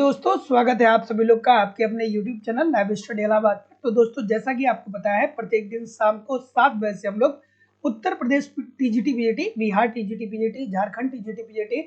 दोस्तों स्वागत है आप सभी लोग का आपके अपने YouTube channel live study Allahabad पर। तो दोस्तों जैसा कि आपको पता है प्रत्येक दिन शाम को 7 बजे से हम लोग Uttar Pradesh TGT PGT, Bihar TGT PGT, Jharkhand TGT PGT,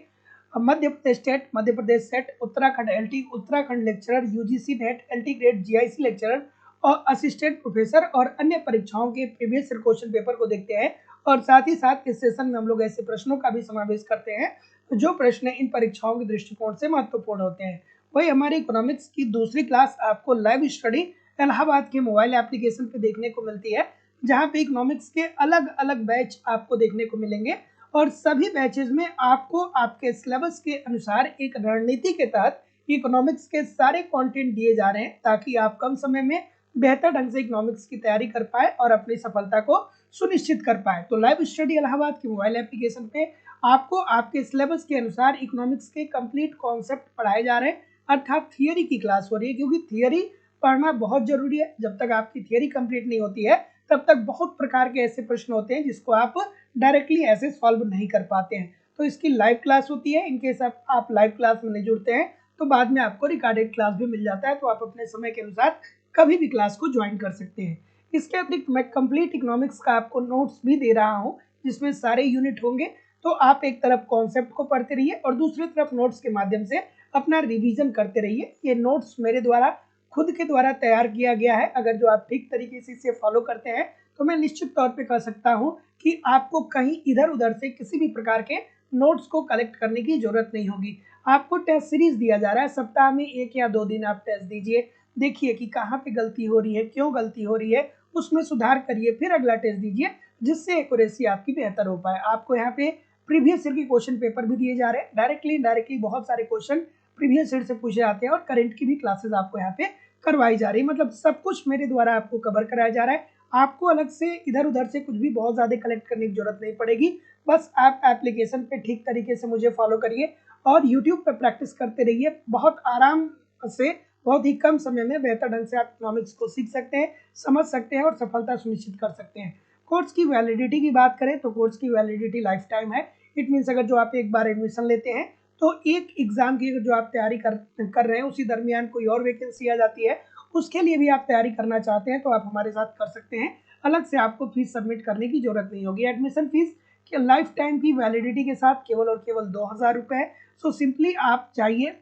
Madhya Pradesh state, Madhya Pradesh SET, Uttarakhand LT, Uttarakhand lecturer, UGC NET, LT grade, GIC lecturer और असिस्टेंट प्रोफेसर और अन्य परीक्षाओं के प्रीवियस क्वेश्चन पेपर को देखते हैं। और साथ ही साथ इस सेशन में हम लोग ऐसे प्रश्नों का भी समावेश करते हैं जो प्रश्न इन परीक्षाओं के दृष्टिकोण से महत्वपूर्ण होते हैं। वही हमारी इकोनॉमिक्स की दूसरी क्लास आपको लाइव स्टडी इलाहाबाद के मोबाइल एप्लीकेशन पे देखने को मिलती है, जहां पे इकोनॉमिक्स के अलग अलग बैच आपको देखने को मिलेंगे और सभी बैचेज में आपको आपके सिलेबस के अनुसार एक रणनीति के तहत इकोनॉमिक्स के सारे कंटेंट दिए जा रहे हैं ताकि आप कम समय में बेहतर ढंग से इकोनॉमिक्स की तैयारी कर पाए और अपनी सफलता को सुनिश्चित कर पाए। तो लाइव स्टडी इलाहाबाद के मोबाइल एप्लीकेशन पे आपको आपके सिलेबस के अनुसार इकोनॉमिक्स के कंप्लीट कॉन्सेप्ट पढ़ाए जा रहे हैं, अर्थात थियरी की क्लास हो रही है, क्योंकि थियरी पढ़ना बहुत जरूरी है। जब तक आपकी थियरी कंप्लीट नहीं होती है तब तक बहुत प्रकार के ऐसे प्रश्न होते हैं जिसको आप डायरेक्टली ऐसे सॉल्व नहीं कर पाते हैं। तो इसकी लाइव क्लास होती है। इनकेस आप लाइव क्लास में नहीं जुड़ते हैं तो बाद में आपको रिकॉर्डेड क्लास भी मिल जाता है, तो आप अपने समय के अनुसार कभी भी क्लास को ज्वाइन कर सकते हैं। इसके अतिरिक्त मैं कंप्लीट इकोनॉमिक्स का आपको नोट्स भी दे रहा हूँ जिसमें सारे यूनिट होंगे। तो आप एक तरफ कॉन्सेप्ट को पढ़ते रहिए और दूसरी तरफ नोट्स के माध्यम से अपना रिवीजन करते रहिए। ये नोट्स मेरे द्वारा खुद के द्वारा तैयार किया गया है। अगर जो आप ठीक तरीके से इसे फॉलो करते हैं तो मैं निश्चित तौर पे कह सकता हूं कि आपको कहीं इधर उधर से किसी भी प्रकार के नोट्स को कलेक्ट करने की जरूरत नहीं होगी। आपको टेस्ट सीरीज दिया जा रहा है, सप्ताह में 1 या 2 दिन आप टेस्ट दीजिए, देखिए कि कहाँ पे गलती हो रही है, क्यों गलती हो रही है, उसमें सुधार करिए, फिर अगला टेस्ट दीजिए जिससे एक्यूरेसी आपकी बेहतर हो पाए। आपको यहाँ पे प्रीवियस ईयर के क्वेश्चन पेपर भी दिए जा रहे हैं, डायरेक्टली इनडायरेक्टली बहुत सारे क्वेश्चन प्रीवियस ईयर से पूछे जाते हैं और करंट की भी क्लासेस आपको यहाँ पे करवाई जा रही है। मतलब सब कुछ मेरे द्वारा आपको कवर कराया जा रहा है। आपको अलग से इधर उधर से कुछ भी बहुत ज्यादा कलेक्ट करने की जरूरत नहीं पड़ेगी। बस आप एप्लीकेशन पे ठीक तरीके से मुझे फॉलो करिए और यूट्यूब पे प्रैक्टिस करते रहिए। बहुत आराम से बहुत ही कम समय में बेहतर ढंग से आप इकोनॉमिक्स को सीख सकते हैं, समझ सकते हैं और सफलता सुनिश्चित कर सकते हैं। कोर्स की वैलिडिटी की बात करें तो कोर्स की वैलिडिटी लाइफ टाइम है। इट मीन्स अगर जो आप एक बार एडमिशन लेते हैं तो एक एग्जाम की जो आप तैयारी कर रहे हैं उसी दरमियान कोई और वैकेंसी आ जाती है, उसके लिए भी आप तैयारी करना चाहते हैं तो आप हमारे साथ कर सकते हैं। अलग से आपको फीस सबमिट करने की जरूरत नहीं होगी। एडमिशन फीस के लाइफ टाइम की वैलिडिटी के साथ केवल और केवल 2000 रुपये है। सो सिंपली आप जाइए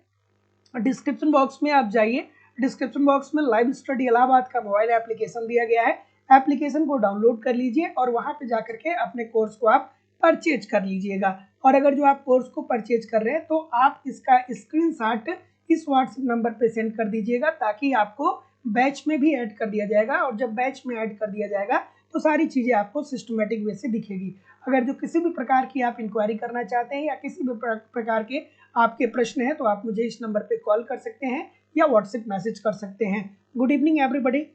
डिस्क्रिप्शन बॉक्स में, आप जाइए डिस्क्रिप्शन बॉक्स में लाइव स्टडी इलाहाबाद का मोबाइल एप्लीकेशन दिया गया है। एप्लीकेशन को डाउनलोड कर लीजिए और वहां पे जाकर के अपने कोर्स को आप परचेज कर लीजिएगा। और अगर जो आप कोर्स को परचेज कर रहे हैं तो आप इसका स्क्रीनशॉट इस व्हाट्सएप नंबर पे सेंड कर दीजिएगा ताकि आपको बैच में भी ऐड कर दिया जाएगा। और जब बैच में ऐड कर दिया जाएगा तो सारी चीज़ें आपको सिस्टमेटिक वे से दिखेगी। अगर जो किसी भी प्रकार की आप इंक्वायरी करना चाहते हैं या किसी भी प्रकार के आपके प्रश्न हैं तो आप मुझे इस नंबर पे कॉल कर सकते हैं या व्हाट्सएप मैसेज कर सकते हैं। Good evening everybody.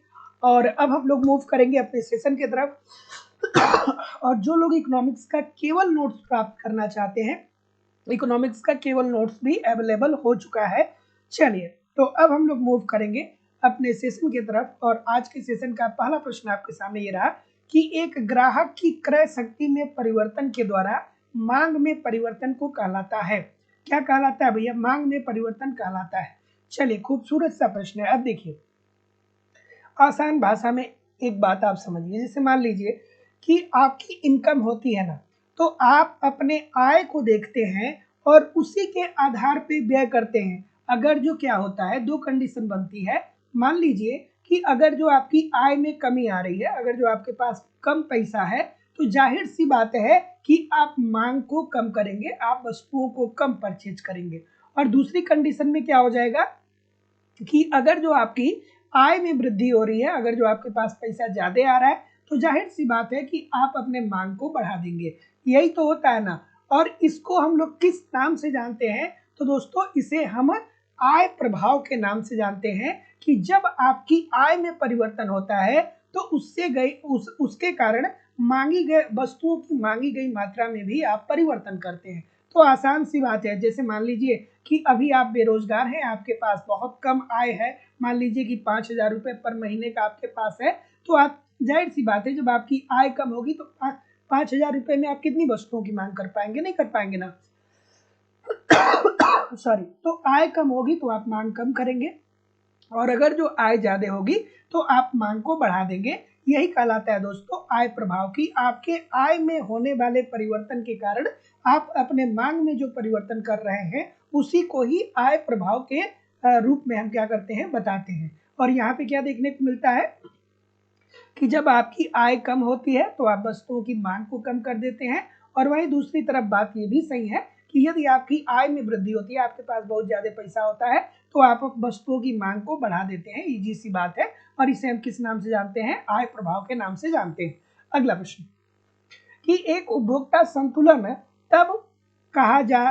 और अब हम लोग मूव करेंगे अपने सेशन की तरफ। और जो लोग इकोनॉमिक्स का केवल नोट्स प्राप्त करना चाहते हैं, इकोनॉमिक्स का केवल नोट्स भी अवेलेबल हो चुका है। चलिए तो अब हम लोग मूव करेंगे अपने सेशन की तरफ। और आज के सेशन का पहला प्रश्न आपके सामने ये रहा कि एक ग्राहक की क्रय शक्ति में परिवर्तन के द्वारा मांग में परिवर्तन को कहलाता है। क्या कहलाता है भैया? मांग में परिवर्तन कहलाता है। चलिए खूबसूरत सा प्रश्न है। अब देखिए आसान भाषा में एक बात आप समझिए। जैसे मान लीजिए कि आपकी इनकम होती है ना, तो आप अपने आय को देखते हैं और उसी के आधार पे व्यय करते हैं। अगर जो क्या होता है, दो कंडीशन बनती है। मान लीजिए कि अगर जो आपकी आय में कमी आ रही है, अगर जो आपके पास कम पैसा है तो जाहिर सी बात है कि आप मांग को कम करेंगे, आप वस्तुओं को कम परचेज करेंगे। और दूसरी कंडीशन में क्या हो जाएगा कि अगर जो आपकी आय में वृद्धि हो रही है, अगर जो आपके पास पैसा ज्यादा आ रहा है तो जाहिर सी बात है कि आप अपने मांग को बढ़ा देंगे। यही तो होता है ना। और इसको हम लोग किस नाम से जानते हैं? तो दोस्तों इसे हम आय प्रभाव के नाम से जानते हैं कि जब आपकी आय में परिवर्तन होता है तो उसके कारण मांगी गई वस्तुओं की मांगी गई मात्रा में भी आप परिवर्तन करते हैं। तो आसान सी बात है। जैसे मान लीजिए कि अभी आप बेरोजगार हैं, आपके पास बहुत कम आय है, मान लीजिए कि 5000 रुपये पर महीने का आपके पास है, तो आप जाहिर सी बात है जब आपकी आय कम होगी तो 5000 रुपये में आप कितनी वस्तुओं की मांग कर पाएंगे? नहीं कर पाएंगे ना। सॉरी, तो आय कम होगी तो आप मांग कम करेंगे, और अगर जो आय ज्यादा होगी तो आप मांग को बढ़ा देंगे। यही कहलाता है दोस्तों आय प्रभाव की। आपके आय में होने वाले परिवर्तन के कारण आप अपने मांग में जो परिवर्तन कर रहे हैं उसी को ही आय प्रभाव के रूप में हम क्या करते हैं, बताते हैं। और यहाँ पे क्या देखने को मिलता है कि जब आपकी आय कम होती है तो आप वस्तुओं की मांग को कम कर देते हैं, और वहीं दूसरी तरफ बात ये भी सही है कि यदि आपकी आय में वृद्धि होती है, आपके पास बहुत ज्यादा पैसा होता है, तो आप वस्तुओं की मांग को बढ़ा देते हैं। इजी सी बात है, और इसे हम किस नाम से जानते हैं, आय प्रभाव के नाम से जानते हैं। अगला प्रश्न कि एक उपभोक्ता संतुलन तब कहा जा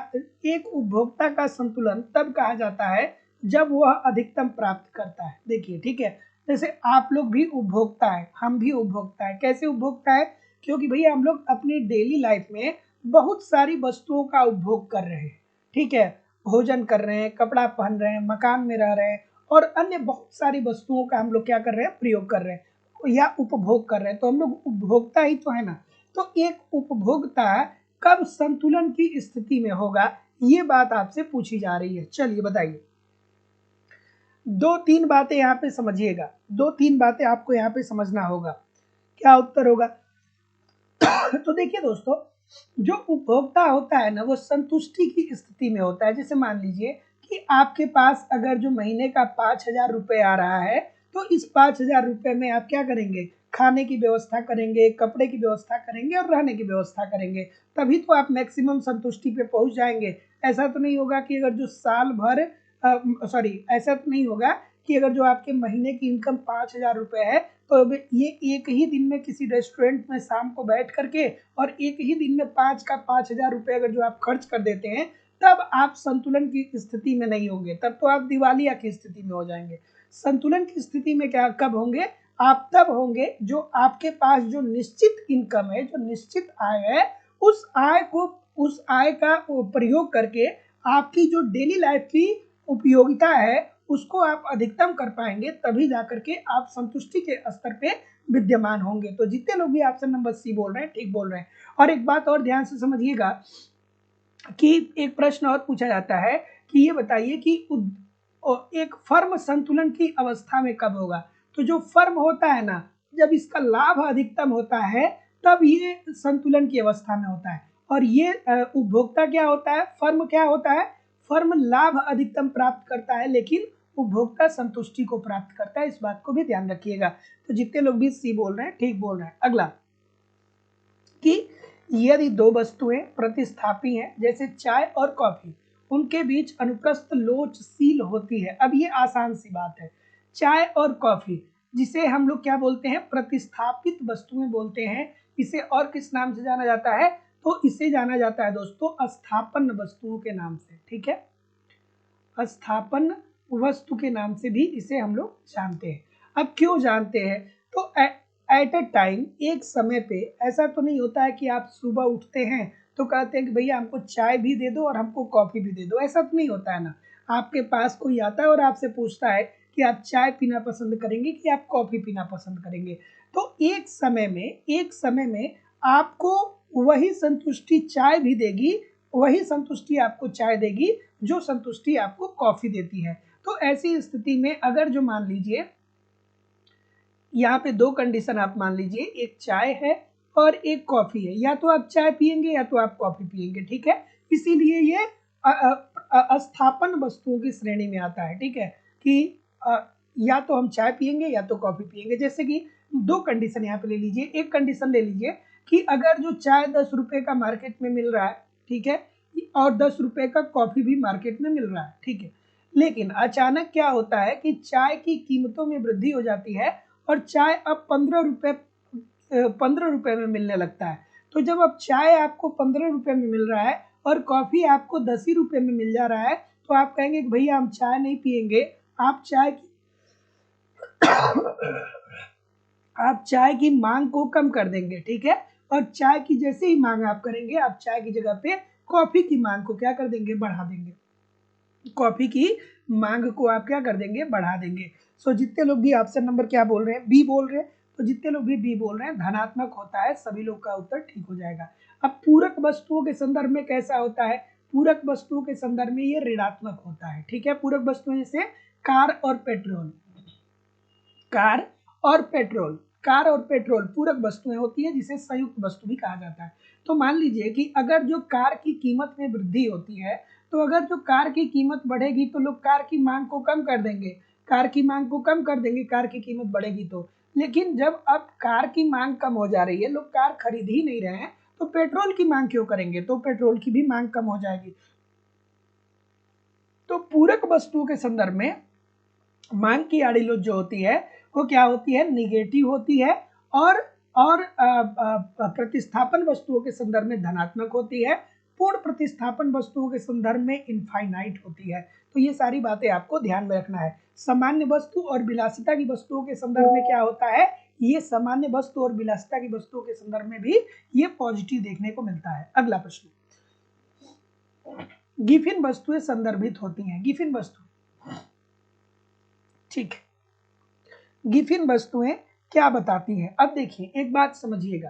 एक उपभोक्ता का संतुलन तब कहा जाता है जब वह अधिकतम प्राप्त करता है। देखिए ठीक है, जैसे आप लोग भी उपभोक्ता है, हम भी उपभोक्ता है। कैसे उपभोक्ता है, क्योंकि भैया हम लोग अपनी डेली लाइफ में बहुत सारी वस्तुओं का उपभोग कर रहे हैं, ठीक है, भोजन कर रहे हैं, कपड़ा पहन रहे हैं, मकान में रह रहे हैं, और अन्य बहुत सारी वस्तुओं का हम लोग क्या कर रहे हैं, प्रयोग कर रहे हैं या उपभोग कर रहे हैं। तो हम लोग उपभोक्ता ही तो है ना। तो एक उपभोक्ता कब संतुलन की स्थिति में होगा, ये बात आपसे पूछी जा रही है। चलिए बताइए, दो तीन बातें यहाँ पे समझिएगा, दो तीन बातें आपको यहाँ पे समझना होगा। क्या उत्तर होगा? तो देखिए दोस्तों, जो उपभोक्ता होता है ना वो संतुष्टि की स्थिति में होता है। जैसे मान लीजिए कि आपके पास अगर जो महीने का 5,000 रुपये आ रहा है, तो इस 5,000 रुपये में आप क्या करेंगे, खाने की व्यवस्था करेंगे, कपड़े की व्यवस्था करेंगे और रहने की व्यवस्था करेंगे, तभी तो आप मैक्सिमम संतुष्टि पे पहुंच जाएंगे। ऐसा तो नहीं होगा कि अगर जो साल भर ऐसा तो नहीं होगा कि अगर जो आपके महीने की इनकम 5,000 रुपये है, तो ये एक ही दिन में किसी रेस्टोरेंट में शाम को बैठ करके और एक ही दिन में 5,000 रुपये अगर जो आप खर्च कर देते हैं, तब आप संतुलन की स्थिति में नहीं होंगे, तब तो आप दिवालिया की स्थिति में हो जाएंगे। संतुलन की स्थिति में क्या कब होंगे, आप तब होंगे जो आपके पास जो निश्चित इनकम है, जो निश्चित आय है, उस आय का प्रयोग करके आपकी जो डेली लाइफ की उपयोगिता है उसको आप अधिकतम कर पाएंगे, तभी जाकर के आप संतुष्टि के स्तर पे विद्यमान होंगे। तो जितने लोग भी ऑप्शन नंबर सी बोल रहे हैं ठीक बोल रहे हैं। और एक बात और ध्यान से समझिएगा कि एक प्रश्न और पूछा जाता है कि ये बताइए कि एक फर्म संतुलन की अवस्था में कब होगा। तो जो फर्म होता है ना, जब इसका लाभ अधिकतम होता है तब ये संतुलन की अवस्था में होता है। और ये उपभोक्ता क्या होता है, फर्म क्या होता है, फर्म लाभ अधिकतम प्राप्त करता है लेकिन उपभोक्ता संतुष्टि को प्राप्त करता है। इस बात को भी ध्यान रखिएगा। तो जितने लोग भी सी बोल रहे हैं ठीक बोल रहे हैं। अगला कि यदि दो वस्तुएं प्रतिस्थापी हैं, जैसे चाय और कॉफी, उनके बीच अनुप्रस्थ लोचशील होती है। अब ये आसान सी बात है, चाय और कॉफी जिसे हम लोग क्या बोलते हैं, प्रतिस्थापित वस्तुएं बोलते हैं। इसे और किस नाम से जाना जाता है, तो इसे जाना जाता है दोस्तों स्थापन वस्तुओं के नाम से। ठीक है, स्थापन वस्तु के नाम से भी इसे हम लोग जानते हैं। अब क्यों जानते हैं, तो एट ए टाइम, एक समय पे, ऐसा तो नहीं होता है कि आप सुबह उठते हैं तो कहते हैं कि भैया हमको चाय भी दे दो और हमको कॉफी भी दे दो। ऐसा तो नहीं होता है ना। आपके पास कोई आता है और आपसे पूछता है कि आप चाय पीना पसंद करेंगे कि आप कॉफी पीना पसंद करेंगे। तो एक समय में आपको वही संतुष्टि चाय भी देगी, वही संतुष्टि आपको चाय देगी जो संतुष्टि आपको कॉफी देती है। तो ऐसी स्थिति में अगर जो मान लीजिए यहाँ पे दो कंडीशन आप मान लीजिए, एक चाय है और एक कॉफी है, या तो आप चाय पियेंगे या तो आप कॉफी पियेंगे। ठीक है, इसीलिए ये स्थापन वस्तुओं की श्रेणी में आता है। ठीक है, कि या तो हम चाय पियेंगे या तो कॉफी पियेंगे। जैसे कि दो कंडीशन यहाँ पे ले लीजिए। एक कंडीशन ले लीजिए कि अगर जो चाय 10 रुपए का मार्केट में मिल रहा है, ठीक है, और 10 रुपए का कॉफी भी मार्केट में मिल रहा है, ठीक है, लेकिन अचानक क्या होता है कि चाय की कीमतों में वृद्धि हो जाती है और चाय अब 15 रुपए में मिलने लगता है। तो जब अब चाय आपको 15 रुपए में मिल रहा है और कॉफी आपको 10 ही रुपए में मिल जा रहा है, तो आप कहेंगे कि भैया हम चाय नहीं पियेंगे, आप चाय की मांग को कम कर देंगे। ठीक है, और चाय की जैसे ही मांग आप करेंगे, आप चाय की जगह पे कॉफी की मांग को क्या कर देंगे, बढ़ा देंगे। कॉफी की मांग को आप क्या कर देंगे, बढ़ा देंगे। सो जितने लोग भी ऑप्शन नंबर क्या बोल रहे हैं, बी बोल रहे हैं, तो जितने लोग भी बी बोल रहे हैं धनात्मक होता है, सभी लोग का उत्तर ठीक हो जाएगा। अब पूरक वस्तुओं के संदर्भ में कैसा होता है, पूरक वस्तुओं के संदर्भ में ये ऋणात्मक होता है। ठीक है, पूरक वस्तुएं जैसे कार और पेट्रोल, कार और पेट्रोल, कार और पेट्रोल पूरक वस्तुएं होती है जिसे संयुक्त वस्तु भी कहा जाता है। तो मान लीजिए कि अगर जो कार की कीमत में वृद्धि होती है, तो अगर जो कार की कीमत बढ़ेगी तो लोग कार की मांग को कम कर देंगे, कार की मांग को कम कर देंगे, कार की कीमत बढ़ेगी तो। लेकिन जब अब कार की मांग कम हो जा रही है, लोग कार खरीद ही नहीं रहे हैं, तो पेट्रोल की मांग क्यों करेंगे, तो पेट्रोल की भी मांग कम हो जाएगी। तो पूरक वस्तुओं के संदर्भ में मांग की आड़िलोच जो होती है वो क्या होती है, निगेटिव होती है, और प्रतिस्थापन वस्तुओं के संदर्भ में धनात्मक होती है, पूर्ण प्रतिस्थापन वस्तुओं के संदर्भ में इनफाइनाइट होती है। तो ये सारी बातें आपको ध्यान में रखना है। सामान्य वस्तु और विलासिता की वस्तुओं के संदर्भ में क्या होता है, ये सामान्य वस्तु और विलासिता की वस्तुओं के संदर्भ में भी ये पॉजिटिव देखने को मिलता है। अगला प्रश्न, गिफिन वस्तुएं संदर्भित होती हैं, गिफिन वस्तु, ठीक है, गिफिन वस्तुएं क्या बताती हैं। अब देखिए एक बात समझिएगा,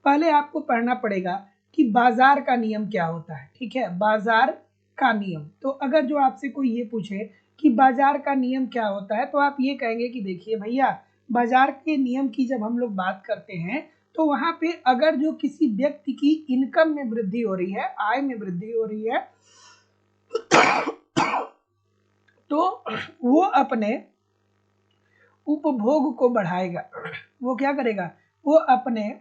पहले आपको पढ़ना पड़ेगा कि बाजार का नियम क्या होता है। ठीक है, बाजार का नियम, तो अगर जो आपसे कोई ये पूछे कि बाजार का नियम क्या होता है, तो आप ये कहेंगे कि देखिए भैया, बाजार के नियम की जब हम लोग बात करते हैं तो वहां पे अगर जो किसी व्यक्ति की इनकम में वृद्धि हो रही है, आय में वृद्धि हो रही है, तो वो अपने उपभोग को बढ़ाएगा। वो क्या करेगा, वो अपने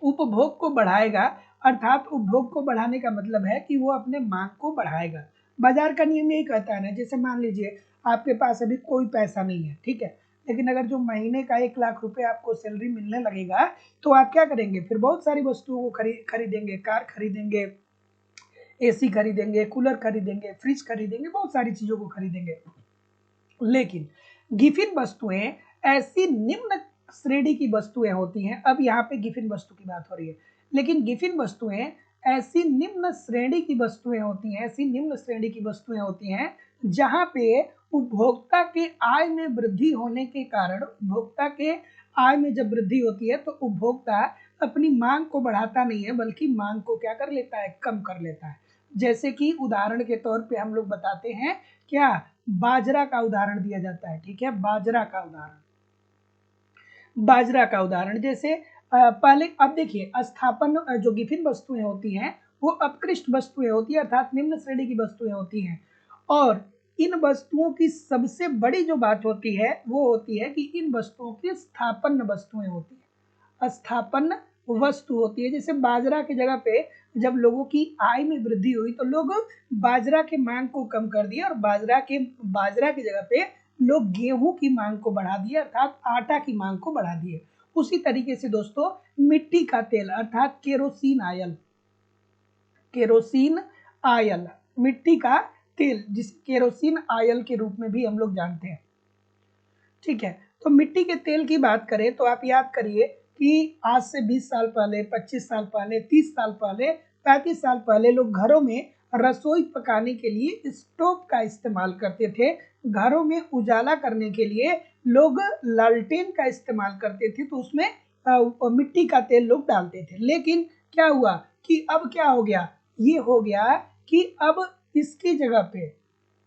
उपभोग को बढ़ाएगा, अर्थात उपभोग को बढ़ाने का मतलब है कि वो अपने मांग को बढ़ाएगा। बाजार का नियम यही कहता है ना, जैसे मान लीजिए आपके पास अभी कोई पैसा नहीं है, ठीक है, लेकिन अगर जो महीने का 1 लाख रुपए आपको सैलरी मिलने लगेगा, तो आप क्या करेंगे, फिर बहुत सारी वस्तुओं को खरीदेंगे, कार खरीदेंगे, एसी खरीदेंगे, कूलर खरीदेंगे, फ्रिज खरीदेंगे, बहुत सारी चीजों को खरीदेंगे। लेकिन गिफिन वस्तुएं ऐसी निम्न श्रेणी की वस्तुएं होती हैं, अब यहाँ पे गिफिन वस्तु की बात हो रही है, लेकिन गिफिन वस्तुएं ऐसी निम्न श्रेणी की वस्तुएं होती हैं, ऐसी निम्न श्रेणी की वस्तुएं होती हैं जहां पे उपभोक्ता के आय में वृद्धि होने के कारण, उपभोक्ता के आय में जब वृद्धि होती है तो उपभोक्ता अपनी मांग को बढ़ाता नहीं है, बल्कि मांग को क्या कर लेता है, कम कर लेता है। जैसे कि उदाहरण के तौर पे हम लोग बताते हैं क्या, बाजरा का उदाहरण दिया जाता है। ठीक है, बाजरा का उदाहरण, बाजरा का उदाहरण जैसे पहले, अब देखिए स्थापन जो गिफिन वस्तुएं होती हैं वो अपकृष्ट वस्तुएं होती है, अर्थात निम्न श्रेणी की वस्तुएं होती हैं, और इन वस्तुओं की सबसे बड़ी जो बात होती है वो होती है कि इन वस्तुओं की स्थापन वस्तुएं होती है, स्थापन वस्तु होती है। जैसे बाजरा की जगह पे जब लोगों की आय में वृद्धि हुई तो लोग बाजरा के मांग को कम कर दिया, और बाजरा की जगह पे लोग गेहूं की मांग को बढ़ा दिया, अर्थात आटा की मांग को बढ़ा दिए। उसी तरीके से दोस्तों मिट्टी का तेल अर्थात केरोसिन आयल, केरोसिन आयल, मिट्टी का तेल जिस केरोसिन आयल के रूप में भी हम लोग जानते हैं। ठीक है, तो मिट्टी के तेल की बात करें तो आप याद करिए कि आज से 20 साल पहले, 25 साल पहले, 30 साल पहले, 35 साल पहले लोग घरों में रसोई पकाने के लिए स्टोव का इस्तेमाल करते थे, घरों में उजाला करने के लिए लोग लालटेन का इस्तेमाल करते थे, तो उसमें मिट्टी का तेल लोग डालते थे। लेकिन क्या हुआ कि अब क्या हो गया, ये हो गया कि अब इसकी जगह पे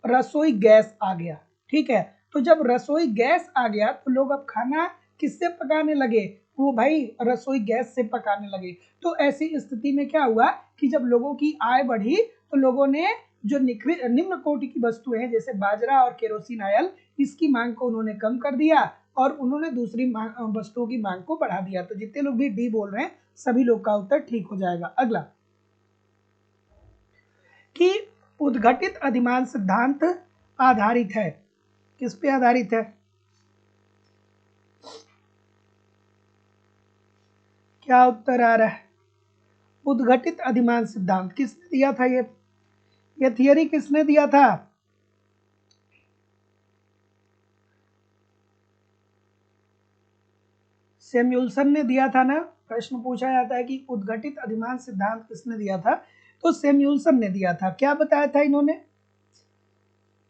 रसोई गैस आ गया। ठीक है, तो जब रसोई गैस आ गया तो लोग अब खाना किससे पकाने लगे, वो भाई रसोई गैस से पकाने लगे। तो ऐसी स्थिति में क्या हुआ कि जब लोगों की आय बढ़ी तो लोगों ने जो निम्न कोटि की वस्तुएं हैं जैसे बाजरा और केरोसिन आयल, इसकी मांग को उन्होंने कम कर दिया और उन्होंने दूसरी वस्तुओं की मांग को बढ़ा दिया। तो जितने लोग भी डी बोल रहे हैं सभी लोग का उत्तर ठीक हो जाएगा। अगला, कि उद्घटित अधिमान सिद्धांत आधारित है, किस पे आधारित है, क्या उत्तर आ रहा है, उद्घटित अधिमान सिद्धांत किसने दिया था, ये थियरी किसने दिया था, सैमुअल्सन ने दिया था ना। प्रश्न पूछा जाता है कि उद्घटित अधिमान सिद्धांत किसने दिया था, तो सैमुअल्सन ने दिया था। क्या बताया था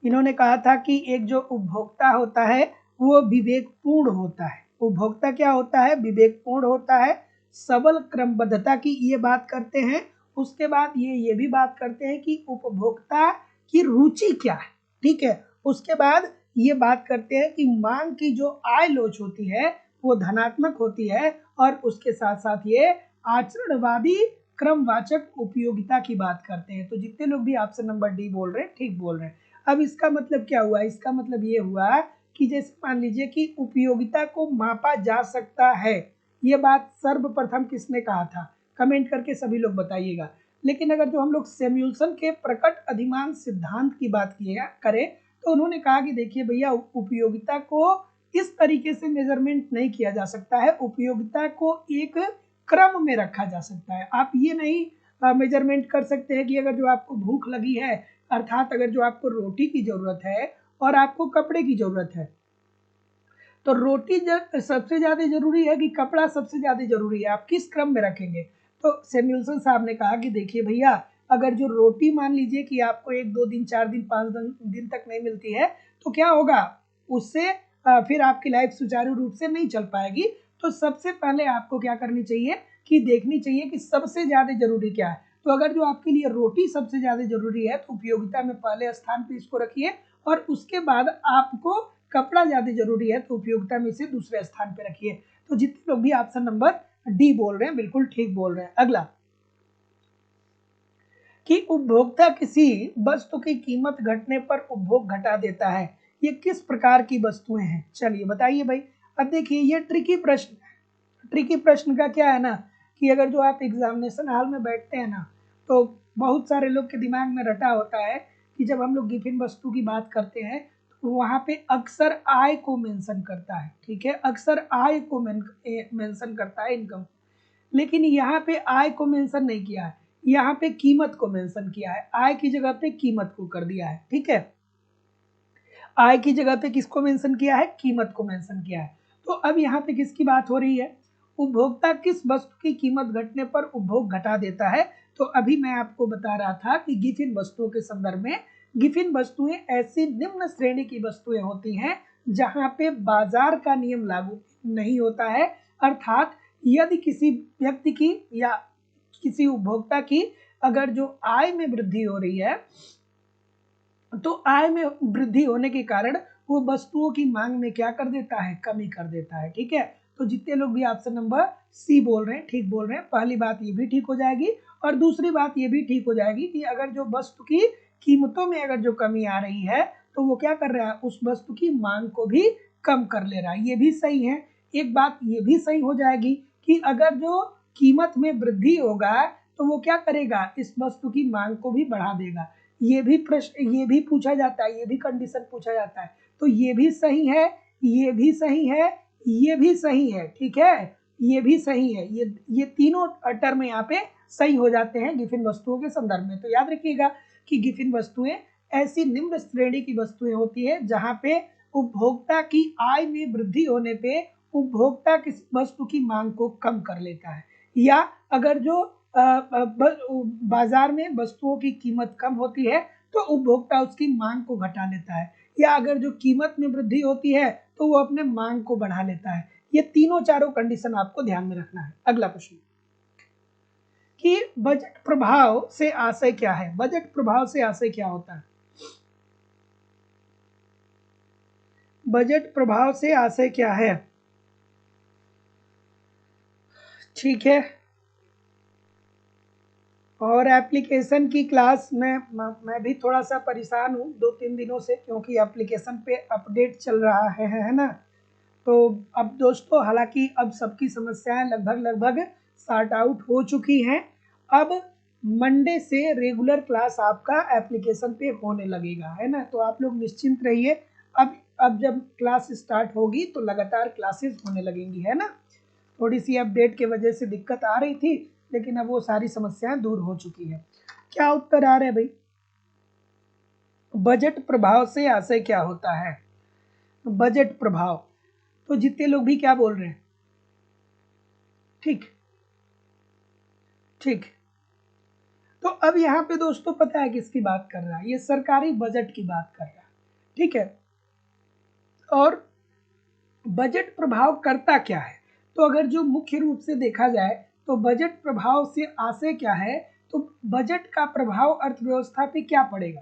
इन्होंने कहा था कि एक जो उपभोक्ता होता है वो विवेकपूर्ण होता है, उपभोक्ता क्या होता है, विवेकपूर्ण होता है, सबल क्रमबद्धता की ये बात करते हैं, उसके बाद ये भी बात करते हैं कि उपभोक्ता की रुचि क्या है, ठीक है। उसके बाद ये बात करते हैं कि मांग की जो आय लोच होती है वो धनात्मक होती है, और उसके साथ साथ ये आचरणवादी क्रमवाचक उपयोगिता की बात करते हैं। तो जितने लोग भी ऑप्शन नंबर डी बोल रहे हैं ठीक बोल रहे हैं। अब इसका मतलब क्या हुआ, इसका मतलब ये हुआ कि जैसे मान लीजिए कि उपयोगिता को मापा जा सकता है, ये बात सर्वप्रथम किसने कहा था, कमेंट करके सभी लोग बताइएगा। लेकिन अगर जो हम लोग सैमुअल्सन के प्रकट अधिमान सिद्धांत की बात करें तो उन्होंने कहा कि देखिए भैया, उपयोगिता को इस तरीके से मेजरमेंट नहीं किया जा सकता है, उपयोगिता को एक क्रम में रखा जा सकता है। आप ये नहीं मेजरमेंट कर सकते हैं कि अगर जो आपको भूख लगी है, अर्थात अगर जो आपको रोटी की जरूरत है और आपको कपड़े की जरूरत है, तो रोटी सबसे ज्यादा जरूरी है कि कपड़ा सबसे ज्यादा जरूरी है, आप किस क्रम में रखेंगे। तो सैमुअल्सन साहब ने कहा कि देखिए भैया, अगर जो रोटी मान लीजिए कि आपको 1 2 दिन 4 दिन 5 दिन तक नहीं मिलती है, तो क्या होगा, उससे फिर आपकी लाइफ सुचारू रूप से नहीं चल पाएगी। तो सबसे पहले आपको क्या करनी चाहिए कि देखनी चाहिए कि सबसे ज्यादा जरूरी क्या है। तो अगर जो आपके लिए रोटी सबसे ज्यादा जरूरी है तो उपयोगिता में पहले स्थान पे इसको रखिए, और उसके बाद आपको कपड़ा ज्यादा जरूरी है तो उपयोगिता में इसे दूसरे स्थान पे रखिए। तो जितने लोग भी ऑप्शन नंबर डी बोल रहे हैं बिल्कुल ठीक बोल रहे हैं। अगला, कि उपभोक्ता किसी वस्तु की कीमत घटने पर उपभोग घटा देता है, ये किस प्रकार की वस्तुएं हैं, चलिए बताइए भाई। अब देखिए ये ट्रिकी प्रश्न है। ट्रिकी प्रश्न का क्या है ना, कि अगर जो आप एग्जामिनेशन हॉल में बैठते हैं ना, तो बहुत सारे लोग के दिमाग में रटा होता है कि जब हम लोग गिफिन वस्तु की बात करते हैं तो वहां पे अक्सर आय को मेंशन करता है, ठीक है, अक्सर आय को मेंशन करता है, इनकम। लेकिन यहाँ पे आय को मेंशन नहीं किया है, यहाँ पे कीमत को मेंशन किया है, आय की जगह पे कीमत को कर दिया है, ठीक है। आय की जगह पे किसको मेंशन किया है, कीमत को मेंशन किया है। तो अब यहाँ पे किसकी बात हो रही है, उपभोक्ता किस वस्तु की कीमत घटने पर उपभोग घटा देता है। तो अभी मैं आपको बता रहा था कि गिफिन वस्तुओं के संदर्भ में, गिफिन वस्तुएं ऐसी निम्न श्रेणी की वस्तुएं होती हैं जहां पे बाजार का नियम लागू नहीं होता है, अर्थात यदि किसी व्यक्ति की या किसी उपभोक्ता की अगर जो आय में वृद्धि हो रही है, तो आय में वृद्धि होने के कारण वो वस्तुओं की मांग में क्या कर देता है, कमी कर देता है, ठीक है। तो जितने लोग भी ऑप्शन नंबर सी बोल रहे हैं ठीक बोल रहे हैं। पहली बात ये भी ठीक हो जाएगी, और दूसरी बात ये भी ठीक हो जाएगी कि अगर जो वस्तु की कीमतों में अगर जो कमी आ रही है तो वो क्या कर रहा है, उस वस्तु की मांग को भी कम कर ले रहा है, ये भी सही है। एक बात ये भी सही हो जाएगी कि अगर जो कीमत में वृद्धि होगा तो वो क्या करेगा, इस वस्तु की मांग को भी बढ़ा देगा। ये भी प्रश्न, ये भी पूछा जाता है, ये भी कंडीशन पूछा जाता है। तो ये भी सही है, ये भी सही है, ये भी सही है, ठीक है, ये भी सही है। ये तीनों टर्म यहाँ पे सही हो जाते हैं गिफिन वस्तुओं के संदर्भ में। तो याद रखिएगा कि गिफिन वस्तुएं ऐसी निम्न श्रेणी की वस्तुएं होती है जहां पे उपभोक्ता की आय में वृद्धि होने पे उपभोक्ता किस वस्तु की मांग को कम कर लेता है, या अगर जो बाजार में वस्तुओं की कीमत कम होती है तो उपभोक्ता उसकी मांग को घटा लेता है, या अगर जो कीमत में वृद्धि होती है तो वो अपने मांग को बढ़ा लेता है। ये तीनों चारों कंडीशन आपको ध्यान में रखना है। अगला प्रश्न, कि बजट प्रभाव से आशय क्या है, बजट प्रभाव से आशय क्या होता है, बजट प्रभाव से आशय क्या है, ठीक है। और एप्लीकेशन की क्लास में मैं भी थोड़ा सा परेशान हूँ 2 3 दिनों से, क्योंकि एप्लीकेशन पे अपडेट चल रहा है ना। तो अब दोस्तों, हालांकि अब सबकी समस्याएं लगभग सॉर्ट आउट हो चुकी हैं। अब मंडे से रेगुलर क्लास आपका एप्लीकेशन पे होने लगेगा, है ना। तो आप लोग निश्चिंत रहिए, अब जब क्लास स्टार्ट होगी तो लगातार क्लासेस होने लगेंगी, है ना। थोड़ी सी अपडेट की वजह से दिक्कत आ रही थी, लेकिन अब वो सारी समस्याएं दूर हो चुकी है। क्या उत्तर आ रहे हैं भाई, बजट प्रभाव से आशय क्या होता है, बजट प्रभाव। तो जितने लोग भी क्या बोल रहे हैं, ठीक ठीक। तो अब यहाँ पे दोस्तों पता है किसकी बात कर रहा है, ये सरकारी बजट की बात कर रहा है, ठीक है। और बजट प्रभाव करता क्या है, तो अगर जो मुख्य रूप से देखा जाए तो बजट प्रभाव से आशय क्या है, तो बजट का प्रभाव अर्थव्यवस्था पे क्या पड़ेगा?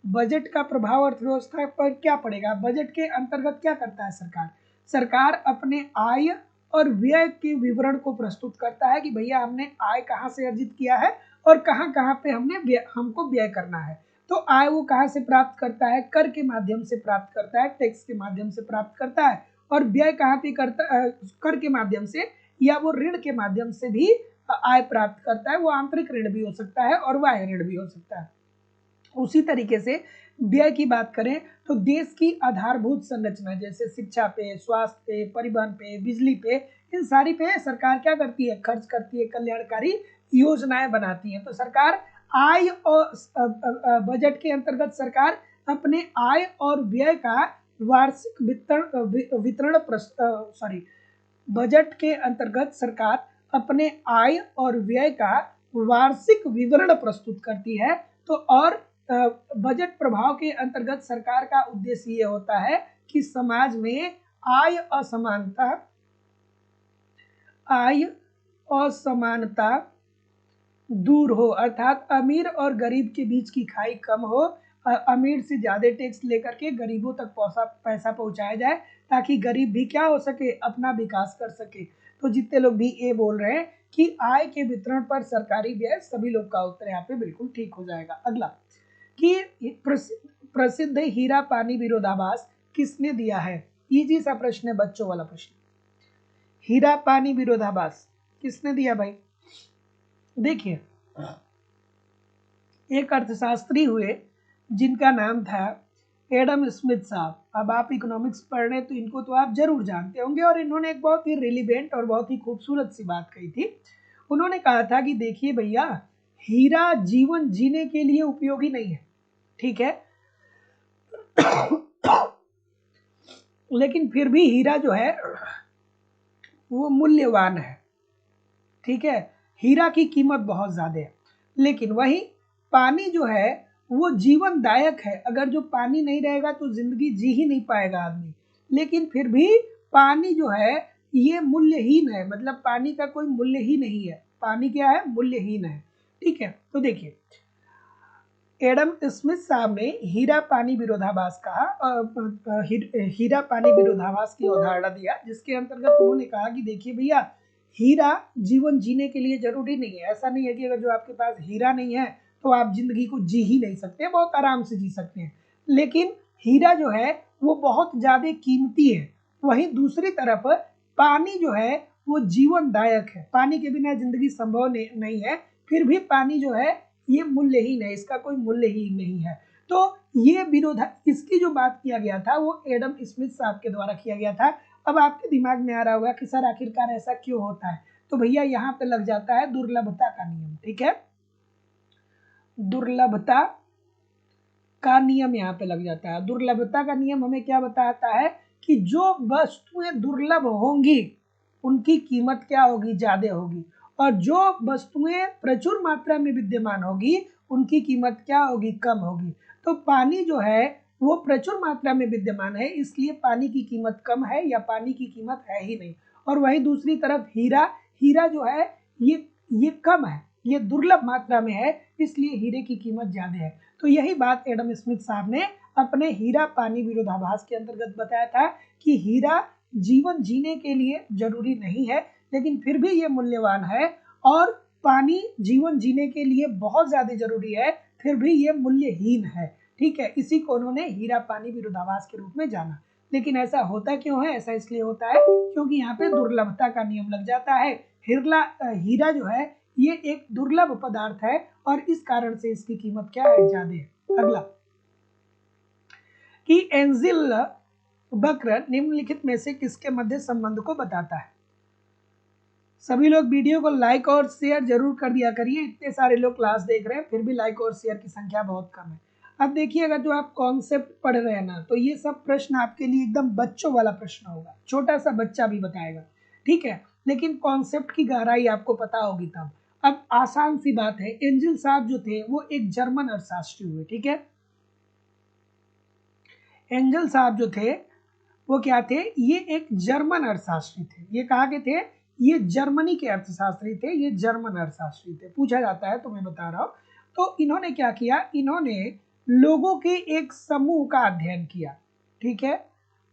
बजट का प्रभाव अर्थव्यवस्था पर क्या पड़ेगा? बजट के अंतर्गत क्या करता है सरकार? सरकार अपने आय और व्यय के विवरण को प्रस्तुत करता है कि भैया हमने आय कहाँ से अर्जित किया है और कहाँ कहाँ पे हमको व्यय करना है। तो आय वो कहाँ से प्राप्त करता है? कर के माध्यम से प्राप्त करता है, टैक्स के माध्यम से प्राप्त करता है। और व्यय कहाँ पे करता है? कर के माध्यम से, या वो ऋण के माध्यम से भी आय प्राप्त करता है। वो आंतरिक ऋण भी हो सकता है और बाह्य ऋण भी हो सकता है। उसी तरीके से व्यय की बात करें तो देश की आधारभूत संरचना जैसे शिक्षा पे, स्वास्थ्य पे, परिवहन पे, बिजली पे, इन सारी पे सरकार क्या करती है? खर्च करती है, कल्याणकारी योजनाएं बनाती है। तो सरकार आय और बजट के अंतर्गत सरकार अपने आय और व्यय का वार्षिक वितरण बजट के अंतर्गत सरकार अपने आय और व्यय का वार्षिक विवरण प्रस्तुत करती है। तो और बजट प्रभाव के अंतर्गत सरकार का उद्देश्य ये होता है कि समाज में आय असमानता दूर हो, अर्थात अमीर और गरीब के बीच की खाई कम हो। अमीर से ज्यादा टैक्स लेकर के गरीबों तक पैसा पहुंचाया जाए ताकि गरीब भी क्या हो सके? अपना विकास कर सके। तो जितने लोग भी ये बोल रहे हैं कि आय के वितरण पर सरकारी व्यय, सभी लोग का उत्तर यहाँ पे बिल्कुल ठीक हो जाएगा। अगला कि प्रसिद्ध हीरा पानी विरोधाभास किसने दिया है? इजी सा प्रश्न है, बच्चों वाला प्रश्न। हीरा पानी विरोधाभास किसने दिया भाई? देखिए, एक अर्थशास्त्री हुए जिनका नाम था एडम स्मिथ साहब। अब आप इकोनॉमिक्स पढ़ रहे हैं तो इनको तो आप जरूर जानते होंगे, और इन्होंने एक बहुत ही रिलीवेंट और बहुत ही खूबसूरत सी बात कही थी। उन्होंने कहा था कि देखिए भैया, हीरा जीवन जीने के लिए उपयोगी नहीं है, ठीक है, लेकिन फिर भी हीरा जो है वो मूल्यवान है, ठीक है। हीरा की कीमत बहुत ज्यादा है, लेकिन वही पानी जो है वो जीवनदायक है। अगर जो पानी नहीं रहेगा तो जिंदगी जी ही नहीं पाएगा आदमी। लेकिन फिर भी पानी जो है ये मूल्यहीन है, मतलब पानी का कोई मूल्य ही नहीं है। पानी क्या है? मूल्यहीन है, ठीक है। तो देखिए, एडम स्मिथ साहब ने हीरा पानी विरोधाभास की अवधारणा दिया, जिसके अंतर्गत उन्होंने कहा कि देखिए भैया, हीरा जीवन जीने के लिए जरूरी नहीं है। ऐसा नहीं है कि अगर जो आपके पास हीरा नहीं है तो आप जिंदगी को जी ही नहीं सकते, बहुत आराम से जी सकते हैं। लेकिन हीरा जो है वो बहुत ज्यादा कीमती है। वहीं दूसरी तरफ पानी जो है वो जीवनदायक है। पानी के बिना जिंदगी संभव नहीं है। फिर भी पानी जो है ये मूल्यहीन है, इसका कोई मूल्य ही नहीं है। तो ये इसकी जो बात किया गया था वो एडम स्मिथ साहब के द्वारा किया गया था। अब आपके दिमाग में आ रहा होगा कि सर आखिरकार ऐसा क्यों होता है? तो भैया यहाँ पे लग जाता है दुर्लभता का नियम, ठीक है। दुर्लभता का नियम यहाँ पे लग जाता है। दुर्लभता का नियम हमें क्या बताता है कि जो वस्तुएं दुर्लभ होंगी उनकी कीमत क्या होगी? ज्यादा होगी। और जो वस्तुएं प्रचुर मात्रा में विद्यमान होगी उनकी कीमत क्या होगी? कम होगी। तो पानी जो है वो प्रचुर मात्रा में विद्यमान है, इसलिए पानी की कीमत कम है या पानी की कीमत है ही नहीं। और वहीं दूसरी तरफ हीरा जो है ये कम है, ये दुर्लभ मात्रा में है, इसलिए हीरे की कीमत ज्यादा है। तो यही बात एडम स्मिथ साहब ने अपने हीरा पानी विरोधाभास के अंतर्गत बताया था कि हीरा जीवन जीने के लिए जरूरी नहीं है, लेकिन फिर भी ये मूल्यवान है। और पानी जीवन जीने के लिए बहुत ज्यादा जरूरी है, फिर भी ये मूल्यहीन है, ठीक है। इसी को उन्होंने हीरा पानी विरोधाभास के रूप में जाना। लेकिन ऐसा होता क्यों है? ऐसा इसलिए होता है क्योंकि यहाँ पे दुर्लभता का नियम लग जाता है। हीरा जो है ये एक दुर्लभ पदार्थ है और इस कारण से इसकी कीमत क्या है? ज्यादा है। अगला कि एंजिल वक्र निम्नलिखित में से किसके मध्य संबंध को बताता है? सभी लोग वीडियो को लाइक और शेयर जरूर कर दिया करिए। इतने सारे लोग क्लास देख रहे हैं फिर भी लाइक और शेयर की संख्या बहुत कम है। अब देखिए, अगर जो आप कॉन्सेप्ट पढ़ रहे हैं ना, तो ये सब प्रश्न आपके लिए एकदम बच्चों वाला प्रश्न होगा, छोटा सा बच्चा भी बताएगा, ठीक है। लेकिन कॉन्सेप्ट की गहराई आपको पता होगी तब। अब आसान सी बात है, एंजिल साहब जो थे वो एक जर्मन अर्थशास्त्री हुए, ठीक है। एंजिल साहब जो थे वो क्या थे? ये एक जर्मन अर्थशास्त्री थे। ये कहाँ के थे? ये जर्मनी के अर्थशास्त्री थे, ये जर्मन अर्थशास्त्री थे, पूछा जाता है तो मैं बता रहा हूँ। तो इन्होंने क्या किया, इन्होंने लोगों के एक समूह का अध्ययन किया, ठीक है,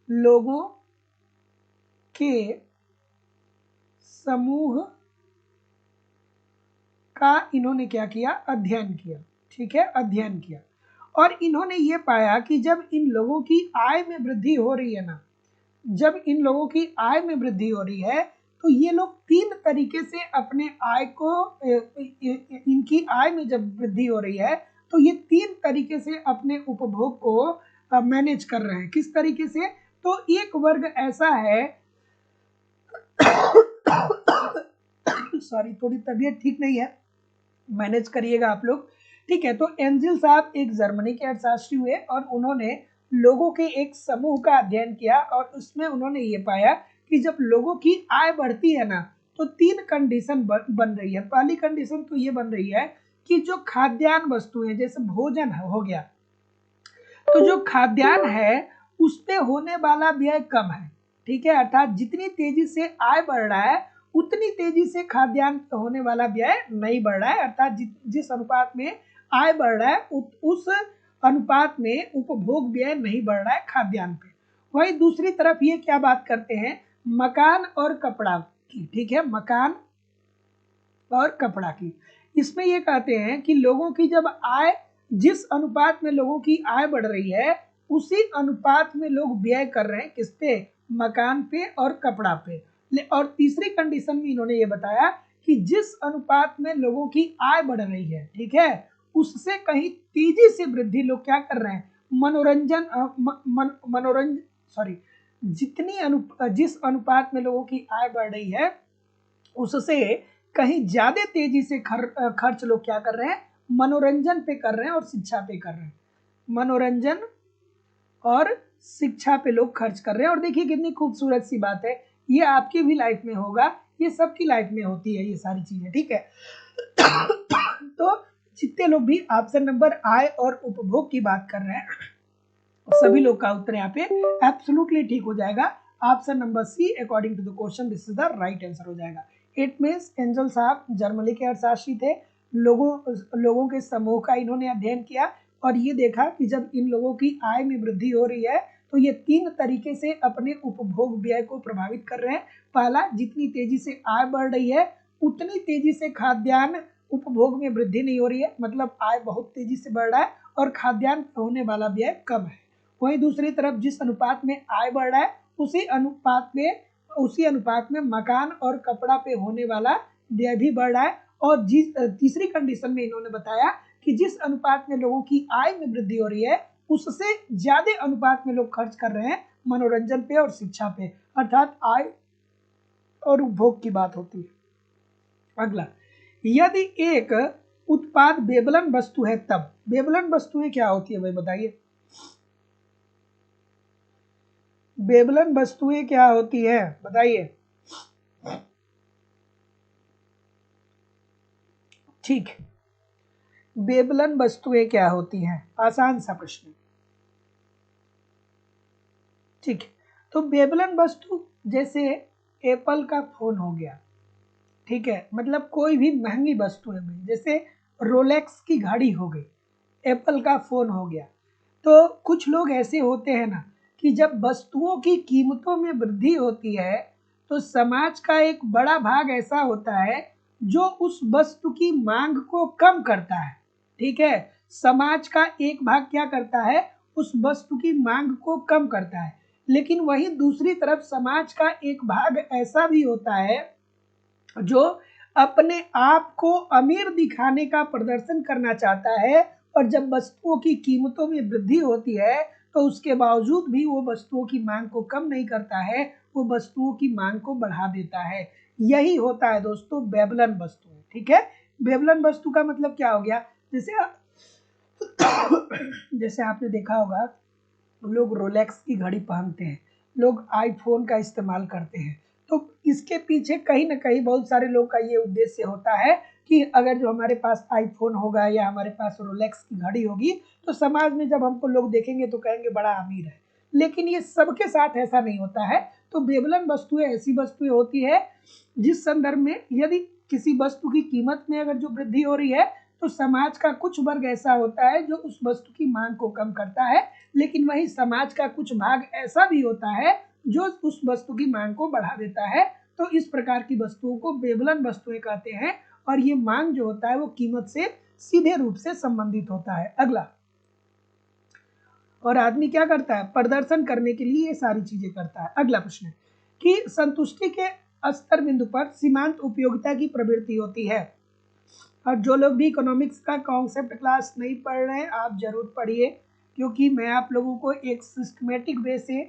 लोगों के समूह का इन्होंने क्या किया, अध्ययन किया, ठीक है, अध्ययन किया। और इन्होंने ये पाया कि जब इन लोगों की आय में वृद्धि हो रही है ना, जब इन लोगों की आय में वृद्धि हो रही है तो ये लोग 3 तरीके से अपने आय को, इनकी आय में जब वृद्धि हो रही है तो ये 3 तरीके से अपने उपभोग को मैनेज कर रहे हैं। किस तरीके से, तो एक वर्ग ऐसा है सॉरी थोड़ी तबीयत ठीक नहीं है, मैनेज करिएगा आप लोग, ठीक है। तो एंजिल साहब एक जर्मनी के अर्थशास्त्री हुए और उन्होंने लोगों के एक समूह का अध्ययन किया और उसमें उन्होंने ये पाया कि जब लोगों की आय बढ़ती है ना तो 3 कंडीशन बन रही है। पहली कंडीशन तो ये बन रही है कि जो खाद्यान्न वस्तुएं जैसे भोजन हो गया, तो जो खाद्यान्न है उस पे होने वाला व्यय कम है, ठीक है, अर्थात जितनी तेजी से आय बढ़ रहा है उतनी तेजी से खाद्यान्न पे होने वाला व्यय नहीं बढ़ रहा है, अर्थात जिस अनुपात में आय बढ़ रहा है उस अनुपात में उपभोग व्यय नहीं बढ़ रहा है खाद्यान्न पे। वही दूसरी तरफ ये क्या बात करते हैं, मकान और कपड़ा की, ठीक है, मकान और कपड़ा की। इसमें ये कहते हैं कि लोगों की जब आय, जिस अनुपात में लोगों की आय बढ़ रही है उसी अनुपात में लोग व्यय कर रहे हैं किस पे, मकान पे और कपड़ा पे। और तीसरी कंडीशन में इन्होंने ये बताया कि जिस अनुपात में लोगों की आय बढ़ रही है, ठीक है, उससे कहीं तेजी से वृद्धि लोग क्या कर रहे हैं, मनोरंजन मनोरंजन सॉरी जिस अनुपात में लोगों की आय बढ़ रही है उससे कहीं ज्यादा तेजी से खर्च लोग क्या कर रहे हैं, मनोरंजन पे कर रहे हैं और शिक्षा पे कर रहे हैं, मनोरंजन और शिक्षा पे लोग खर्च कर रहे हैं। और देखिए कितनी खूबसूरत सी बात है, ये आपकी भी लाइफ में होगा, ये सबकी लाइफ में होती है ये सारी चीजें, ठीक है। तो जितने लोग भी ऑप्शन नंबर आय और उपभोग की बात कर रहे हैं सभी लोग का उत्तर यहाँ पे एब्सोल्युटली ठीक हो जाएगा। Option number C according to the question this is the right answer हो जाएगा। इट मीन्स एंजल साहब जर्मनी के अर्थशास्त्री थे, लोगों के समूह का इन्होंने अध्ययन किया और ये देखा कि जब इन लोगों की आय में वृद्धि हो रही है तो ये 3 तरीके से अपने उपभोग व्यय को प्रभावित कर रहे हैं। पहला, जितनी तेजी से आय बढ़ रही है उतनी तेजी से खाद्यान्न उपभोग में वृद्धि नहीं हो रही है, मतलब आय बहुत तेजी से बढ़ रहा है और खाद्यान्न होने वाला व्यय कम है। वहीं दूसरी तरफ जिस अनुपात में आय बढ़ रहा है उसी अनुपात में मकान और कपड़ा पे होने वाला व्यय भी बढ़ रहा है। और तीसरी कंडीशन में इन्होंने बताया कि जिस अनुपात में लोगों की आय में वृद्धि हो रही है उससे ज्यादा अनुपात में लोग खर्च कर रहे हैं मनोरंजन पे और शिक्षा पे, अर्थात आय और उपभोग की बात होती है। अगला, यदि एक उत्पाद बेबलन वस्तु है तब, बेबलन वस्तुएं क्या होती है भाई बताइए, बेबलन वस्तुएं क्या होती है बताइए। ठीक, बेबलन वस्तुएं क्या होती हैं, आसान सा प्रश्न, ठीक। तो बेबलन वस्तु जैसे एप्पल का फोन हो गया, ठीक है, मतलब कोई भी महंगी वस्तु है भाई, जैसे रोलेक्स की घड़ी हो गई, एप्पल का फोन हो गया। तो कुछ लोग ऐसे होते हैं ना कि जब वस्तुओं की कीमतों में वृद्धि होती है तो समाज का एक बड़ा भाग ऐसा होता है जो उस वस्तु की मांग को कम करता है, ठीक है, समाज का एक भाग क्या करता है, उस वस्तु की मांग को कम करता है। लेकिन वही दूसरी तरफ समाज का एक भाग ऐसा भी होता है जो अपने आप को अमीर दिखाने का प्रदर्शन करना चाहता है और जब वस्तुओं की कीमतों में वृद्धि होती है तो उसके बावजूद भी वो वस्तुओं की मांग को कम नहीं करता है, वो वस्तुओं की मांग को बढ़ा देता है। यही होता है दोस्तों बेबलन वस्तु, ठीक है। बेबलन वस्तु का मतलब क्या हो गया, जैसे आपने देखा होगा लोग रोलेक्स की घड़ी पहनते हैं, लोग आईफोन का इस्तेमाल करते हैं, तो इसके पीछे कहीं ना कहीं बहुत सारे लोग का ये उद्देश्य होता है कि अगर जो हमारे पास आईफोन होगा या हमारे पास रोलेक्स की घड़ी होगी तो समाज में जब हमको लोग देखेंगे तो कहेंगे बड़ा अमीर है। लेकिन ये सबके साथ ऐसा नहीं होता है। तो बेवलन वस्तुएं ऐसी वस्तुएं होती है जिस संदर्भ में यदि किसी वस्तु की कीमत में अगर जो वृद्धि हो रही है तो समाज का कुछ वर्ग ऐसा होता है जो उस वस्तु की मांग को कम करता है, लेकिन वही समाज का कुछ भाग ऐसा भी होता है जो उस वस्तु की मांग को बढ़ा देता है। तो इस प्रकार की वस्तुओं को बेवलन वस्तुएं कहते हैं और ये मांग जो होता है वो कीमत से सीधे रूप से संबंधित होता है। अगला, और आदमी क्या करता है, प्रदर्शन करने के लिए ये सारी चीजें करता है। अगला प्रश्न कि संतुष्टि के स्तर बिंदु पर सीमांत उपयोगिता की प्रवृत्ति होती है। और जो लोग भी इकोनॉमिक्स का कॉन्सेप्ट क्लास नहीं पढ़ रहे हैं आप जरूर पढ़िए, क्योंकि मैं आप लोगों को एक सिस्टमेटिक वे से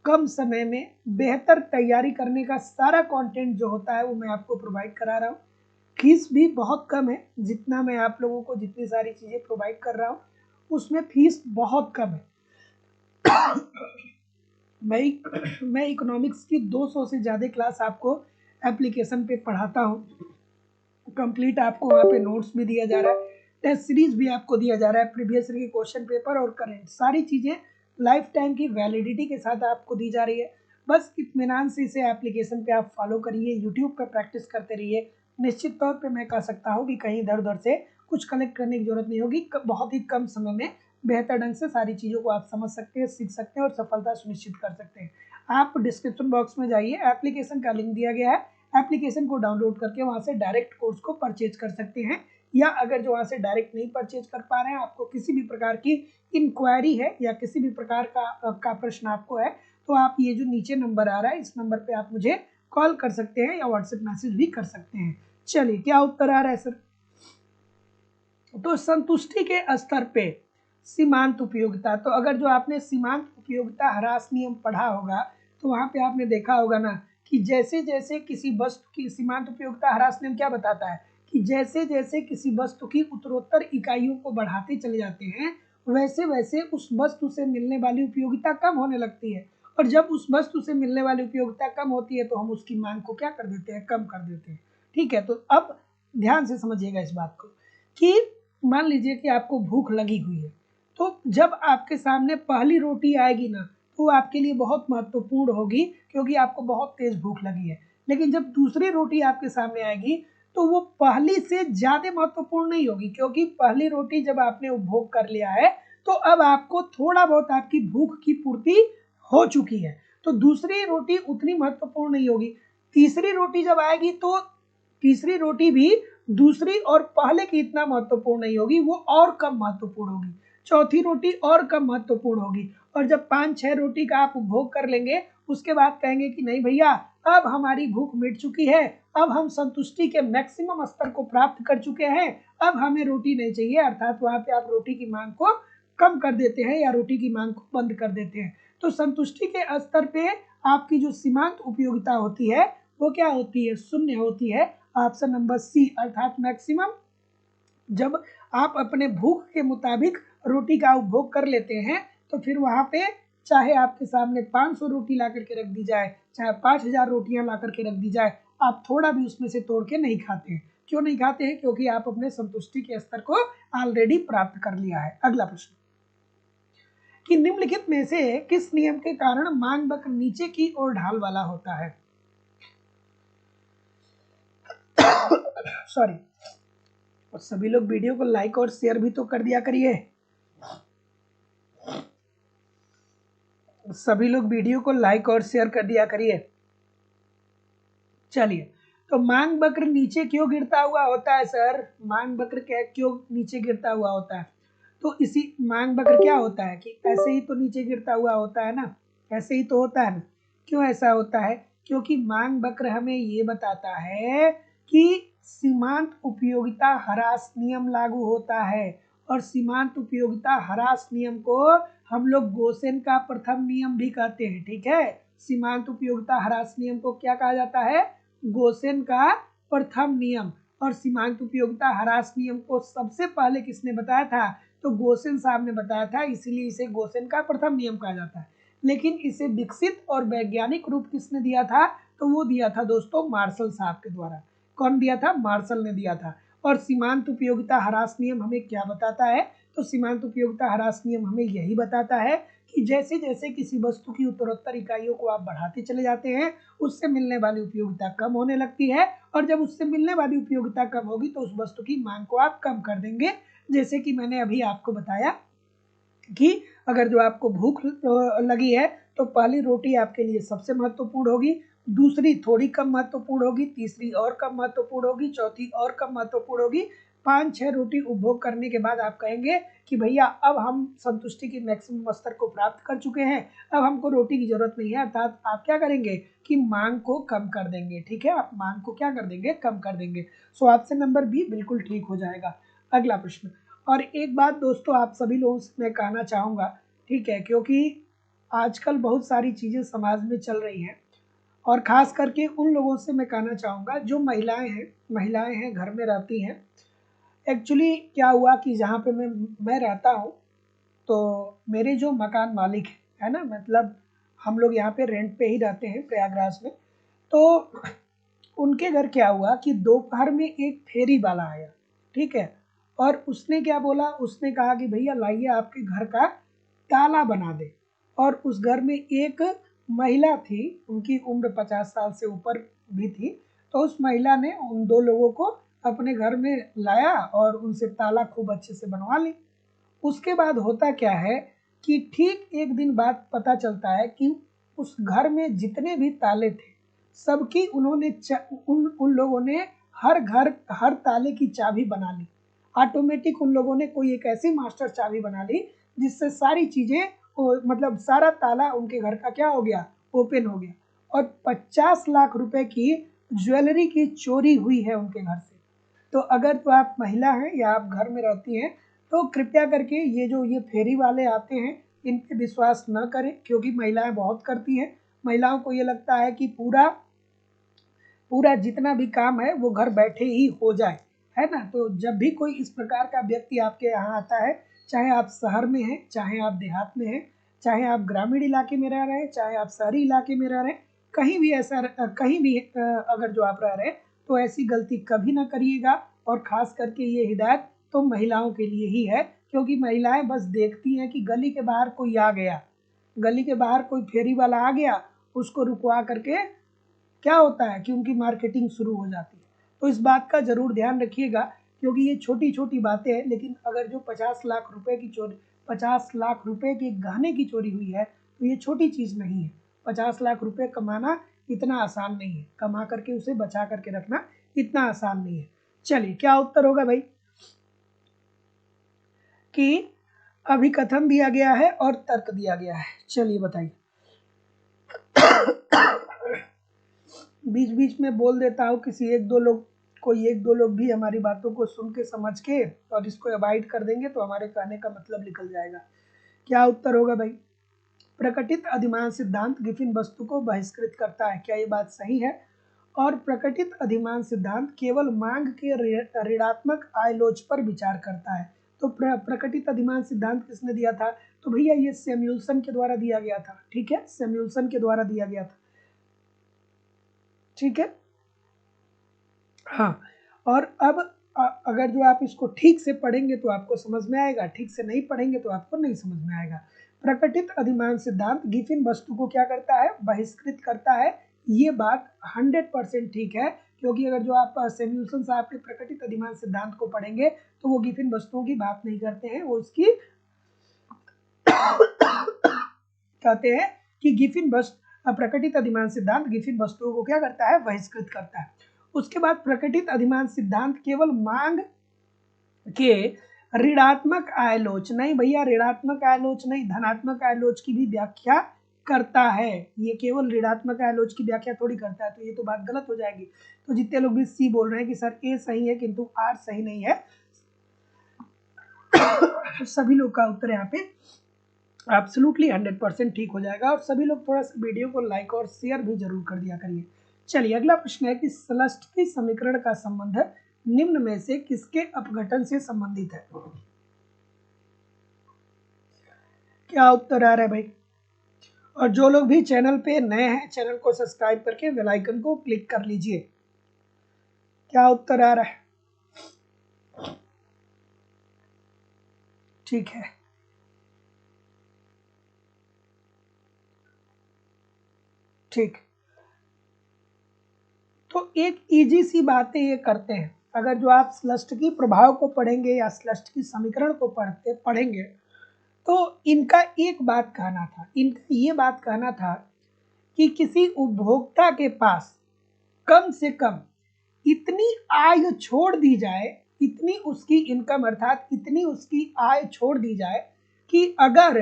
कम समय में बेहतर तैयारी करने का सारा कंटेंट जो होता है वो मैं आपको प्रोवाइड करा रहा हूँ। फीस भी बहुत कम है, जितना मैं आप लोगों को जितनी सारी चीज़ें प्रोवाइड कर रहा हूँ उसमें फीस बहुत कम है। मैं इकोनॉमिक्स की 200 से ज़्यादा क्लास आपको एप्लीकेशन पे पढ़ाता हूँ। कंप्लीट आपको वहाँ पे नोट्स भी दिया जा रहा है, टेस्ट सीरीज भी आपको दिया जा रहा है, प्रीवियस ईयर के क्वेश्चन पेपर और करंट सारी चीज़ें लाइफ टाइम की वैलिडिटी के साथ आपको दी जा रही है। बस इत्मीनान से इसे एप्लीकेशन पे आप फॉलो करिए, यूट्यूब पे प्रैक्टिस करते रहिए। निश्चित तौर पे मैं कह सकता हूँ कि कहीं इधर उधर से कुछ कलेक्ट करने की जरूरत नहीं होगी। बहुत ही कम समय में बेहतर ढंग से सारी चीज़ों को आप समझ सकते हैं, सीख सकते हैं और सफलता सुनिश्चित कर सकते हैं। आप डिस्क्रिप्शन बॉक्स में जाइए, एप्लीकेशन का लिंक दिया गया है, एप्लीकेशन को डाउनलोड करके वहाँ से डायरेक्ट कोर्स को परचेज कर सकते हैं। या अगर जो वहाँ से डायरेक्ट नहीं परचेज कर पा रहे हैं, आपको किसी भी प्रकार की इंक्वायरी है या किसी भी प्रकार का प्रश्न आपको है, तो आप ये जो नीचे नंबर आ रहा है इस नंबर पे आप मुझे कॉल कर सकते हैं या व्हाट्सएप मैसेज भी कर सकते हैं। चलिए, क्या उत्तर आ रहा है सर? तो संतुष्टि के स्तर पे सीमांत उपयोगिता, तो अगर जो आपने सीमांत उपयोगिता ह्रास नियम पढ़ा होगा तो वहाँ पे आपने देखा होगा ना कि जैसे जैसे किसी वस्तु की सीमांत उपयोगिता ह्रास नियम क्या बताता है कि जैसे जैसे किसी वस्तु की उत्तरोत्तर इकाइयों को बढ़ाते चले जाते हैं वैसे वैसे उस वस्तु से मिलने वाली उपयोगिता कम होने लगती है। और जब उस वस्तु से मिलने वाली उपयोगिता कम होती है तो हम उसकी मांग को क्या कर देते हैं, कम कर देते हैं। ठीक है, तो अब ध्यान से समझिएगा इस बात को कि मान लीजिए कि आपको भूख लगी हुई है, तो जब आपके सामने पहली रोटी आएगी ना तो आपके लिए बहुत महत्वपूर्ण होगी क्योंकि आपको बहुत तेज भूख लगी है। लेकिन जब दूसरी रोटी आपके सामने आएगी तो वो पहली से ज्यादा महत्वपूर्ण नहीं होगी, क्योंकि पहली रोटी जब आपने उपभोग कर लिया है तो अब आपको थोड़ा बहुत आपकी भूख की पूर्ति हो चुकी है, तो दूसरी रोटी उतनी महत्वपूर्ण नहीं होगी। तीसरी रोटी जब आएगी तो तीसरी रोटी भी दूसरी और पहले की इतना महत्वपूर्ण नहीं होगी, वो और कम महत्वपूर्ण होगी। चौथी रोटी और कम महत्वपूर्ण होगी, और जब 5-6 रोटी का आप उपभोग कर लेंगे उसके बाद कहेंगे कि नहीं भैया अब हमारी भूख मिट चुकी है, अब हम संतुष्टि के मैक्सिमम स्तर को प्राप्त कर चुके हैं, अब हमें रोटी नहीं चाहिए। अर्थात वहां पे आप रोटी की मांग को कम कर देते हैं या रोटी की मांग को बंद कर देते हैं। तो संतुष्टि के स्तर पे आपकी जो सीमांत उपयोगिता होती है वो क्या होती है, शून्य होती है। ऑप्शन नंबर सी अर्थात मैक्सिमम। जब आप अपने भूख के मुताबिक रोटी का उपभोग कर लेते हैं तो फिर वहां पे चाहे आपके सामने 500 रोटी ला करके रख दी जाए, चाहे 5000 रोटियां ला करके रख दी जाए, आप थोड़ा भी उसमें से तोड़ के नहीं खाते हैं। क्यों नहीं खाते हैं? क्योंकि आप अपने संतुष्टि के स्तर को ऑलरेडी प्राप्त कर लिया है। अगला प्रश्न कि निम्नलिखित में से किस नियम के कारण मांग वक्र नीचे की ओर ढाल वाला होता है? सॉरी, और सभी लोग वीडियो को लाइक और शेयर भी तो कर दिया करिए। सभी लोग वीडियो को लाइक और शेयर कर दिया करिए। चलिए, तो मांग वक्र नीचे क्यों गिरता हुआ होता है सर? मांग वक्र क्यों नीचे गिरता हुआ होता है? तो इसी मांग वक्र क्या होता है कि ऐसे ही तो नीचे गिरता हुआ होता है ना, ऐसे ही तो होता है ना। क्यों ऐसा होता है? क्योंकि मांग वक्र हमें ये बताता है कि सीमांत उपयोगिता ह्रास नियम लागू होता है, और सीमांत उपयोगिता ह्रास नियम को हम लोग गोसेन का प्रथम नियम भी कहते हैं। ठीक है, सीमांत उपयोगिता ह्रास नियम को क्या कहा जाता है? गोसेन का प्रथम नियम। और सीमांत उपयोगिता ह्रास नियम को सबसे पहले किसने बताया था? तो गोसेन साहब ने बताया था, इसीलिए इसे गोसेन का प्रथम नियम कहा जाता है। लेकिन इसे विकसित और वैज्ञानिक रूप किसने दिया था? तो वो दिया था दोस्तों मार्शल साहब के द्वारा। कौन दिया था? मार्शल ने दिया था। और सीमांत उपयोगिता ह्रास नियम हमें क्या बताता है तो सीमांत उपयोगिता ह्रास नियम हमें यही बताता है कि जैसे जैसे किसी वस्तु की उत्तरोत्तर इकाइयों को आप बढ़ाते चले जाते हैं, उससे मिलने वाली उपयोगिता कम होने लगती है, और जब उससे मिलने वाली उपयोगिता कम होगी तो उस वस्तु की मांग को आप कम कर देंगे। जैसे कि मैंने अभी आपको बताया कि अगर जो आपको भूख लगी है तो पहली रोटी आपके लिए सबसे महत्वपूर्ण होगी, दूसरी थोड़ी कम महत्वपूर्ण होगी, तीसरी और कम महत्वपूर्ण होगी, चौथी और कम महत्वपूर्ण होगी। 5-6 रोटी उपभोग करने के बाद आप कहेंगे कि भैया अब हम संतुष्टि की मैक्सिमम स्तर को प्राप्त कर चुके हैं, अब हमको रोटी की जरूरत नहीं है, अर्थात आप क्या करेंगे कि मांग को कम कर देंगे। ठीक है, आप मांग को क्या कर देंगे, कम कर देंगे। सो ऑप्शन नंबर बी बिल्कुल ठीक हो जाएगा। अगला प्रश्न, और एक बात दोस्तों आप सभी लोगों से मैं कहना चाहूँगा, ठीक है, क्योंकि आजकल बहुत सारी चीज़ें समाज में चल रही हैं, और ख़ास करके उन लोगों से मैं कहना चाहूँगा जो महिलाएं हैं घर में रहती हैं। एक्चुअली क्या हुआ कि जहाँ पे मैं रहता हूँ, तो मेरे जो मकान मालिक है ना, मतलब हम लोग यहाँ पे रेंट पे ही रहते हैं प्रयागराज में। तो उनके घर क्या हुआ कि दोपहर में एक फेरी वाला आया, ठीक है, और उसने क्या बोला, उसने कहा कि भैया लाइए आपके घर का ताला बना दे। और उस घर में एक महिला थी, उनकी उम्र 50 साल से ऊपर भी थी। तो उस महिला ने उन दो लोगों को अपने घर में लाया और उनसे ताला खूब अच्छे से बनवा ली। उसके बाद होता क्या है कि ठीक एक दिन बाद पता चलता है कि उस घर में जितने भी ताले थे, सबकी उन लोगों ने हर ताले की चाबी बना ली। ऑटोमेटिक उन लोगों ने कोई एक ऐसी मास्टर चाबी बना ली जिससे सारी चीजें, मतलब सारा ताला उनके घर का क्या हो गया, ओपन हो गया। और 50 लाख रुपए की ज्वेलरी की चोरी हुई है उनके घर से। तो अगर तो आप महिला हैं या आप घर में रहती हैं, तो कृपया करके ये फेरी वाले आते हैं, इन पे विश्वास न करें, क्योंकि महिलाएं बहुत करती हैं। महिलाओं को ये लगता है कि पूरा पूरा जितना भी काम है वो घर बैठे ही हो जाए, है ना। तो जब भी कोई इस प्रकार का व्यक्ति आपके यहाँ आता है, चाहे आप शहर में हैं, चाहे आप देहात में हैं, चाहे आप ग्रामीण इलाके में रह रहे हैं, चाहे आप शहरी इलाके में रह रहे हैं, कहीं भी कहीं भी अगर जो आप रह रहे हैं, तो ऐसी गलती कभी ना करिएगा। और खास करके ये हिदायत तो महिलाओं के लिए ही है, क्योंकि महिलाएं बस देखती हैं कि गली के बाहर कोई आ गया, गली के बाहर कोई फेरी वाला आ गया, उसको रुकवा करके क्या होता है कि उनकी मार्केटिंग शुरू हो जाती है। तो इस बात का जरूर ध्यान रखिएगा, क्योंकि ये छोटी छोटी बातें हैं, लेकिन अगर जो 50 लाख रुपए की गहने की चोरी हुई है, तो ये छोटी चीज नहीं है। 50 लाख रुपए कमाना इतना आसान नहीं है, कमा करके उसे बचा करके रखना इतना आसान नहीं है। चलिए, क्या उत्तर होगा भाई, कि अभिकथन दिया गया है और तर्क दिया गया है। चलिए बताइए। बीच बीच में बोल देता हूँ, कोई एक दो लोग भी हमारी बातों को सुन के समझ के और इसको अवॉइड कर देंगे तो हमारे कहने का मतलब निकल जाएगा। क्या उत्तर होगा भाई, प्रकटित अधिमान सिद्धांत गिफिन वस्तु को बहिष्कृत करता है, क्या ये बात सही है। और प्रकटित अधिमान सिद्धांत केवल मांग के ऋणात्मक आयलोच पर विचार करता है। तो प्रकटित अधिमान सिद्धांत किसने दिया था, तो भैया ये सैमुअल्सन के द्वारा दिया गया था। ठीक है, सैमुअल्सन के द्वारा दिया गया था। ठीक है, हाँ। और अब अगर जो आप इसको ठीक से पढ़ेंगे तो आपको समझ में आएगा, ठीक से नहीं पढ़ेंगे तो आपको नहीं समझ में आएगा। प्रकटित अधिमान सिद्धांत गिफिन वस्तु को क्या करता है, बहिष्कृत करता है। ये बात 100% ठीक है, क्योंकि अगर जो आप सैमुअल्सन साहब के प्रकटित अधिमान सिद्धांत को पढ़ेंगे तो वो गिफिन वस्तुओं की बात नहीं करते हैं, वो इसकी कहते हैं कि गिफिन वस्तु प्रकटित अधिमान सिद्धांत गिफिन वस्तुओं को क्या करता है, बहिष्कृत करता है। उसके बाद प्रकटित अधिमान सिद्धांत केवल मांग के ऋणात्मक आयलोच, नहीं भैया ऋणात्मक आयलोच नहीं, धनात्मक आयलोच की भी व्याख्या करता है। ये केवल ऋणात्मक आयलोच की व्याख्या थोड़ी करता है, तो ये तो बात गलत हो जाएगी। तो जितने लोग भी सी बोल रहे हैं कि सर ए सही है किंतु आर सही नहीं है, सभी लोग का उत्तर यहाँ पे एब्सोल्युटली 100% ठीक हो जाएगा। और सभी लोग थोड़ा सा वीडियो को लाइक और शेयर भी जरूर कर दिया करिए। चलिए, अगला प्रश्न है कि समष्टि समीकरण का संबंध निम्न में से किसके अपघटन से संबंधित है। क्या उत्तर आ रहा है भाई, और जो लोग भी चैनल पे नए हैं चैनल को सब्सक्राइब करके बेल आइकन को क्लिक कर लीजिए। क्या उत्तर आ रहा है, ठीक है, ठीक। तो एक इजी सी बातें ये करते हैं, अगर जो आप श्लष्टकी प्रभाव को पढ़ेंगे या श्लष्टकी समीकरण को पढ़ेंगे तो इनका एक बात कहना था, इनका ये बात कहना था कि किसी उपभोक्ता के पास कम से कम इतनी आय छोड़ दी जाए, इतनी उसकी इनकम अर्थात इतनी उसकी आय छोड़ दी जाए कि अगर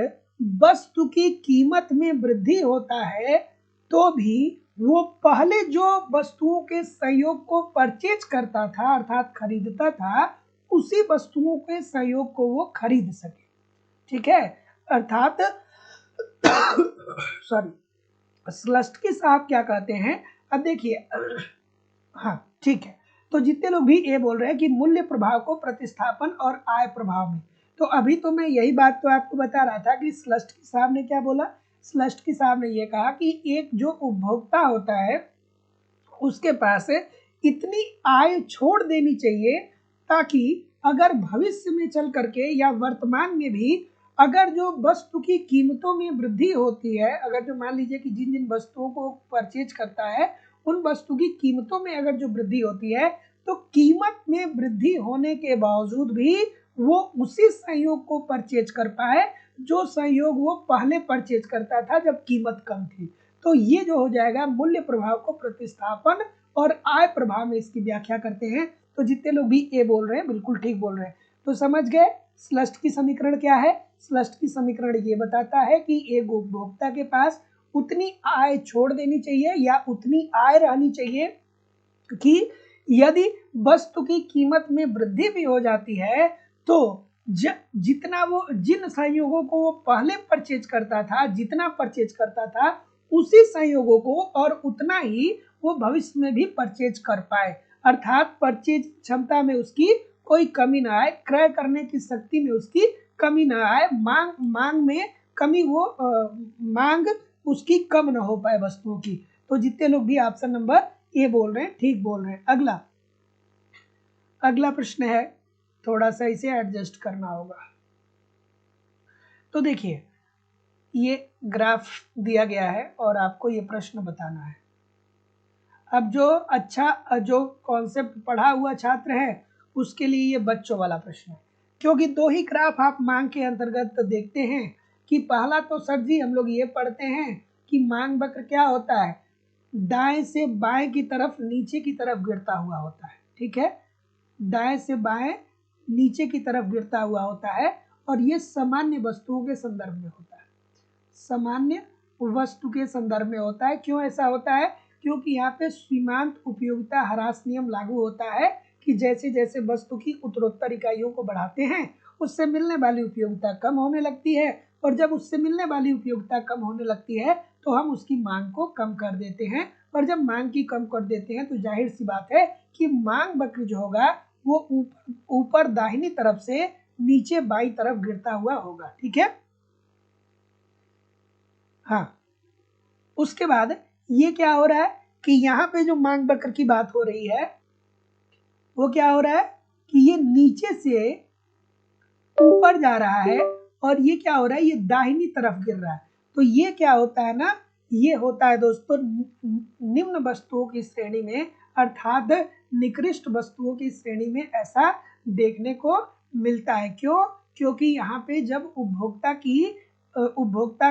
वस्तु की कीमत में वृद्धि होता है तो भी वो पहले जो वस्तुओं के सहयोग को परचेज करता था अर्थात खरीदता था, उसी वस्तुओं के सहयोग को वो खरीद सके। ठीक है, अर्थात सॉरी श्लष्टकी साहब क्या कहते हैं, अब देखिए, हाँ ठीक है, तो जितने लोग भी ये बोल रहे हैं कि मूल्य प्रभाव को प्रतिस्थापन और आय प्रभाव में, तो अभी तो मैं यही बात तो आपको बता रहा था कि श्लष्टकी साहब ने क्या बोला, श्लष्टकी साहब ने ये कहा कि एक जो उपभोक्ता होता है उसके पास इतनी आय छोड़ देनी चाहिए ताकि अगर भविष्य में चल करके या वर्तमान में भी अगर जो वस्तु की कीमतों में वृद्धि होती है, अगर जो मान लीजिए कि जिन जिन वस्तुओं को परचेज करता है उन वस्तु की कीमतों में अगर जो वृद्धि होती है तो कीमत में वृद्धि होने के बावजूद भी वो उसी सहयोग को परचेज कर पाए जो सहयोग वो पहले परचेज करता था जब कीमत कम थी। तो ये जो हो जाएगा मूल्य प्रभाव को प्रतिस्थापन और आय प्रभाव में इसकी व्याख्या करते हैं। तो जितने लोग भी ये बोल रहे हैं बिल्कुल ठीक बोल रहे हैं। तो समझ गए श्लष्टकी समीकरण क्या है। श्लष्टकी समीकरण ये बताता है कि एक उपभोक्ता के पास उतनी आय छोड़ देनी चाहिए या उतनी आय रहनी चाहिए कि यदि वस्तु की कीमत में वृद्धि भी हो जाती है तो जितना वो जिन संयोगों को वो पहले परचेज करता था, जितना परचेज करता था उसी संयोगों को और उतना ही वो भविष्य में भी परचेज कर पाए, अर्थात परचेज क्षमता में उसकी कोई कमी ना आए, क्रय करने की शक्ति में उसकी कमी ना आए, मांग में कमी हो, मांग उसकी कम ना हो पाए वस्तुओं की। तो जितने लोग भी ऑप्शन नंबर ए बोल रहे हैं ठीक बोल रहे हैं। अगला प्रश्न है, थोड़ा सा इसे एडजस्ट करना होगा। तो देखिए ये ग्राफ दिया गया है और आपको ये प्रश्न बताना है। अब जो कॉन्सेप्ट पढ़ा हुआ छात्र है उसके लिए ये बच्चों वाला प्रश्न है, क्योंकि दो ही ग्राफ आप मांग के अंतर्गत देखते हैं कि पहला तो सर जी हम लोग ये पढ़ते हैं कि मांग वक्र क्या होता है, दाएं से बाएं की तरफ नीचे की तरफ गिरता हुआ होता है। ठीक है, दाएं से बाएं नीचे की तरफ गिरता हुआ होता है और ये सामान्य वस्तुओं के संदर्भ में होता है, सामान्य वस्तु के संदर्भ में होता है। क्यों ऐसा होता है, क्योंकि यहाँ पे सीमांत उपयोगिता ह्रास नियम लागू होता है कि जैसे जैसे वस्तु की उत्तरोत्तर इकाइयों को बढ़ाते हैं उससे मिलने वाली उपयोगिता कम होने लगती है और जब उससे मिलने वाली उपयोगिता कम होने लगती है तो हम उसकी मांग को कम कर देते हैं और जब मांग की कम कर देते हैं तो जाहिर सी बात है कि मांग वक्र जो होगा वो ऊपर दाहिनी तरफ से नीचे बाई तरफ गिरता हुआ होगा। ठीक है, हाँ, उसके बाद ये क्या हो रहा है कि यहाँ पे जो मांग वक्र की बात हो रही है वो क्या हो रहा है कि ये नीचे से ऊपर जा रहा है और ये क्या हो रहा है, ये दाहिनी तरफ गिर रहा है। तो ये क्या होता है ना, ये होता है दोस्तों निम्न वस्तुओं की श्रेणी में अर्थात निकृष्ट वस्तुओं की श्रेणी में ऐसा देखने को मिलता है। क्यों, क्योंकि यहाँ पे जब उपभोक्ता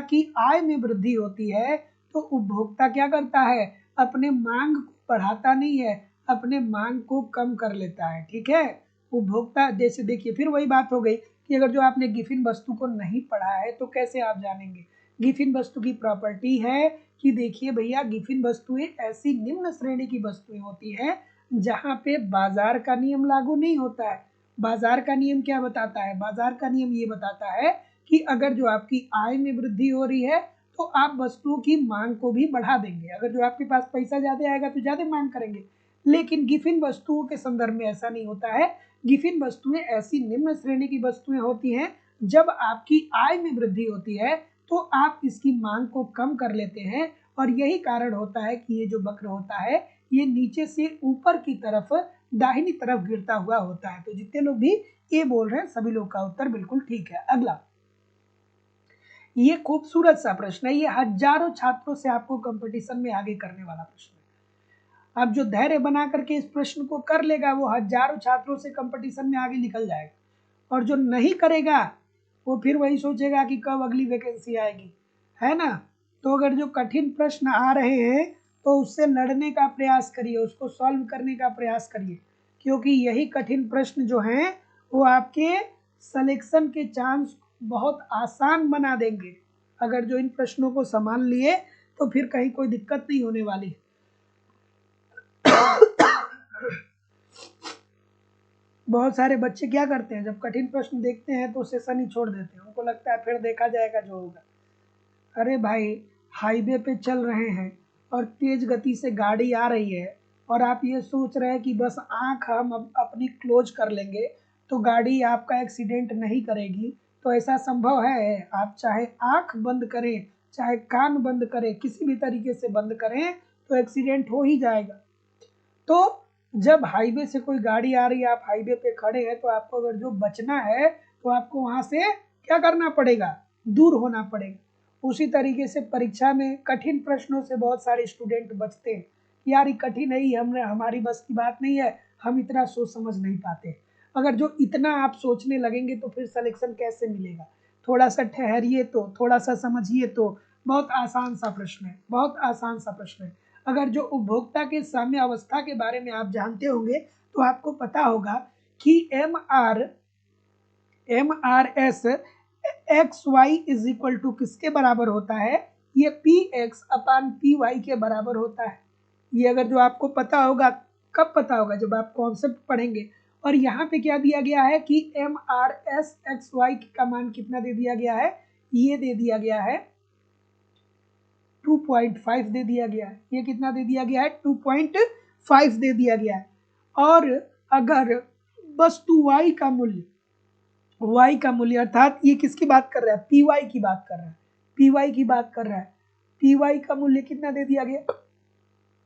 की आय में वृद्धि होती है तो उपभोक्ता क्या करता है, अपने मांग को बढ़ाता नहीं है, अपने मांग को कम कर लेता है। ठीक है, उपभोक्ता जैसे देखिए फिर वही बात हो गई कि अगर जो आपने गिफिन वस्तु को नहीं पढ़ा है तो कैसे आप जानेंगे। गिफिन वस्तु की प्रॉपर्टी है कि देखिए भैया गिफिन वस्तुएं ऐसी निम्न श्रेणी की वस्तुएं होती हैं जहां पे बाजार का नियम लागू नहीं होता है। बाजार का नियम क्या बताता है, बाजार का नियम ये बताता है कि अगर जो आपकी आय में वृद्धि हो रही है तो आप वस्तुओं की मांग को भी बढ़ा देंगे, अगर जो आपके पास पैसा ज्यादा आएगा तो ज्यादा मांग करेंगे। लेकिन गिफिन वस्तुओं के संदर्भ में ऐसा नहीं होता है। गिफिन वस्तुएं ऐसी निम्न श्रेणी की वस्तुएं होती हैं जब आपकी आय में वृद्धि होती है तो आप इसकी मांग को कम कर लेते हैं और यही कारण होता है कि ये जो वक्र होता है ये नीचे से ऊपर की तरफ दाहिनी तरफ गिरता हुआ होता है। तो जितने लोग भी ए बोल रहे हैं सभी लोग का उत्तर बिल्कुल ठीक है। अगला, ये खूबसूरत सा प्रश्न है, ये हजारों छात्रों से आपको कंपटीशन में आगे करने वाला प्रश्न है। अब जो धैर्य बना करके इस प्रश्न को कर लेगा वो हजारों छात्रों से कंपटीशन में आगे निकल जाएगा, और जो नहीं करेगा वो फिर वही सोचेगा कि कब अगली वैकेंसी आएगी, है ना। तो अगर जो कठिन प्रश्न आ रहे हैं तो उससे लड़ने का प्रयास करिए, उसको सॉल्व करने का प्रयास करिए, क्योंकि यही कठिन प्रश्न जो हैं वो आपके सिलेक्शन के चांस बहुत आसान बना देंगे। अगर जो इन प्रश्नों को संभाल लिए तो फिर कहीं कोई दिक्कत नहीं होने वाली। बहुत सारे बच्चे क्या करते हैं, जब कठिन प्रश्न देखते हैं तो सेशन ही छोड़ देते हैं, उनको लगता है फिर देखा जाएगा जो होगा। अरे भाई, हाईवे पे चल रहे हैं और तेज गति से गाड़ी आ रही है और आप ये सोच रहे हैं कि बस आंख हम अपनी क्लोज कर लेंगे तो गाड़ी आपका एक्सीडेंट नहीं करेगी, तो ऐसा संभव है? आप चाहे आंख बंद करें चाहे कान बंद करें, किसी भी तरीके से बंद करें तो एक्सीडेंट हो ही जाएगा। तो जब हाईवे से कोई गाड़ी आ रही है, आप हाईवे पे खड़े हैं, तो आपको अगर जो बचना है तो आपको वहां से क्या करना पड़ेगा, दूर होना पड़ेगा। उसी तरीके से परीक्षा में कठिन प्रश्नों से बहुत सारे स्टूडेंट बचते हैं, यार ये कठिन है, हमने हमारी बस की बात नहीं है, हम इतना सोच समझ नहीं पाते। अगर जो इतना आप सोचने लगेंगे तो फिर सिलेक्शन कैसे मिलेगा? थोड़ा सा ठहरिए, तो थोड़ा सा समझिए, तो बहुत आसान सा प्रश्न है, बहुत आसान सा प्रश्न है। अगर जो उपभोक्ता के साम्य अवस्था के बारे में आप जानते होंगे तो आपको पता होगा कि M R S X Y is equal to किसके बराबर होता है? ये P X upon P Y के बराबर होता है। ये अगर जो आपको पता होगा, कब पता होगा? जब आप कॉन्सेप्ट पढ़ेंगे। और यहाँ पे क्या दिया गया है कि M R S X Y का मान कितना दे दिया गया है? ये दे दिया गया है 2.5 दे दिया गया है। ये कितना दे दिया गया है? 2.5 दे दिया गया है। और अगर वस्तु y का मूल्य अर्थात ये किसकी बात कर रहा है? पी वाई की बात कर रहा है, पी वाई की बात कर रहा है। पी वाई का मूल्य कितना दे दिया गया?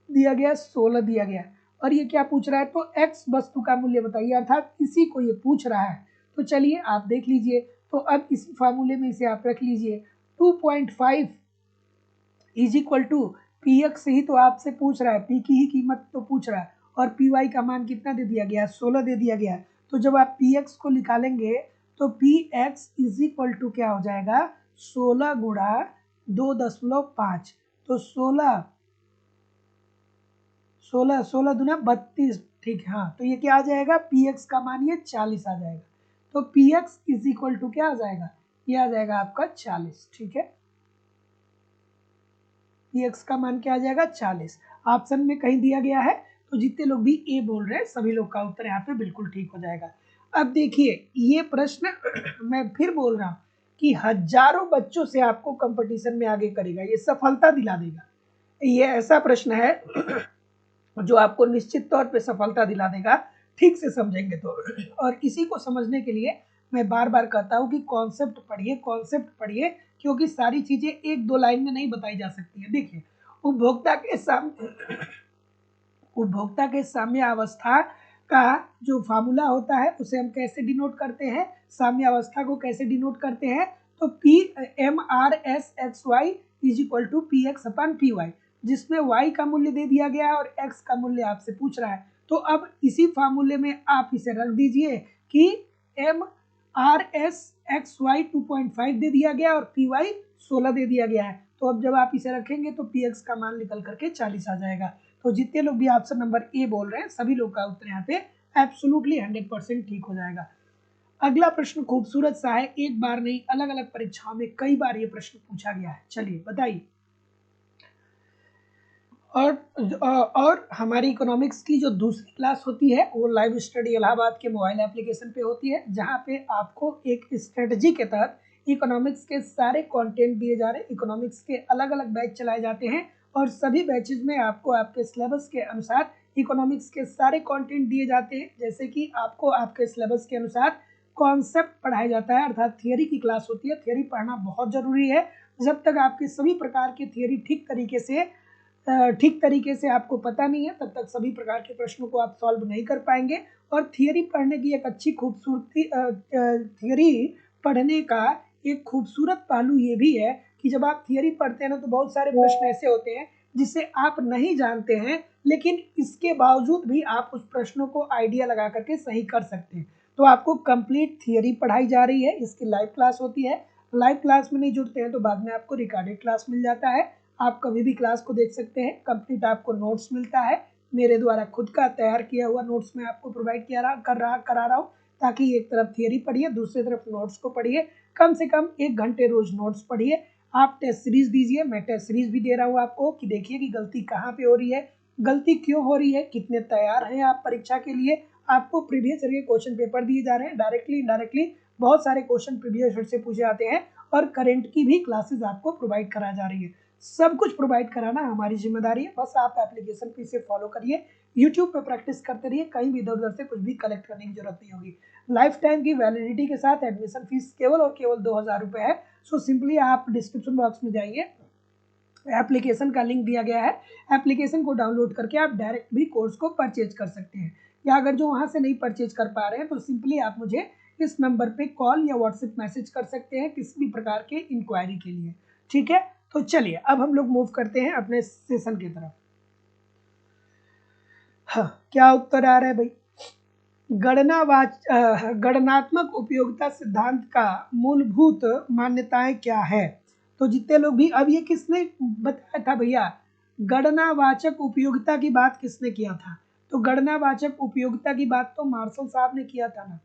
दिया गया 16 दिया गया। और ये क्या पूछ रहा है? तो x वस्तु का मूल्य बताइए, अर्थात इसी को ये पूछ रहा है। तो चलिए आप देख लीजिए, तो अब इसी फार्मूले में इसे आप रख लीजिए, 2.5 is equal to P X ही तो आपसे पूछ रहा है, पी की ही कीमत तो पूछ रहा है, और पी वाई का मान कितना दे दिया गया? 16 दे दिया गया। तो जब आप पी एक्स को निकालेंगे तो P X is equal to क्या हो जाएगा? 16 गुणा 2.5, तो 16 दूना 32, ठीक है। हाँ, तो ये क्या आ जाएगा? पी एक्स का मान ये 40 आ जाएगा। तो P X is equal to क्या आ जाएगा? ये आ जाएगा आपका 40, ठीक है। पी एक्स का मान क्या आ जाएगा? 40। ऑप्शन में कहीं दिया गया है, तो जितने लोग भी ए बोल रहे हैं सभी लोग का उत्तर यहाँ पे बिल्कुल ठीक हो जाएगा। अब देखिए, ये प्रश्न मैं फिर बोल रहा हूँ कि हजारों बच्चों से आपको कंपटीशन में आगे करेगा, ये सफलता दिला देगा। ये ऐसा प्रश्न है जो आपको निश्चित तौर पे सफलता दिला देगा, ठीक से समझेंगे तो। और इसी को समझने के लिए मैं बार बार कहता हूँ कि कॉन्सेप्ट पढ़िए, कॉन्सेप्ट पढ़िए, क्योंकि सारी चीजें एक दो लाइन में नहीं बताई जा सकती है। देखिए, उपभोक्ता के साम्य अवस्था का जो फार्मूला होता है उसे हम कैसे डिनोट करते हैं? साम्य अवस्था को कैसे डिनोट करते हैं? तो P M R S X Y is equal to P X upon P Y, जिसमें y का मूल्य दे दिया गया है और x का मूल्य आपसे पूछ रहा है। तो अब इसी फार्मूले में आप इसे रख दीजिए कि M R S X Y 2.5 दे दिया गया और पी वाई 16 दे दिया गया है। तो अब जब आप इसे रखेंगे तो पी एक्स का मान निकल करके 40 आ जाएगा। तो जितने लोग भी ऑप्शन नंबर ए बोल रहे हैं सभी लोग का उत्तर यहाँ पे एब्सोल्युटली 100% ठीक हो जाएगा। अगला प्रश्न खूबसूरत सा है, एक बार नहीं अलग अलग परीक्षाओं में कई बार ये प्रश्न पूछा गया है। चलिए बताइए। और हमारी इकोनॉमिक्स की जो दूसरी क्लास होती है वो लाइव स्टडी इलाहाबाद के मोबाइल एप्लीकेशन पे होती है, जहाँ पे आपको एक स्ट्रेटजी के तहत इकोनॉमिक्स के सारे कंटेंट दिए जा रहे हैं। इकोनॉमिक्स के अलग अलग बैच चलाए जाते हैं और सभी बैचेज में आपको आपके सिलेबस के अनुसार इकोनॉमिक्स के सारे कंटेंट दिए जाते हैं। जैसे कि आपको आपके सिलेबस के अनुसार कॉन्सेप्ट पढ़ाया जाता है, अर्थात थियोरी की क्लास होती है। थियोरी पढ़ना बहुत जरूरी है। जब तक आपके सभी प्रकार की थियोरी ठीक तरीके से ठीक तरीके से आपको पता नहीं है, तब तक सभी प्रकार के प्रश्नों को आप सॉल्व नहीं कर पाएंगे। और थियरी पढ़ने की एक अच्छी खूबसूरती थियरी पढ़ने का एक खूबसूरत पहलू ये भी है कि जब आप थियरी पढ़ते हैं ना, तो बहुत सारे प्रश्न ऐसे होते हैं जिसे आप नहीं जानते हैं, लेकिन इसके बावजूद भी आप उस प्रश्नों को आइडिया लगा करके सही कर सकते हैं। तो आपको कंप्लीट थियरी पढ़ाई जा रही है, इसकी लाइव क्लास होती है। लाइव क्लास में नहीं जुड़ते हैं तो बाद में आपको रिकॉर्डेड क्लास मिल जाता है, आप कभी भी क्लास को देख सकते हैं। कंप्लीट आपको नोट्स मिलता है, मेरे द्वारा खुद का तैयार किया हुआ नोट्स मैं आपको प्रोवाइड करा रहा हूँ, ताकि एक तरफ थियरी पढ़िए, दूसरी तरफ नोट्स को पढ़िए। कम से कम 1 घंटे रोज नोट्स पढ़िए। आप टेस्ट सीरीज दीजिए, मैं टेस्ट सीरीज भी दे रहा हूँ आपको कि देखिए कि गलती कहाँ पे हो रही है, गलती क्यों हो रही है, कितने तैयार हैं आप परीक्षा के लिए। आपको प्रीवियस ईयर के क्वेश्चन पेपर दिए जा रहे हैं, डायरेक्टली इनडायरेक्टली बहुत सारे क्वेश्चन प्रीवियस ईयर से पूछे जाते हैं, और करंट की भी क्लासेस आपको प्रोवाइड करा जा रही है। सब कुछ प्रोवाइड कराना हमारी जिम्मेदारी है, बस आप एप्लीकेशन पे इसे फॉलो करिए, यूट्यूब पे प्रैक्टिस करते रहिए, कहीं भी इधर उधर से कुछ भी कलेक्ट करने की जरूरत नहीं होगी। लाइफ टाइम की वैलिडिटी के साथ एडमिशन फीस केवल और केवल 2000 रुपये है। सो सिंपली आप डिस्क्रिप्शन बॉक्स में जाइए, एप्लीकेशन का लिंक दिया गया है, एप्लीकेशन को डाउनलोड करके आप डायरेक्ट भी कोर्स को परचेज कर सकते हैं, या अगर जो वहाँ से नहीं परचेज कर पा रहे हैं तो सिंपली आप मुझे इस नंबर पे कॉल या व्हाट्सएप मैसेज कर सकते हैं किसी भी प्रकार के इंक्वायरी के लिए। ठीक है, तो चलिए अब हम लोग मूव करते हैं अपने सेशन की तरफ। हाँ, क्या उत्तर आ रहा है भाई? गणनात्मक उपयोगिता सिद्धांत का मूलभूत मान्यताएं क्या है? तो जितने लोग भी, अब ये किसने बताया था भैया? गणनावाचक उपयोगिता की बात किसने किया था? तो गणनावाचक उपयोगिता की बात तो मार्शल साहब ने किया था ना।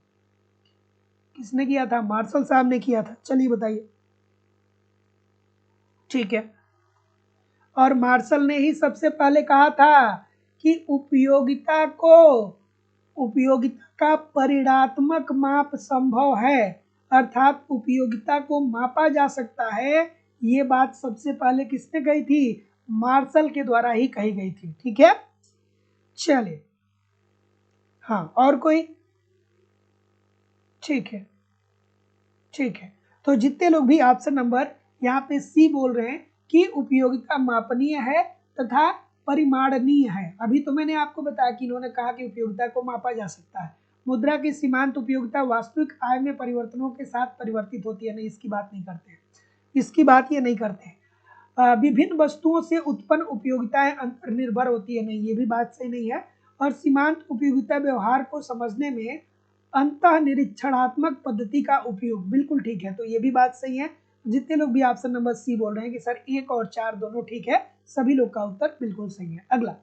किसने किया था? मार्शल साहब ने किया था। चलिए बताइए। ठीक है, और मार्शल ने ही सबसे पहले कहा था कि उपयोगिता का परिणात्मक माप संभव है, अर्थात उपयोगिता को मापा जा सकता है। ये बात सबसे पहले किसने कही थी? मार्शल के द्वारा ही कही गई थी। ठीक है, चलिए। हाँ, और कोई? ठीक है, ठीक है, तो जितने लोग भी ऑप्शन नंबर यहाँ पे सी बोल रहे हैं कि उपयोगिता मापनीय है तथा परिमाणनीय है। अभी तो मैंने आपको बताया कि इन्होंने कहा कि उपयोगिता को मापा जा सकता है। मुद्रा की सीमांत उपयोगिता वास्तविक आय में परिवर्तनों के साथ परिवर्तित होती है, नहीं इसकी बात नहीं करते, इसकी बात ये नहीं करते। विभिन्न वस्तुओं से उत्पन्न उपयोगिताएं अंतर्निर्भर होती है, नहीं ये भी बात सही नहीं है। और सीमांत उपयोगिता व्यवहार को समझने में अंतः निरीक्षणात्मक पद्धति का उपयोग, बिल्कुल ठीक है, तो ये भी बात सही है। जितने लोग भी ऑप्शन नंबर सी बोल रहे हैं कि सर 1 और 4 दोनों ठीक है, सभी लोग का उत्तर बिल्कुल सही है। अगला,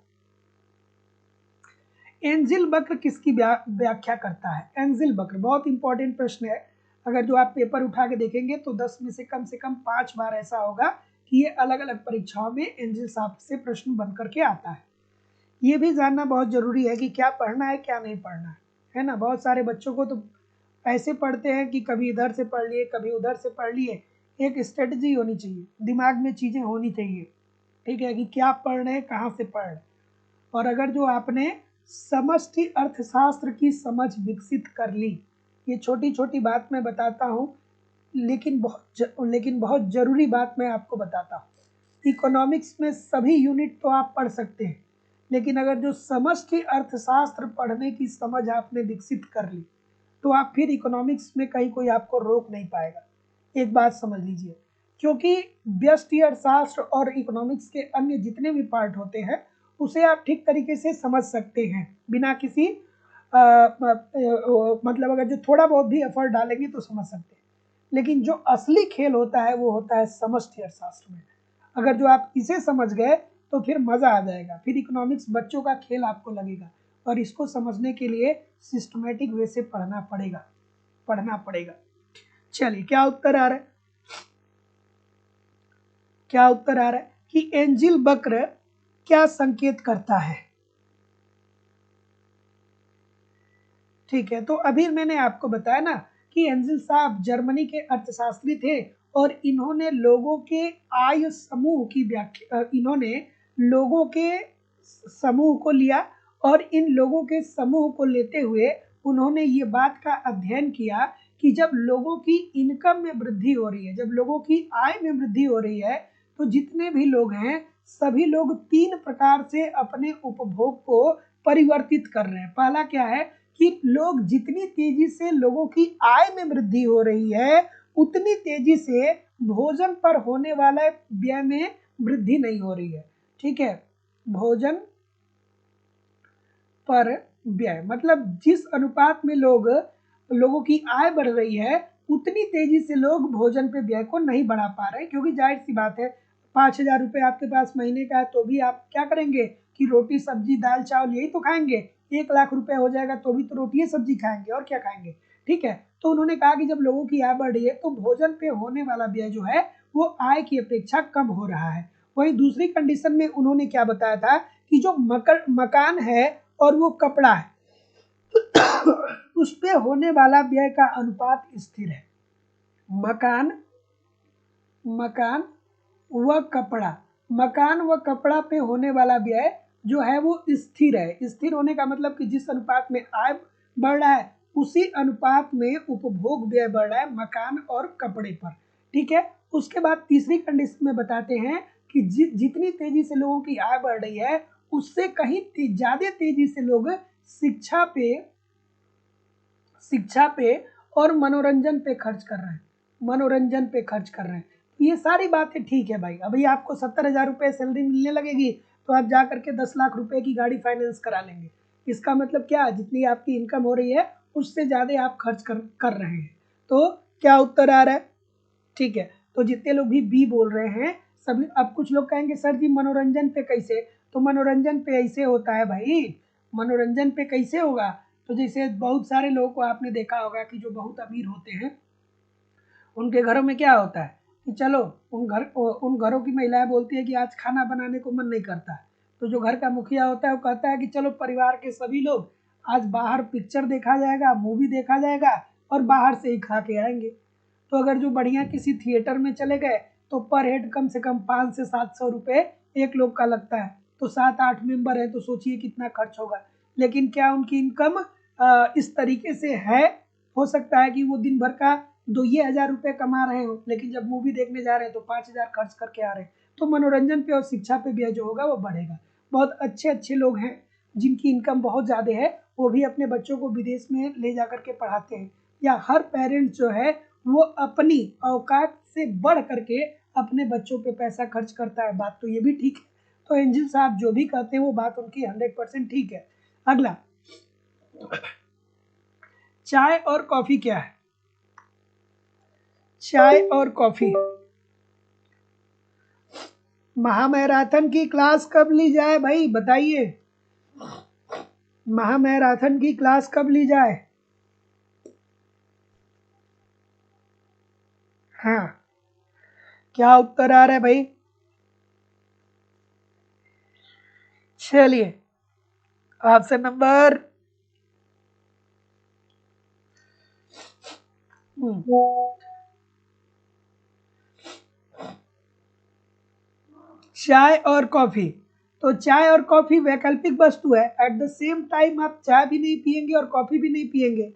एंजिल वक्र किसकी व्याख्या करता है? एंजिल वक्र बहुत इंपॉर्टेंट प्रश्न है। अगर जो आप पेपर उठा के देखेंगे तो 10 में से कम 5 बार ऐसा होगा कि ये अलग अलग परीक्षाओं में एंजिल साहब से प्रश्न बन करके आता है। ये भी जानना बहुत जरूरी है कि क्या पढ़ना है क्या नहीं पढ़ना है ना। बहुत सारे बच्चों को तो ऐसे पढ़ते हैं कि कभी इधर से पढ़ लिए कभी उधर से पढ़ लिए। एक स्ट्रेटजी होनी चाहिए, दिमाग में चीज़ें होनी चाहिए, ठीक है, कि क्या पढ़ रहे हैं, कहाँ से पढ़ रहे। और अगर जो आपने समष्टि अर्थशास्त्र की समझ विकसित कर ली, ये छोटी छोटी बात मैं बताता हूँ, लेकिन बहुत जरूरी बात मैं आपको बताता हूँ। इकोनॉमिक्स में सभी यूनिट तो आप पढ़ सकते हैं, लेकिन अगर जो समष्टि अर्थशास्त्र पढ़ने की समझ आपने विकसित कर ली तो आप फिर इकोनॉमिक्स में कहीं कोई आपको रोक नहीं पाएगा। एक बात समझ लीजिए, क्योंकि व्यष्टि अर्थशास्त्र और इकोनॉमिक्स के अन्य जितने भी पार्ट होते हैं उसे आप ठीक तरीके से समझ सकते हैं बिना किसी मतलब अगर जो थोड़ा बहुत भी एफर्ट डालेंगे तो समझ सकते हैं। लेकिन जो असली खेल होता है वो होता है समष्टि अर्थशास्त्र में। अगर जो आप इसे समझ गए तो फिर मजा आ जाएगा, फिर इकोनॉमिक्स बच्चों का खेल आपको लगेगा। और इसको समझने के लिए सिस्टमेटिक वे से पढ़ना पड़ेगा। चलिए, क्या उत्तर आ रहा है? क्या उत्तर आ रहा है कि एंजिल वक्र क्या संकेत करता है? ठीक है, तो अभी मैंने आपको बताया ना कि एंजिल साहब जर्मनी के अर्थशास्त्री थे, और इन्होंने लोगों के आय समूह की व्याख्या, इन्होंने लोगों के समूह को लिया, और इन लोगों के समूह को लेते हुए उन्होंने ये बात का अध्ययन किया कि जब लोगों की इनकम में वृद्धि हो रही है, जब लोगों की आय में वृद्धि हो रही है, तो जितने भी लोग हैं सभी लोग 3 प्रकार से अपने उपभोग को परिवर्तित कर रहे हैं। पहला क्या है कि लोग जितनी तेजी से लोगों की आय में वृद्धि हो रही है, उतनी तेजी से भोजन पर होने वाला व्यय में वृद्धि नहीं हो रही है। ठीक है, भोजन पर व्यय मतलब जिस अनुपात में लोगों की आय बढ़ रही है, उतनी तेजी से लोग भोजन पे व्यय को नहीं बढ़ा पा रहे, क्योंकि जाहिर सी बात है 5,000 रुपये आपके पास महीने का है तो भी आप क्या करेंगे कि रोटी सब्जी दाल चावल यही तो खाएंगे। 1,00,000 रुपये हो जाएगा तो भी तो रोटी सब्जी खाएंगे और क्या खाएंगे। ठीक है, तो उन्होंने कहा कि जब लोगों की आय बढ़ रही है तो भोजन पे होने वाला व्यय जो है वो आय की अपेक्षा कम हो रहा है। वही दूसरी कंडीशन में उन्होंने क्या बताया था कि जो मकान है और वो कपड़ा है उस पे होने वाला व्यय का अनुपात स्थिर है। मकान व कपड़ा पे होने वाला व्यय जो है वो स्थिर है। स्थिर होने का मतलब कि जिस अनुपात में आय बढ़ रहा है उसी अनुपात में उपभोग व्यय बढ़ रहा है मकान और कपड़े पर। ठीक है, उसके बाद तीसरी कंडीशन में बताते हैं कि जितनी तेजी से लोगों की आय बढ़ रही है उससे कहीं ज्यादा तेजी से लोग शिक्षा पे और मनोरंजन पे खर्च कर रहे हैं। ये सारी बातें ठीक है भाई। अभी आपको 70,000 रुपये सैलरी मिलने लगेगी तो आप जा करके 10 लाख रुपए की गाड़ी फाइनेंस करा लेंगे। इसका मतलब क्या, जितनी आपकी इनकम हो रही है उससे ज्यादा आप खर्च कर रहे हैं। तो क्या उत्तर आ रहा है? ठीक है, तो जितने लोग भी बी बोल रहे हैं सभी। अब कुछ लोग कहेंगे सर जी मनोरंजन पे कैसे, तो मनोरंजन पे ऐसे होता है भाई। मनोरंजन पे कैसे होगा, तो जैसे बहुत सारे लोगों को आपने देखा होगा कि जो बहुत अमीर होते हैं उनके घरों में क्या होता है कि चलो उन घरों की महिलाएं बोलती है कि आज खाना बनाने को मन नहीं करता है, तो जो घर का मुखिया होता है वो कहता है कि चलो परिवार के सभी लोग आज बाहर पिक्चर देखा जाएगा, मूवी देखा जाएगा और बाहर से ही खा के आएंगे। तो अगर जो बढ़िया किसी थिएटर में चले गए तो पर हेड कम से कम 500 से 700 रुपये एक लोग का लगता है, तो 7-8 मेंबर है तो सोचिए कितना खर्च होगा। लेकिन क्या उनकी इनकम इस तरीके से है? हो सकता है कि वो दिन भर का 2,000 रुपये कमा रहे हो, लेकिन जब मूवी देखने जा रहे हैं तो 5,000 खर्च करके आ रहे हैं। तो मनोरंजन पे और शिक्षा पे व्यय जो होगा वो बढ़ेगा। बहुत अच्छे अच्छे लोग हैं जिनकी इनकम बहुत ज़्यादा है, वो भी अपने बच्चों को विदेश में ले जा करके पढ़ाते हैं। या हर पेरेंट्स जो है वो अपनी औकात से बढ़ करके अपने बच्चों पे पैसा खर्च करता है। बात तो ये भी ठीक है। तो एंजिल साहब जो भी कहते हैं वो बात उनकी 100% ठीक है। अगला, चाय और कॉफी क्या है? चाय और कॉफी, महामैराथन की क्लास कब ली जाए भाई बताइए? महामैराथन की क्लास कब ली जाए? हाँ, क्या उत्तर आ रहा है भाई? चलिए, ऑप्शन नंबर चाय और कॉफी। तो चाय और कॉफी वैकल्पिक वस्तु है। एट द सेम टाइम आप चाय भी नहीं पियेंगे और कॉफी भी नहीं पियेंगे।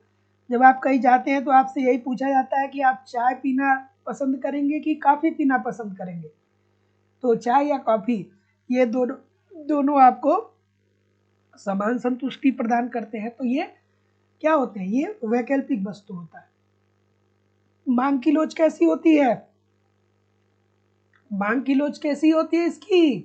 जब आप कहीं जाते हैं तो आपसे यही पूछा जाता है कि आप चाय पीना पसंद करेंगे कि कॉफी पीना पसंद करेंगे। तो चाय या कॉफी, ये दोनों आपको समान संतुष्टि प्रदान करते हैं। तो ये क्या होते हैं? ये वैकल्पिक वस्तु होता है। मांग की लोच कैसी होती है? मांग की लोच कैसी होती है इसकी?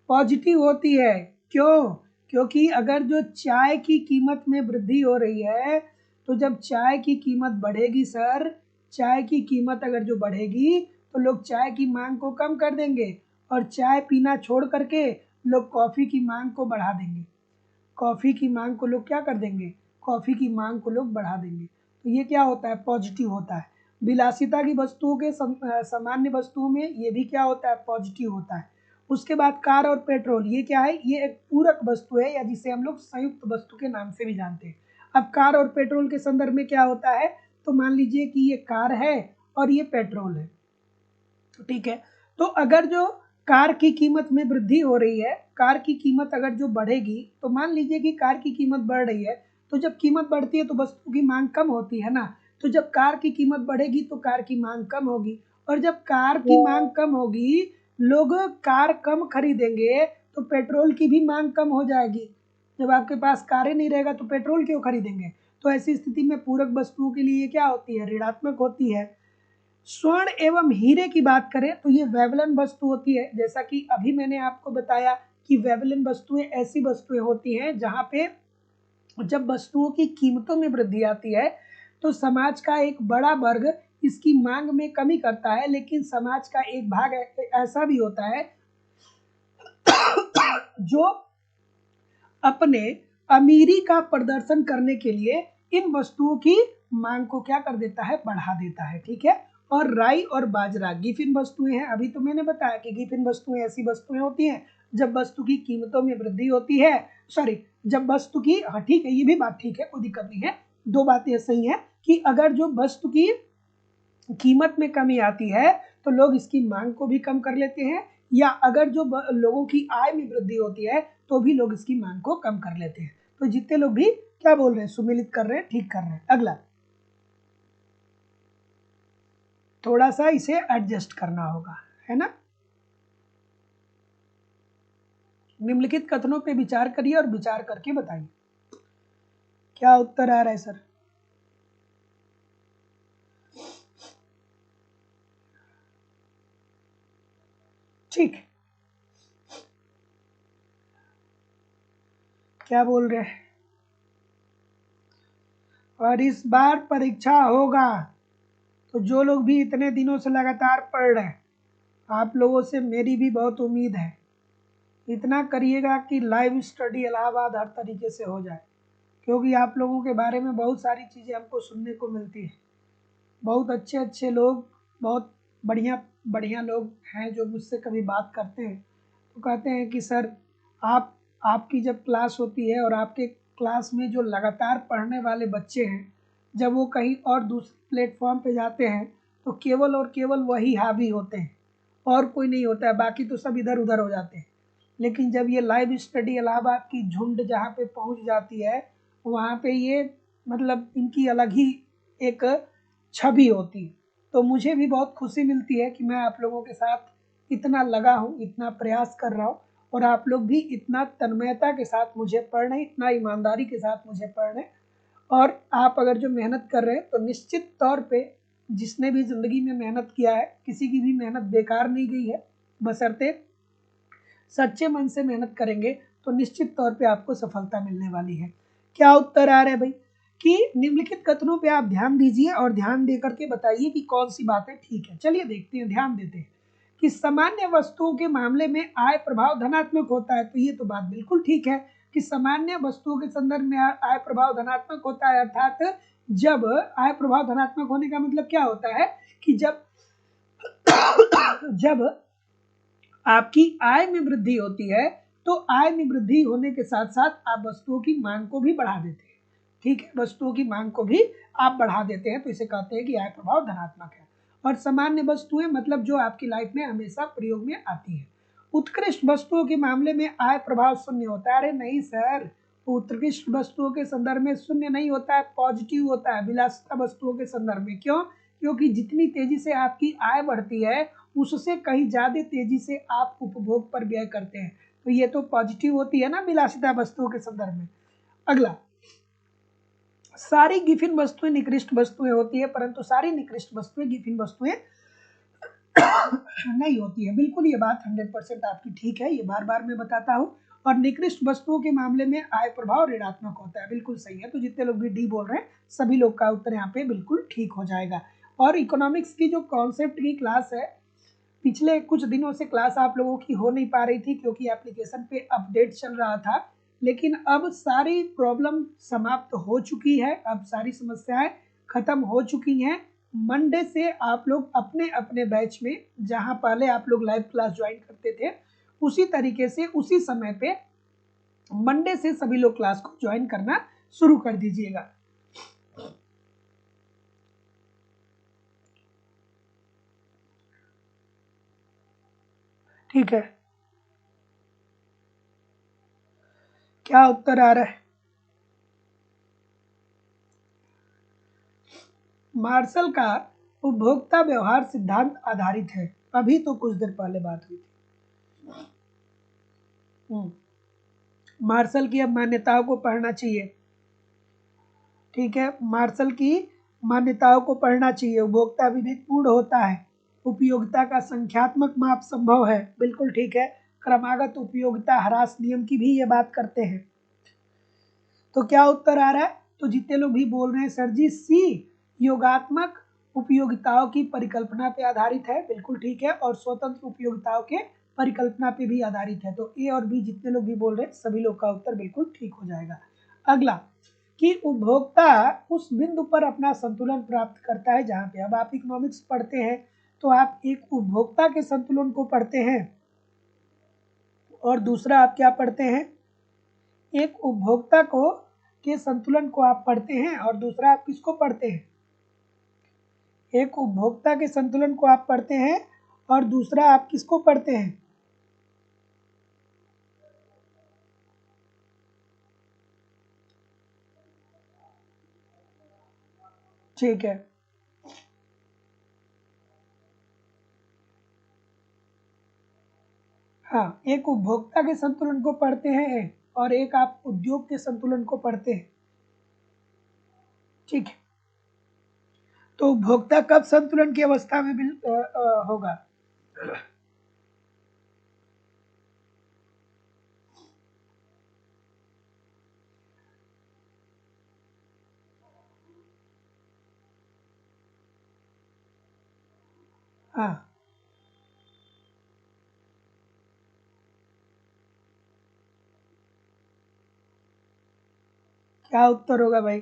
पॉजिटिव होती है। क्यों? क्योंकि अगर जो चाय की कीमत में वृद्धि हो रही है तो जब चाय की कीमत बढ़ेगी सर, चाय की कीमत अगर जो बढ़ेगी तो लोग चाय की मांग को कम कर देंगे और चाय पीना छोड़ करके लोग कॉफ़ी की मांग को बढ़ा देंगे। कॉफ़ी की मांग को लोग क्या कर देंगे? कॉफ़ी की मांग को लोग बढ़ा देंगे। तो ये क्या होता है? पॉजिटिव होता है। विलासिता की वस्तुओं के सामान्य वस्तुओं में ये भी क्या होता है? पॉजिटिव होता है। उसके बाद कार और पेट्रोल, ये क्या है? ये एक पूरक वस्तु है या जिसे हम लोग संयुक्त वस्तु के नाम से भी जानते हैं। अब कार और पेट्रोल के संदर्भ में क्या होता है? तो मान लीजिए कि ये कार है और ये पेट्रोल है, ठीक है। तो अगर जो कार की कीमत में वृद्धि हो रही है, कार की कीमत अगर जो बढ़ेगी, तो मान लीजिए कि कार की कीमत बढ़ रही है, तो जब कीमत बढ़ती है तो वस्तु की मांग कम होती है ना। तो जब कार की कीमत बढ़ेगी तो कार की मांग कम होगी, और जब कार की मांग कम होगी लोग कार कम खरीदेंगे तो पेट्रोल की भी मांग कम हो जाएगी। जब आपके पास कारें नहीं रहेगा तो पेट्रोल क्यों खरीदेंगे? तो ऐसी स्थिति में पूरक वस्तुओं के लिए क्या होती है? ऋणात्मक होती है। स्वर्ण एवं हीरे की बात करें तो ये वेवलन वस्तु होती है। जैसा कि अभी मैंने आपको बताया कि वेवलन वस्तुएं ऐसी वस्तुएं होती हैं जहां पे जब वस्तुओं की कीमतों में वृद्धि आती है तो समाज का एक बड़ा वर्ग इसकी मांग में कमी करता है, लेकिन समाज का एक भाग ऐसा भी होता है जो अपने अमीरी का प्रदर्शन करने के लिए इन वस्तुओं की मांग को क्या कर देता है? बढ़ा देता है। ठीक है। और राई और बाजरा गिफिन वस्तुएं हैं। अभी तो मैंने बताया कि गिफिन वस्तुएं ऐसी वस्तुएं होती हैं जब वस्तु की कीमतों में वृद्धि होती है, सॉरी, जब वस्तु की, हाँ ठीक है, ये भी बात ठीक है, कोई दिक्कत नहीं है। दो बातें सही है कि अगर जो वस्तु की कीमत में कमी आती है तो लोग इसकी मांग को भी कम कर लेते हैं, या अगर जो लोगों की आय में वृद्धि होती है तो भी लोग इसकी मांग को कम कर लेते हैं। तो जितने लोग भी क्या बोल रहे हैं? सुमिलित कर रहे हैं, ठीक कर रहे हैं। अगला, थोड़ा सा इसे एडजस्ट करना होगा, है ना। निम्नलिखित कथनों पे विचार करिए और विचार करके बताइए क्या उत्तर आ रहा है सर। ठीक, क्या बोल रहे हैं? और इस बार परीक्षा होगा तो जो लोग भी इतने दिनों से लगातार पढ़ रहे हैं, आप लोगों से मेरी भी बहुत उम्मीद है। इतना करिएगा कि लाइव स्टडी इलाहाबाद हर तरीके से हो जाए, क्योंकि आप लोगों के बारे में बहुत सारी चीज़ें हमको सुनने को मिलती है। बहुत अच्छे अच्छे लोग, बहुत बढ़िया बढ़िया लोग हैं जो मुझसे कभी बात करते हैं तो कहते हैं कि सर, आप आपकी जब क्लास होती है और आपके क्लास में जो लगातार पढ़ने वाले बच्चे हैं, जब वो कहीं और दूसरे प्लेटफॉर्म पे जाते हैं तो केवल और केवल वही हावी होते हैं और कोई नहीं होता है, बाकी तो सब इधर उधर हो जाते हैं। लेकिन जब ये लाइव स्टडी इलाहाबाद की झुंड जहाँ पे पहुँच जाती है, वहाँ पे ये मतलब इनकी अलग ही एक छवि होती है। तो मुझे भी बहुत खुशी मिलती है कि मैं आप लोगों के साथ इतना लगा हूँ, इतना प्रयास कर रहा हूँ, और आप लोग भी इतना तन्मयता के साथ मुझे पढ़ रहे हैं, इतना ईमानदारी के साथ मुझे पढ़ रहे हैं। और आप अगर जो मेहनत कर रहे हैं तो निश्चित तौर पे जिसने भी ज़िंदगी में मेहनत किया है, किसी की भी मेहनत बेकार नहीं गई है। बशर्ते सच्चे मन से मेहनत करेंगे तो निश्चित तौर पे आपको सफलता मिलने वाली है। क्या उत्तर आ रहा है भाई? कि निम्नलिखित कथनों पे आप ध्यान दीजिए और ध्यान दे करके बताइए कि कौन सी बातें ठीक है। चलिए देखते हैं, ध्यान देते हैं कि सामान्य वस्तुओं के मामले में आय प्रभाव धनात्मक होता है। तो ये तो बात बिल्कुल ठीक है कि सामान्य वस्तुओं के संदर्भ में आय प्रभाव धनात्मक होता है। अर्थात जब आय प्रभाव धनात्मक होने का मतलब क्या होता है कि जब जब आपकी आय में वृद्धि होती है तो आय में वृद्धि होने के साथ साथ आप वस्तुओं की मांग को भी बढ़ा देते हैं। ठीक है, वस्तुओं की मांग को भी आप बढ़ा देते हैं, तो इसे कहते हैं कि आय प्रभाव धनात्मक है। और सामान्य वस्तुएं मतलब जो आपकी लाइफ में हमेशा प्रयोग में आती है। उत्कृष्ट वस्तुओं के मामले में आय प्रभाव शून्य होता है। अरे नहीं सर, उत्कृष्ट वस्तुओं के संदर्भ में शून्य नहीं होता है, पॉजिटिव होता है विलासिता वस्तुओं के संदर्भ में। क्यों? क्योंकि जितनी तेजी से आपकी आय बढ़ती है उससे कहीं ज्यादा तेजी से आप उपभोग पर व्यय करते हैं, तो ये तो पॉजिटिव होती है ना विलासिता वस्तुओं के संदर्भ में। अगला, सारी गिफिन वस्तुएं निकृष्ट वस्तुएं होती है, परंतु सारी निकृष्ट वस्तुएं गिफिन वस्तुएं नहीं होती है। बिल्कुल ये बात 100% आपकी ठीक है, ये बार बार मैं बताता हूँ। और निकृष्ट वस्तुओं के मामले में आय प्रभाव ऋणात्मक होता है, बिल्कुल सही है। तो जितने लोग भी डी बोल रहे हैं सभी लोग का उत्तर यहाँ पे बिल्कुल ठीक हो जाएगा। और इकोनॉमिक्स की जो कॉन्सेप्ट की क्लास है, पिछले कुछ दिनों से क्लास आप लोगों की हो नहीं पा रही थी क्योंकि एप्लीकेशन पे अपडेट चल रहा था, लेकिन अब सारी प्रॉब्लम समाप्त हो चुकी है, अब सारी समस्याएं खत्म हो चुकी हैं। मंडे से आप लोग अपने अपने बैच में, जहां पहले आप लोग लाइव क्लास ज्वाइन करते थे, उसी तरीके से उसी समय पे मंडे से सभी लोग क्लास को ज्वाइन करना शुरू कर दीजिएगा। ठीक है, क्या उत्तर आ रहा है? मार्शल का उपभोक्ता व्यवहार सिद्धांत आधारित है। अभी तो कुछ देर पहले बात हुई थी। मार्शल की अब मान्यताओं को पढ़ना चाहिए, ठीक है, मार्शल की मान्यताओं को पढ़ना चाहिए। उपभोक्ता विवेकपूर्ण होता है, उपयोगिता का संख्यात्मक माप संभव है, बिल्कुल ठीक है। क्रमागत उपयोगिता ह्रास नियम की भी ये बात करते हैं। तो क्या उत्तर आ रहा है? तो जितने लोग भी बोल रहे हैं सर जी सी योगात्मक उपयोगिताओं की परिकल्पना पे आधारित है, बिल्कुल ठीक है, और स्वतंत्र उपयोगिताओं के परिकल्पना पे भी आधारित है। तो ए और बी जितने लोग भी बोल रहे हैं सभी लोग का उत्तर बिल्कुल ठीक हो जाएगा। अगला कि उपभोक्ता उस बिंदु पर अपना संतुलन प्राप्त करता है जहां पे, अब आप इकोनॉमिक्स पढ़ते हैं तो आप एक उपभोक्ता के संतुलन को पढ़ते हैं और दूसरा आप क्या पढ़ते हैं, एक उपभोक्ता को के संतुलन को आप पढ़ते हैं और दूसरा आप किसको पढ़ते हैं, एक उपभोक्ता के संतुलन को आप पढ़ते हैं और दूसरा आप किसको पढ़ते हैं। ठीक है, हाँ, एक उपभोक्ता के संतुलन को पढ़ते हैं और एक आप उद्योग के संतुलन को पढ़ते हैं, ठीक है। तो उपभोक्ता कब संतुलन की अवस्था में होगा, हाँ, क्या उत्तर होगा भाई?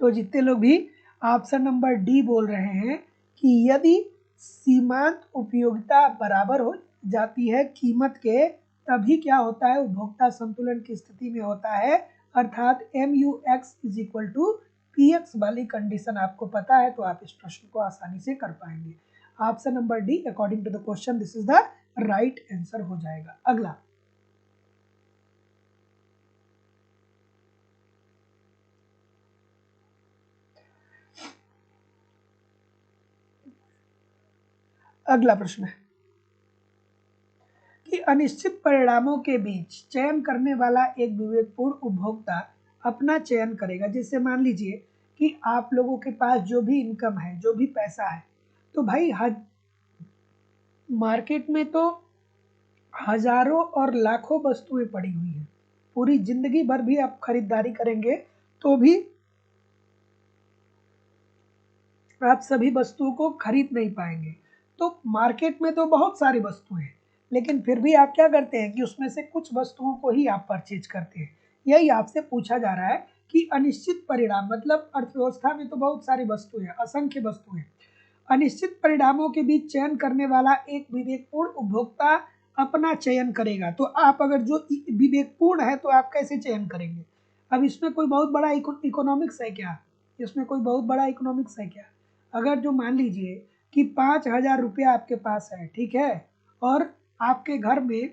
तो जितने लोग भी ऑप्शन नंबर डी बोल रहे हैं कि यदि सीमांत उपयोगिता बराबर हो जाती है कीमत के, तभी क्या होता है, उपभोक्ता संतुलन की स्थिति में होता है, अर्थात MUX is equal to PX वाली कंडीशन आपको पता है तो आप इस प्रश्न को आसानी से कर पाएंगे। Option number D according to the question this is the right answer हो जाएगा। अगला अगला प्रश्न है कि अनिश्चित परिणामों के बीच चयन करने वाला एक विवेकपूर्ण उपभोक्ता अपना चयन करेगा। जैसे मान लीजिए कि आप लोगों के पास जो भी इनकम है, जो भी पैसा है, तो भाई मार्केट में तो हजारों और लाखों वस्तुएं पड़ी हुई हैं, पूरी जिंदगी भर भी आप खरीदारी करेंगे तो भी आप सभी वस्तुओं को खरीद नहीं पाएंगे। तो मार्केट में तो बहुत सारी वस्तुएं हैं, लेकिन फिर भी आप क्या करते हैं कि उसमें से कुछ वस्तुओं को ही आप परचेज करते हैं। यही आपसे पूछा जा रहा है कि अनिश्चित परिणाम मतलब अर्थव्यवस्था में तो बहुत सारी वस्तुएं हैं, असंख्य वस्तुएं, अनिश्चित परिणामों के बीच चयन करने वाला एक विवेकपूर्ण उपभोक्ता अपना चयन करेगा। तो आप अगर जो विवेकपूर्ण है तो आप कैसे चयन करेंगे? अब इसमें कोई बहुत बड़ा इकोनॉमिक्स है क्या? इसमें कोई बहुत बड़ा इकोनॉमिक्स है क्या? अगर जो मान लीजिए कि 5,000 रुपया आपके पास है, ठीक है, और आपके घर में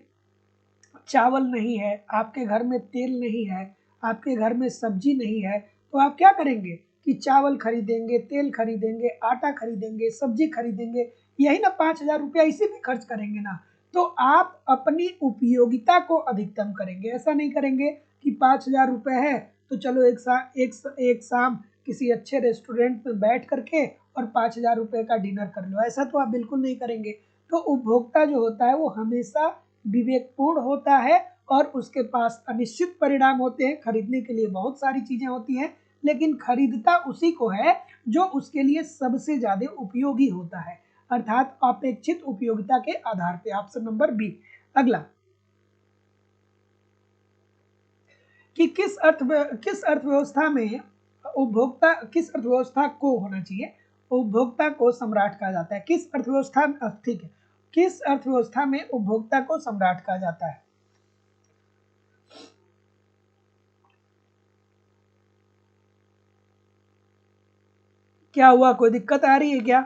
चावल नहीं है, आपके घर में तेल नहीं है, आपके घर में सब्जी नहीं है, तो आप क्या करेंगे कि चावल खरीदेंगे, तेल खरीदेंगे, आटा खरीदेंगे, सब्जी खरीदेंगे, यही ना 5,000 रुपया इसी में खर्च करेंगे ना। तो आप अपनी उपयोगिता को अधिकतम करेंगे, ऐसा नहीं करेंगे कि 5,000 रुपये है तो चलो एक शाम किसी अच्छे रेस्टोरेंट में बैठ करके और 5,000 रुपये का डिनर कर लो, ऐसा तो आप बिल्कुल नहीं करेंगे। तो उपभोक्ता जो होता है वो हमेशा विवेकपूर्ण होता है और उसके पास अनिश्चित परिणाम होते हैं, खरीदने के लिए बहुत सारी चीजें होती हैं, लेकिन खरीदता उसी को है जो उसके लिए सबसे ज्यादा उपयोगी होता है, अर्थात अपेक्षित उपयोगिता के आधार पे। Option number B. अगला कि किस अर्थव्यवस्था में उपभोक्ता, किस अर्थव्यवस्था को होना चाहिए, उपभोक्ता को सम्राट कहा जाता है। किस अर्थव्यवस्था, ठीक है, किस अर्थव्यवस्था में उपभोक्ता को सम्राट कहा जाता है? क्या हुआ, कोई दिक्कत आ रही है क्या?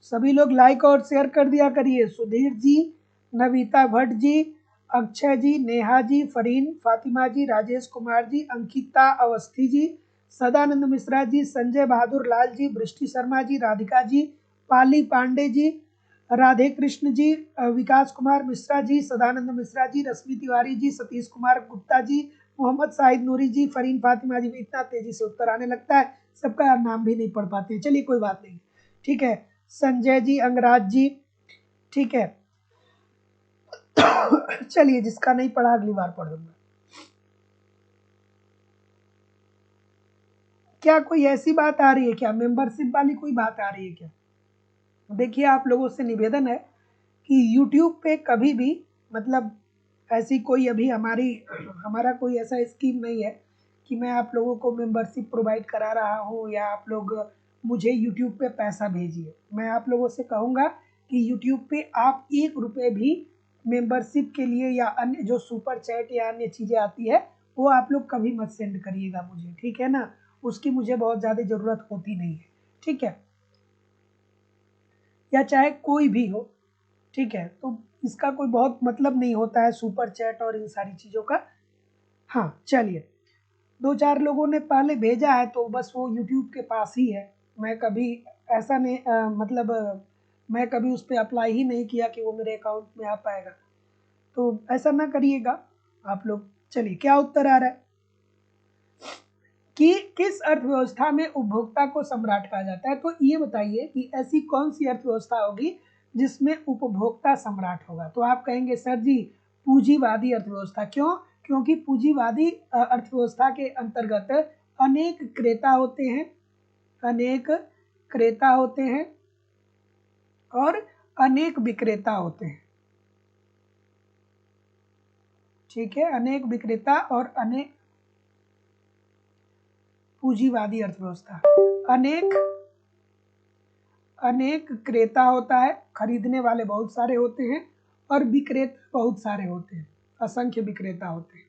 सभी लोग लाइक और शेयर कर दिया करिए। सुधीर जी, नविता भट्ट जी, अक्षय जी, नेहा जी, फरीन फातिमा जी, राजेश कुमार जी, अंकिता अवस्थी जी, सदानंद मिश्रा जी, संजय बहादुर लाल जी, बृष्टि शर्मा जी, राधिका जी, पाली पांडे जी, राधे कृष्ण जी, विकास कुमार मिश्रा जी, सदानंद मिश्रा जी, रश्मि तिवारी जी, सतीश कुमार गुप्ता जी, मोहम्मद शाहिद नूरी जी, फरीन फातिमा जी। इतना तेजी से उत्तर आने लगता है, सबका नाम भी नहीं पढ़ पाते हैं। चलिए कोई बात नहीं, ठीक है। संजय जी, अंगराज जी, ठीक है। चलिए, जिसका नहीं पढ़ा अगली बार पढ़ दूंगा। क्या कोई ऐसी बात आ रही है क्या, मेंबरशिप वाली कोई बात आ रही है क्या? देखिए, आप लोगों से निवेदन है कि YouTube पे कभी भी, मतलब ऐसी कोई अभी हमारा कोई ऐसा स्कीम नहीं है कि मैं आप लोगों को मेंबरशिप प्रोवाइड करा रहा हूँ या आप लोग मुझे YouTube पे पैसा भेजिए। मैं आप लोगों से कहूँगा कि YouTube पे आप 1 रुपये भी मेंबरशिप के लिए या अन्य जो सुपर चैट या अन्य चीज़ें आती है, वो आप लोग कभी मत सेंड करिएगा मुझे, ठीक है ना? उसकी मुझे बहुत ज़्यादा ज़रूरत होती नहीं है, ठीक है? या चाहे कोई भी हो, ठीक है? तो इसका कोई बहुत मतलब नहीं होता है सुपर चैट और इन सारी चीज़ों का। हाँ, चलिए, 2-4 लोगों ने पहले भेजा है तो बस वो यूट्यूब के पास ही है। मैं कभी ऐसा नहीं, मतलब मैं कभी उस पे अप्लाई ही नहीं किया कि वो मेरे अकाउंट में आ पाएगा। तो ऐसा ना करिएगा आप लोग। चलिए, क्या उत्तर आ रहा है कि किस अर्थव्यवस्था में उपभोक्ता को सम्राट कहा जाता है? तो ये बताइए कि ऐसी कौन सी अर्थव्यवस्था होगी जिसमें उपभोक्ता सम्राट होगा? तो आप कहेंगे सर जी, पूंजीवादी अर्थव्यवस्था। क्यों? क्योंकि पूंजीवादी अर्थव्यवस्था के अंतर्गत अनेक क्रेता होते हैं, अनेक क्रेता होते हैं और अनेक विक्रेता होते हैं, ठीक है? अनेक विक्रेता और अनेक पूंजीवादी अर्थव्यवस्था। अनेक अनेक क्रेता होता है, खरीदने वाले बहुत सारे होते हैं, और विक्रेता बहुत सारे होते हैं, असंख्य विक्रेता होते हैं।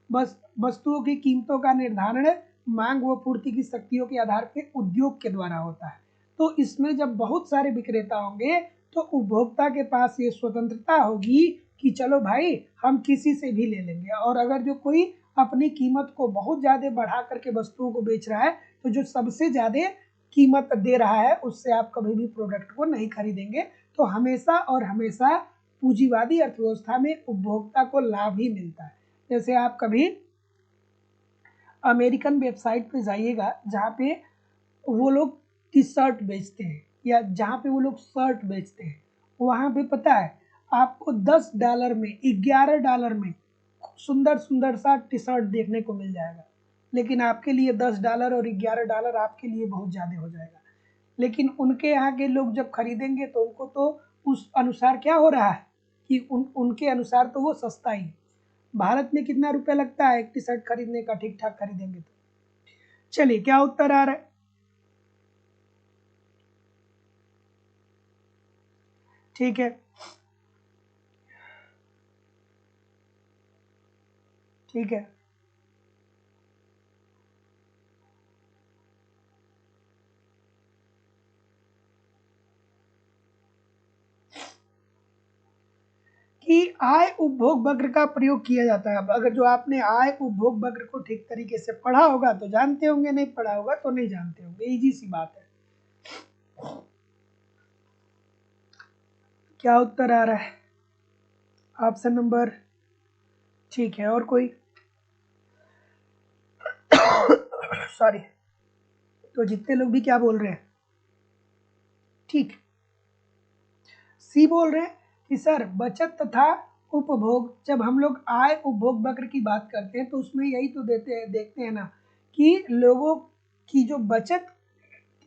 बस वस्तुओं की कीमतों का निर्धारण मांग व पूर्ति की शक्तियों के आधार पर उद्योग के द्वारा होता है। तो इसमें जब बहुत सारे विक्रेता होंगे तो उपभोक्ता के पास ये स्वतंत्रता होगी कि चलो भाई, हम किसी से भी ले लेंगे। और अगर जो कोई अपनी कीमत को बहुत ज़्यादा बढ़ा करके वस्तुओं को बेच रहा है, तो जो सबसे ज़्यादा कीमत दे रहा है उससे आप कभी भी प्रोडक्ट को नहीं खरीदेंगे। तो हमेशा और हमेशा पूंजीवादी अर्थव्यवस्था में उपभोक्ता को लाभ ही मिलता है। जैसे आप कभी अमेरिकन वेबसाइट पे जाइएगा जहाँ पे वो लोग टी शर्ट बेचते हैं या जहाँ पे वो लोग शर्ट बेचते हैं, वहाँ पे पता है आपको $10 में, $11 में सुंदर सुंदर सा टी शर्ट देखने को मिल जाएगा। लेकिन आपके लिए $10 और $11 आपके लिए बहुत ज़्यादा हो जाएगा। लेकिन उनके यहाँ के लोग जब खरीदेंगे तो उनको तो उस अनुसार क्या हो रहा है कि उनके अनुसार तो वो सस्ता ही है। भारत में कितना रुपया लगता है एक टी शर्ट खरीदने का, ठीक ठाक खरीदेंगे तो? चलिए, क्या उत्तर आ रहा है? ठीक है, ठीक है। कि आय उपभोग वक्र का प्रयोग किया जाता है। अब अगर जो आपने आय उपभोग वक्र को ठीक तरीके से पढ़ा होगा तो जानते होंगे, नहीं पढ़ा होगा तो नहीं जानते होंगे, इजी सी बात है। क्या उत्तर आ रहा है? ऑप्शन नंबर, ठीक है। और कोई? सॉरी। तो जितने लोग भी क्या बोल रहे हैं, ठीक, सी बोल रहे हैं कि सर बचत तथा उपभोग, जब हम लोग आय उपभोग वक्र की बात करते हैं तो उसमें यही तो देखते हैं ना कि लोगों की जो बचत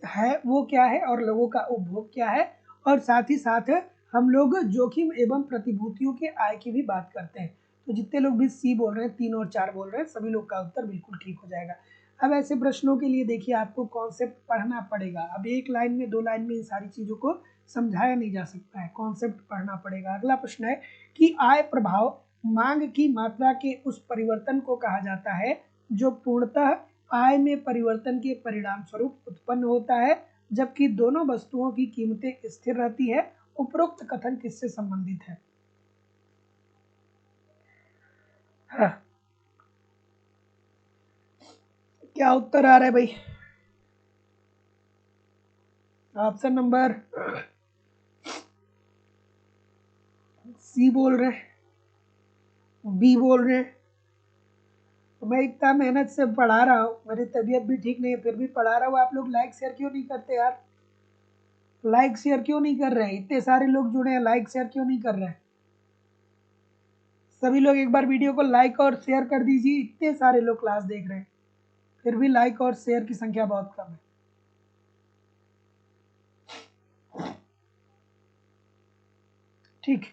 है वो क्या है और लोगों का उपभोग क्या है। और साथ ही साथ हम लोग जोखिम एवं प्रतिभूतियों के आय की भी बात करते हैं। तो जितने लोग भी सी बोल रहे हैं, 3 और 4 बोल रहे हैं, सभी लोग का उत्तर बिल्कुल ठीक हो जाएगा। अब ऐसे प्रश्नों के लिए देखिए आपको कॉन्सेप्ट पढ़ना पड़ेगा। अब एक लाइन में, 2 लाइन में इन सारी चीज़ों को समझाया नहीं जा सकता है, कॉन्सेप्ट पढ़ना पड़ेगा। अगला प्रश्न है कि आय प्रभाव मांग की मात्रा के उस परिवर्तन को कहा जाता है जो पूर्णतः आय में परिवर्तन के परिणाम स्वरूप उत्पन्न होता है, जबकि दोनों वस्तुओं की कीमतें स्थिर रहती है। उपरोक्त कथन किससे संबंधित है? हाँ, क्या उत्तर आ रहा है भाई? ऑप्शन नंबर, सी बोल रहे हैं, बी बोल रहे हैं। तो मैं इतना मेहनत से पढ़ा रहा हूँ, मेरी तबीयत भी ठीक नहीं है, फिर भी पढ़ा रहा हूँ, आप लोग लाइक शेयर क्यों नहीं करते यार? लाइक शेयर क्यों नहीं कर रहे हैं? इतने सारे लोग जुड़े हैं, लाइक शेयर क्यों नहीं कर रहे हैं? सभी लोग एक बार वीडियो को लाइक और शेयर कर दीजिए। इतने सारे लोग क्लास देख रहे हैं, फिर भी लाइक और शेयर की संख्या बहुत कम है। ठीक,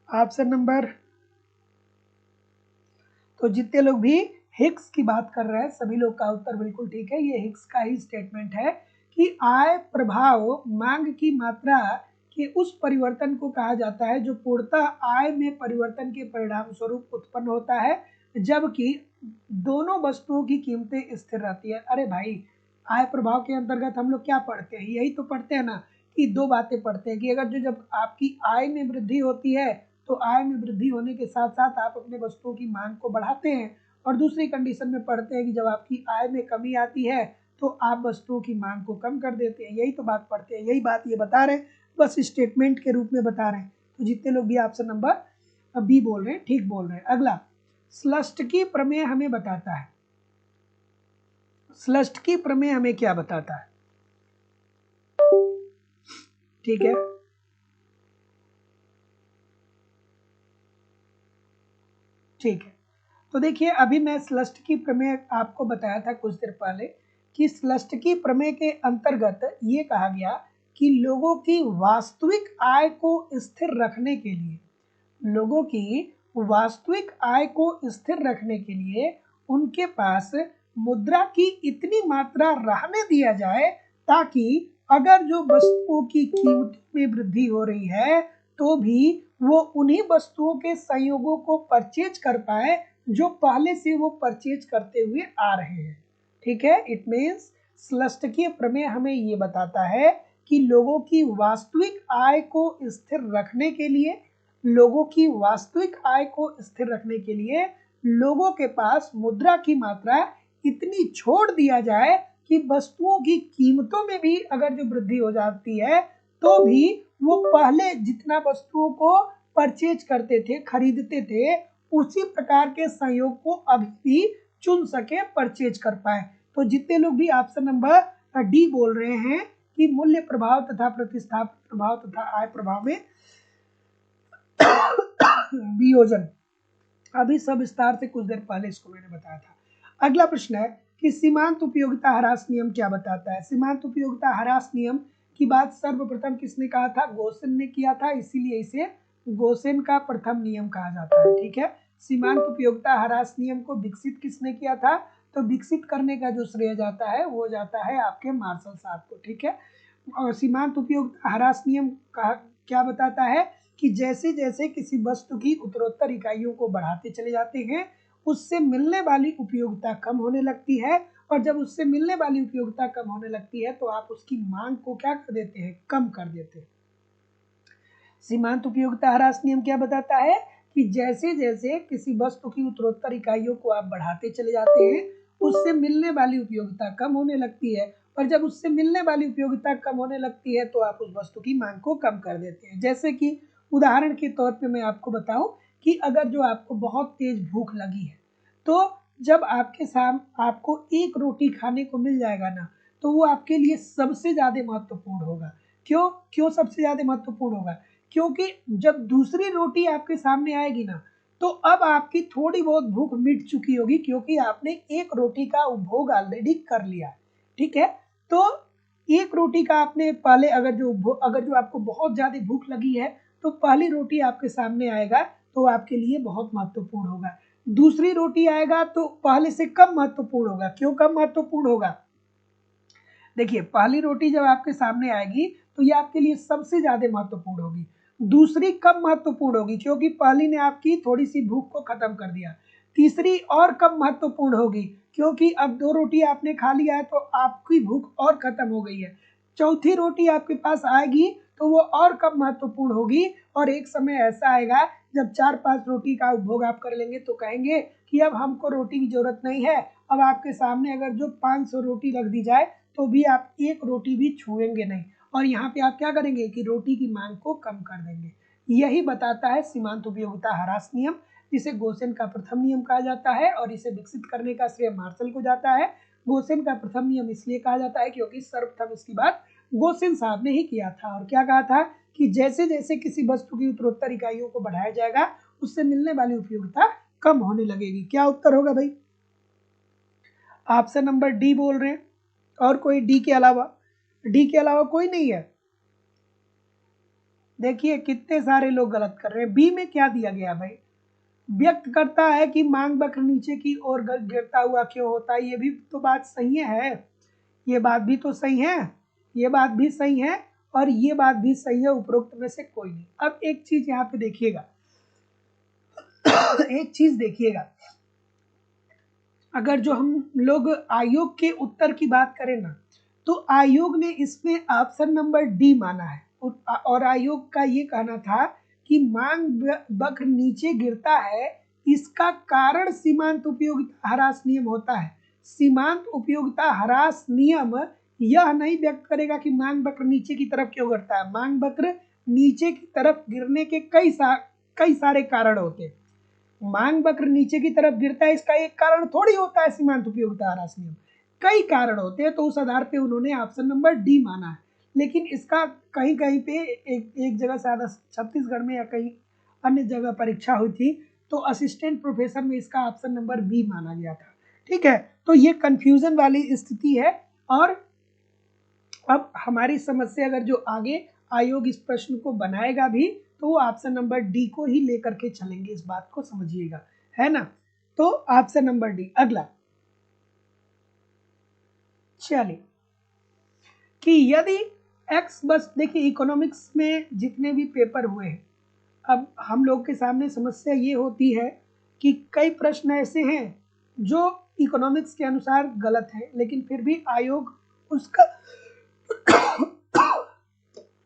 ऑप्शन नंबर, तो जितने लोग भी हिग्स की बात कर रहे हैं सभी लोग का उत्तर बिल्कुल ठीक है। ये हिग्स का ही स्टेटमेंट है कि आय प्रभाव मांग की मात्रा के उस परिवर्तन को कहा जाता है जो पूर्णतः आय में परिवर्तन के परिणाम स्वरूप उत्पन्न होता है, जबकि दोनों वस्तुओं की कीमतें स्थिर रहती है। अरे भाई, आय प्रभाव के अंतर्गत हम लोग क्या पढ़ते हैं? यही तो पढ़ते हैं ना कि दो बातें पढ़ते हैं कि अगर जब आपकी आय में वृद्धि होती है तो आय में वृद्धि होने के साथ साथ आप अपने वस्तुओं की मांग को बढ़ाते हैं, और दूसरी कंडीशन में पढ़ते हैं कि जब आपकी आय में कमी आती है तो आप वस्तुओं की मांग को कम कर देते हैं। यही तो बात पढ़ते हैं, यही बात ये बता रहे हैं, बस स्टेटमेंट के रूप में बता रहे हैं। तो जितने लोग भी ऑप्शन नंबर बी बोल रहे हैं ठीक बोल रहे हैं। अगला, स्लस्ट की प्रमेय हमें बताता है, स्लस्ट की प्रमेय हमें क्या बताता है? ठीक है, ठीक है। तो देखिए, अभी मैं स्लस्ट की प्रमेय आपको बताया था कुछ देर पहले कि स्लस्ट की प्रमेय के अंतर्गत ये कहा गया कि लोगों की वास्तविक आय को स्थिर रखने के लिए, लोगों की वास्तविक आय को स्थिर रखने के लिए उनके पास मुद्रा की इतनी मात्रा रहने दिया जाए ताकि अगर जो वस्तुओं की कीमतों में वृद्धि हो रही है तो भी वो उन्हीं वस्तुओं के संयोगों को परचेज कर पाए जो पहले से वो परचेज करते हुए आ रहे हैं। ठीक है, इट मीन्स स्लस्टकीय प्रमेय हमें ये बताता है कि लोगों की वास्तविक आय को स्थिर रखने के लिए, लोगों की वास्तविक आय को स्थिर रखने के लिए लोगों के पास मुद्रा की मात्रा इतनी छोड़ दिया जाए कि वस्तुओं की कीमतों में भी अगर जो वृद्धि हो जाती है तो भी वो पहले जितना वस्तुओं को परचेज करते थे, खरीदते थे, उसी प्रकार के संयोग को अभी भी चुन सके, परचेज कर पाए। तो जितने लोग भी ऑप्शन नंबर डी बोल रहे हैं कि मूल्य प्रभाव तथा प्रतिस्थापन प्रभाव तथा आय प्रभाव में वियोजन, अभी सब विस्तार से कुछ देर पहले इसको मैंने बताया था। अगला प्रश्न है कि सीमांत उपयोगिता ह्रास नियम क्या बताता है? सीमांत उपयोगिता ह्रास नियम की बात सर्वप्रथम किसने कहा था? गोसेन ने किया था, इसीलिए इसे गोसेन का प्रथम नियम कहा जाता है। ठीक है, सीमांत उपयोगिता ह्रास नियम को विकसित किसने किया था? तो विकसित करने का जो श्रेय जाता है वो जाता है आपके मार्शल साहब को। ठीक है, और सीमांत उपयोगिता ह्रास नियम क्या बताता है कि जैसे जैसे किसी वस्तु की उत्तरोत्तर इकाइयों को बढ़ाते चले जाते हैं उससे मिलने वाली उपयोगिता कम होने लगती है, और जब उससे मिलने वाली उपयोगिता कम होने लगती है तो आप उसकी मांग को क्या कर देते हैं? कम कर देते हैं। सीमांत उपयोगिता ह्रास नियम क्या बताता है कि जैसे जैसे किसी वस्तु की उत्तरोत्तर इकाइयों को आप बढ़ाते चले जाते हैं उससे मिलने वाली उपयोगिता कम होने लगती है, और जब उससे मिलने वाली उपयोगिता कम होने लगती है तो आप उस वस्तु की मांग को कम कर देते हैं। जैसे कि उदाहरण के तौर पे मैं आपको बताऊं कि अगर जो आपको बहुत तेज भूख लगी है तो जब आपके सामने आपको एक रोटी खाने को मिल जाएगा ना तो वो आपके लिए सबसे ज्यादा महत्वपूर्ण होगा। क्यों क्यों सबसे ज्यादा महत्वपूर्ण होगा? क्योंकि जब दूसरी रोटी आपके सामने आएगी ना तो अब आपकी थोड़ी बहुत भूख मिट चुकी होगी क्योंकि आपने एक रोटी का उपभोग ऑलरेडी कर लिया। ठीक है, तो एक रोटी का आपने पहले अगर जो आपको बहुत ज्यादा भूख लगी है तो पहली रोटी आपके सामने आएगा तो आपके लिए बहुत महत्वपूर्ण होगा। दूसरी रोटी आएगा तो पहले से कम महत्वपूर्ण होगा। क्यों कम महत्वपूर्ण होगा? देखिए, पहली रोटी जब आपके सामने आएगी तो ये आपके लिए सबसे ज्यादा महत्वपूर्ण होगी। दूसरी कम महत्वपूर्ण होगी क्योंकि पहली ने आपकी थोड़ी सी भूख को खत्म कर दिया। तीसरी और कम महत्वपूर्ण होगी क्योंकि अब दो रोटी आपने खा लिया है तो आपकी भूख और खत्म हो गई है। चौथी रोटी आपके पास आएगी तो वो और कम महत्वपूर्ण होगी, और एक समय ऐसा आएगा जब 4-5 रोटी का उपभोग आप कर लेंगे तो कहेंगे कि अब हमको रोटी की जरूरत नहीं है। अब आपके सामने अगर जो 500 रोटी रख दी जाए तो भी आप एक रोटी भी छुएंगे नहीं, और यहाँ पे आप क्या करेंगे कि रोटी की मांग को कम कर देंगे। यही बताता है सीमांत उपयोगिता ह्रास नियम, जिसे गोसेन का प्रथम नियम कहा जाता है, और इसे विकसित करने का श्रेय मार्शल को जाता है। गोसेन का प्रथम नियम इसलिए कहा जाता है क्योंकि सर्वप्रथम इसकी बात गोसेन साहब ने ही किया था। और क्या कहा था कि जैसे जैसे किसी वस्तु की उत्तरोत्तर इकाइयों को बढ़ाया जाएगा उससे मिलने वाली उपयोगिता कम होने लगेगी। क्या उत्तर होगा भाई? ऑप्शन नंबर डी बोल रहे हैं। और कोई डी के अलावा कोई नहीं है? देखिए कितने सारे लोग गलत कर रहे हैं। बी में क्या दिया गया भाई? व्यक्त करता है कि मांग वक्र नीचे की ओर गिरता हुआ क्यों होता है। ये भी तो बात सही है, ये बात भी तो सही है, ये बात भी सही है, और ये बात भी सही है। उपरोक्त में से कोई नहीं। अब एक चीज यहाँ पे देखिएगा एक चीज देखिएगा, अगर जो हम लोग आयोग के उत्तर की बात करें ना, तो आयोग ने इसमें ऑप्शन नंबर डी माना है। और आयोग का ये कहना था कि मांग वक्र नीचे गिरता है, इसका कारण सीमांत उपयोगिता ह्रास नियम होता है। सीमांत उपयोगिता ह्रास नियम यह नहीं व्यक्त करेगा कि मांग वक्र नीचे की तरफ क्यों गिरता है। मांग वक्र नीचे की तरफ गिरने के कई सारे कारण होते हैं। मांग वक्र नीचे की तरफ गिरता है इसका एक कारण थोड़ी होता है सीमांत उपयोगिता ह्रास नियम, कई कारण होते हैं। तो उस आधार पे उन्होंने ऑप्शन नंबर डी माना है। लेकिन इसका कहीं कहीं पे एक जगह शायद छत्तीसगढ़ में या कहीं अन्य जगह परीक्षा हुई थी, तो असिस्टेंट प्रोफेसर में इसका ऑप्शन नंबर बी माना गया था। ठीक है, तो ये कंफ्यूजन वाली स्थिति है। और अब हमारी समस्या अगर जो आगे आयोग इस प्रश्न को बनाएगा भी, तो वो ऑप्शन नंबर डी को ही लेकर के चलेंगे। इस बात को समझिएगा, है ना। तो ऑप्शन नंबर डी। अगला चलिए कि यदि एक्स बस, देखिए इकोनॉमिक्स में जितने भी पेपर हुए हैं, अब हम लोग के सामने समस्या ये होती है कि कई प्रश्न ऐसे हैं जो इकोनॉमिक्स के अनुसार गलत है, लेकिन फिर भी आयोग उसका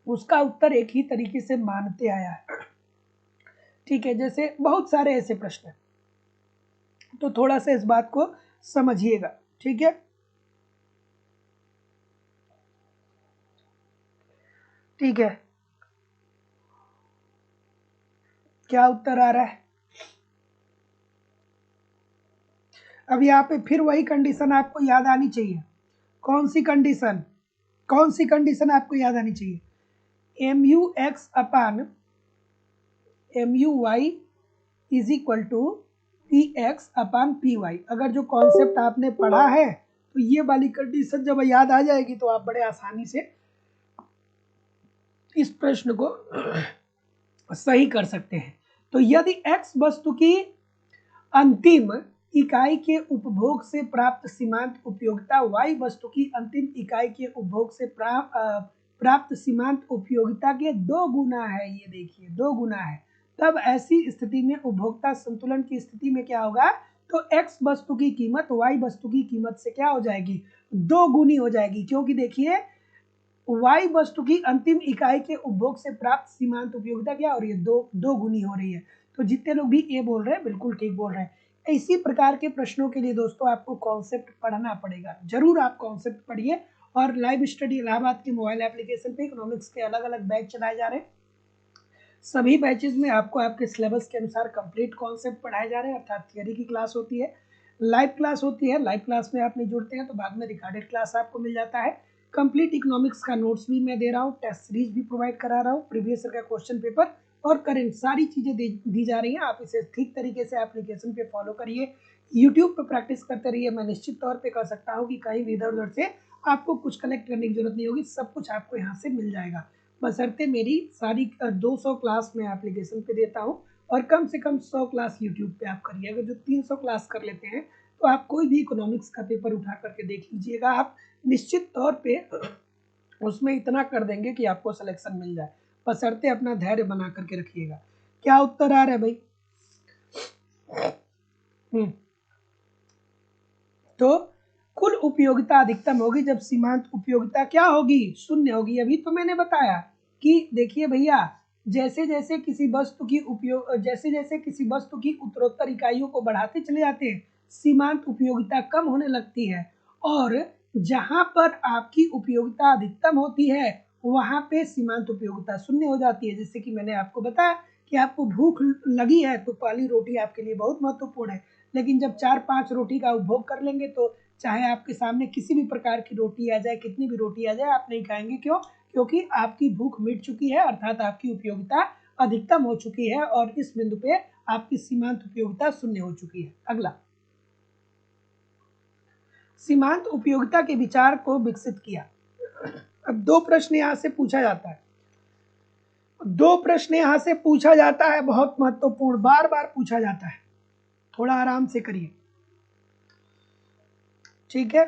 उसका उत्तर एक ही तरीके से मानते आया है। ठीक है, जैसे बहुत सारे ऐसे प्रश्न हैं, तो थोड़ा सा इस बात को समझिएगा। ठीक है, ठीक है, क्या उत्तर आ रहा है? अब यहाँ पे फिर वही कंडीशन आपको याद आनी चाहिए। कौन सी कंडीशन? कौन सी कंडीशन आपको याद आनी चाहिए? M U X upon M U Y is equal to P X upon P Y. अगर जो कॉन्सेप्ट आपने पढ़ा है तो ये वाली कंडीशन जब याद आ जाएगी तो आप बड़े आसानी से इस प्रश्न को सही कर सकते हैं। तो यदि x वस्तु की अंतिम इकाई के उपभोग से प्राप्त सीमांत उपयोगिता y वस्तु की अंतिम इकाई के उपभोग से प्राप्त सीमांत उपयोगिता के 2 गुना है, ये देखिए 2 गुना है, तब ऐसी स्थिति में उपभोक्ता संतुलन की स्थिति में क्या होगा? तो x वस्तु की कीमत y वस्तु की कीमत से क्या हो जाएगी? 2 गुनी हो जाएगी। क्योंकि देखिए y वस्तु की अंतिम इकाई के उपभोग से प्राप्त सीमांत उपयोगिता क्या हो रही है? 2 गुनी हो रही है। तो जितने लोग भी ए बोल रहे हैं बिल्कुल ठीक बोल रहे हैं। इसी प्रकार के प्रश्नों के लिए दोस्तों आपको कॉन्सेप्ट पढ़ना पड़ेगा। जरूर आप कॉन्सेप्ट पढ़िए। और लाइव स्टडी इलाहाबाद के मोबाइल एप्लीकेशन पे इकोनॉमिक्स के अलग अलग बैच चलाए जा रहे हैं। सभी बैचेस में आपको आपके सिलेबस के अनुसार कंप्लीट कॉन्सेप्ट पढ़ाए जा रहे हैं, अर्थात थियरी की क्लास होती है, लाइव क्लास होती है। लाइव क्लास में आप नहीं जुड़ते हैं तो बाद में रिकॉर्डेड क्लास आपको मिल जाता है। कंप्लीट इकोनॉमिक्स का नोट्स भी मैं दे रहा हूँ, टेस्ट सीरीज भी प्रोवाइड करा रहा हूँ, प्रीवियस ईयर का क्वेश्चन पेपर और करंट सारी चीज़ें दी जा रही हैं। आप इसे ठीक तरीके से एप्लीकेशन पे फॉलो करिए, यूट्यूब पे प्रैक्टिस करते रहिए। मैं निश्चित तौर पे कह सकता हूँ कि कहीं भी इधर उधर से आपको कुछ कलेक्ट करने की जरूरत नहीं होगी, सब कुछ आपको यहाँ से मिल जाएगा। बशर्ते मेरी सारी 200 क्लास मैं एप्लीकेशन पे देता हूँ और कम से कम 100 क्लास यूट्यूब पे आप करिए। अगर जो 300 क्लास कर लेते हैं तो आप कोई भी इकोनॉमिक्स का पेपर उठा करके देख लीजिएगा, आप निश्चित तौर पे उसमें इतना कर देंगे कि आपको सिलेक्शन मिल जाए। बशर्ते अपना धैर्य बना करके रखिएगा। क्या उत्तर आ रहा है भाई? तो कुल उपयोगिता अधिकतम होगी जब सीमांत उपयोगिता क्या होगी? शून्य होगी। अभी तो मैंने बताया कि देखिए भैया, जैसे जैसे किसी वस्तु की उत्तरोत्तर इकाइयों को बढ़ाते चले जाते हैं, सीमांत उपयोगिता कम होने लगती है। और जहां पर आपकी उपयोगिता अधिकतम होती है वहां पे सीमांत उपयोगिता शून्य हो जाती है। जैसे कि मैंने आपको बताया कि आपको भूख लगी है तो पहली रोटी आपके लिए बहुत महत्वपूर्ण है, लेकिन जब 4-5 रोटी का उपभोग कर लेंगे तो चाहे आपके सामने किसी भी प्रकार की रोटी आ जाए, कितनी भी रोटी आ जाए, आप नहीं खाएंगे। क्यों? क्योंकि आपकी भूख मिट चुकी है, अर्थात आपकी उपयोगिता अधिकतम हो चुकी है और इस बिंदु पे आपकी सीमांत उपयोगिता शून्य हो चुकी है। अगला, सीमांत उपयोगिता के विचार को विकसित किया। अब दो प्रश्न यहां से पूछा जाता है, बहुत महत्वपूर्ण, बार बार पूछा जाता है, थोड़ा आराम से करिए, ठीक है।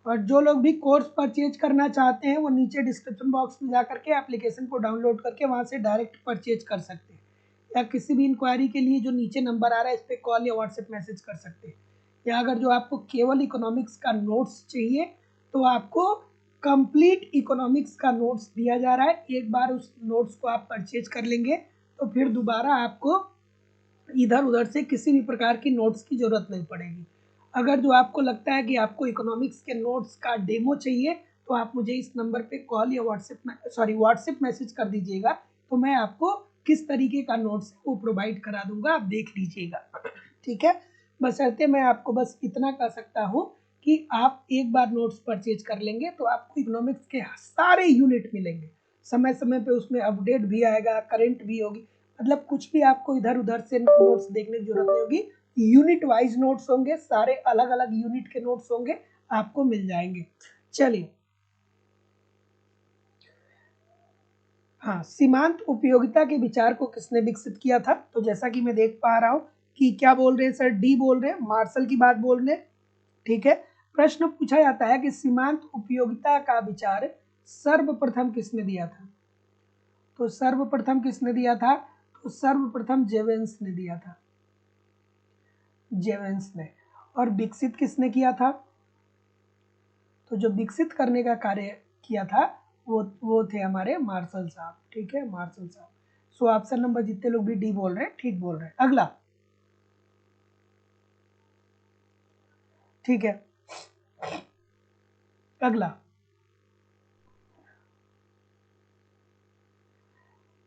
और जो लोग भी कोर्स परचेज करना चाहते हैं वो नीचे डिस्क्रिप्शन बॉक्स में जाकर के एप्लीकेशन को डाउनलोड करके वहां से डायरेक्ट परचेज कर सकते हैं, या किसी भी इंक्वायरी के लिए जो नीचे नंबर आ रहा है इस पर कॉल या व्हाट्सएप मैसेज कर सकते हैं। या अगर जो आपको केवल इकोनॉमिक्स का नोट्स चाहिए तो आपको कंप्लीट इकोनॉमिक्स का नोट्स दिया जा रहा है। एक बार उस नोट्स को आप परचेज कर लेंगे तो फिर दोबारा आपको इधर उधर से किसी भी प्रकार की नोट्स की जरूरत नहीं पड़ेगी। अगर जो आपको लगता है कि आपको इकोनॉमिक्स के नोट्स का डेमो चाहिए तो आप मुझे इस नंबर पे कॉल या व्हाट्सएप मैसेज कर दीजिएगा, तो मैं आपको किस तरीके का नोट्स वो प्रोवाइड करा दूंगा, आप देख लीजिएगा, ठीक है। बशर्ते मैं आपको बस इतना कह सकता हूँ कि आप एक बार नोट्स परचेज कर लेंगे तो आपको इकोनॉमिक्स के सारे यूनिट मिलेंगे, समय समय पे उसमें अपडेट भी आएगा, करंट भी होगी, मतलब कुछ भी आपको इधर उधर से नोट्स देखने की जरूरत नहीं होगी। यूनिट वाइज नोट्स होंगे, सारे अलग अलग यूनिट के नोट्स होंगे, आपको मिल जाएंगे। चलिए, हाँ, सीमांत उपयोगिता के विचार को किसने विकसित किया था? तो जैसा कि मैं देख पा रहा हूं कि क्या बोल रहे हैं सर, डी बोल रहे हैं, मार्शल की बात बोल रहे हैं, ठीक है। प्रश्न पूछा जाता है कि सीमांत उपयोगिता का विचार सर्वप्रथम किसने दिया था? तो सर्वप्रथम किसने दिया था? तो सर्वप्रथम जेवेंस ने दिया था, जेवेंस ने। और विकसित किसने किया था? तो जो विकसित करने का कार्य किया था वो थे हमारे मार्शल साहब, ठीक है, मार्शल साहब। सो ऑप्शन नंबर, जितने लोग भी डी बोल रहे हैं ठीक बोल रहे हैं। अगला, ठीक है, अगला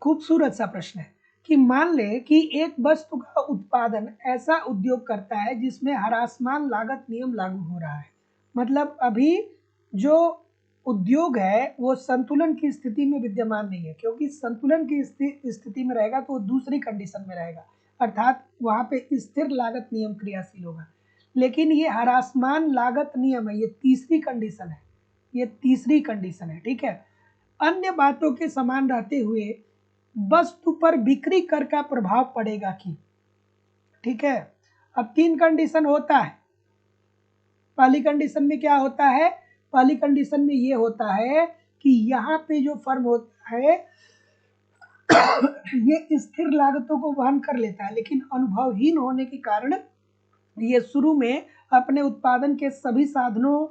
खूबसूरत सा प्रश्न है कि मान ले कि एक वस्तु का उत्पादन ऐसा उद्योग करता है जिसमें ह्रासमान लागत नियम लागू हो रहा है। मतलब अभी जो उद्योग है वो संतुलन की स्थिति में विद्यमान नहीं है, क्योंकि संतुलन की स्थिति में रहेगा तो वो दूसरी कंडीशन में रहेगा, अर्थात वहां पे स्थिर लागत नियम क्रियाशील होगा। लेकिन ये ह्रासमान लागत नियम है, ये तीसरी कंडीशन है, ये तीसरी कंडीशन है, ठीक है। अन्य बातों के समान रहते हुए वस्तु पर बिक्री कर का प्रभाव पड़ेगा कि, ठीक है। अब तीन कंडीशन होता है। पहली कंडीशन में क्या होता है? पहली कंडीशन में ये होता है कि यहाँ पे जो फर्म होता है ये स्थिर लागतों को वहन कर लेता है, लेकिन अनुभवहीन होने के कारण ये शुरू में अपने उत्पादन के सभी साधनों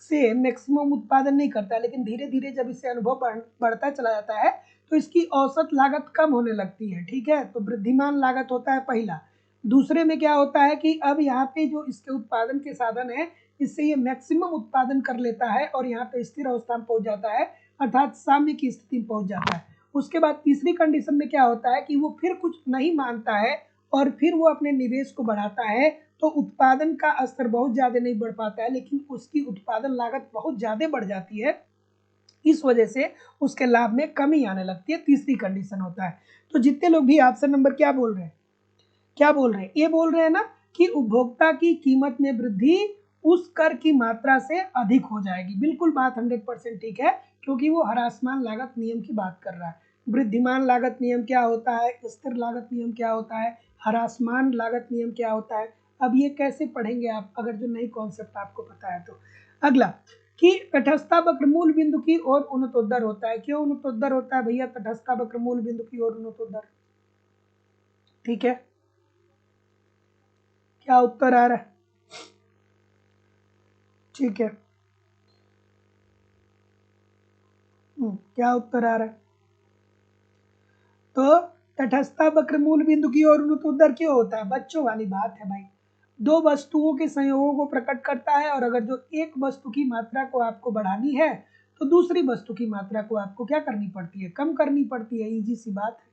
से मैक्सिमम उत्पादन नहीं करता, लेकिन धीरे धीरे जब इससे अनुभव बढ़ता चला जाता है तो इसकी औसत लागत कम होने लगती है, ठीक है। तो वृद्धिमान लागत होता है पहला। दूसरे में क्या होता है कि अब यहाँ पे जो इसके उत्पादन के साधन है इससे ये मैक्सिमम उत्पादन कर लेता है और यहाँ पे स्थिर अवस्था में पहुंच जाता है, अर्थात साम्य की स्थिति में पहुंच जाता है। उसके बाद तीसरी कंडीशन में क्या होता है कि वो फिर कुछ नहीं मानता है और फिर वो अपने निवेश को बढ़ाता है, तो उत्पादन का स्तर बहुत ज्यादा नहीं बढ़ पाता है, लेकिन उसकी उत्पादन लागत बहुत ज्यादा बढ़ जाती है, इस वजह से उसके लाभ में कमी आने लगती है। तीसरी कंडीशन होता है। तो जितने लोग भी ऑप्शन नंबर क्या बोल रहे हैं, क्या बोल रहे हैं? ये बोल रहे हैं ना कि उपभोक्ता की कीमत में वृद्धि उस कर की मात्रा से अधिक हो जाएगी। बिल्कुल बात 100% ठीक है, क्योंकि वो ह्रासमान लागत नियम की बात कर रहा है। वृद्धिमान लागत नियम क्या होता है, स्थिर लागत नियम क्या होता है, ह्रासमान लागत नियम क्या होता है, अब ये कैसे पढ़ेंगे आप अगर जो नई कॉन्सेप्ट आपको पता है तो। अगला, कि तटस्थता वक्र मूल बिंदु की ओर उन्नतोत्तर होता है। क्यों उन्नतोत्तर होता है भैया? तटस्थता वक्र मूल बिंदु की ओर उन्नतोत्तर, ठीक है। क्या उत्तर आ रहा है? ठीक है, क्या उत्तर आ रहा है? तो तटस्थता वक्र मूल बिंदु की ओर उन्नतोत्तर क्यों होता है? बच्चों वाली बात है भाई, दो वस्तुओं के संयोगों को प्रकट करता है, और अगर जो एक वस्तु की मात्रा को आपको बढ़ानी है तो दूसरी वस्तु की मात्रा को आपको क्या करनी पड़ती है, कम करनी पड़ती है। इजी सी बात है,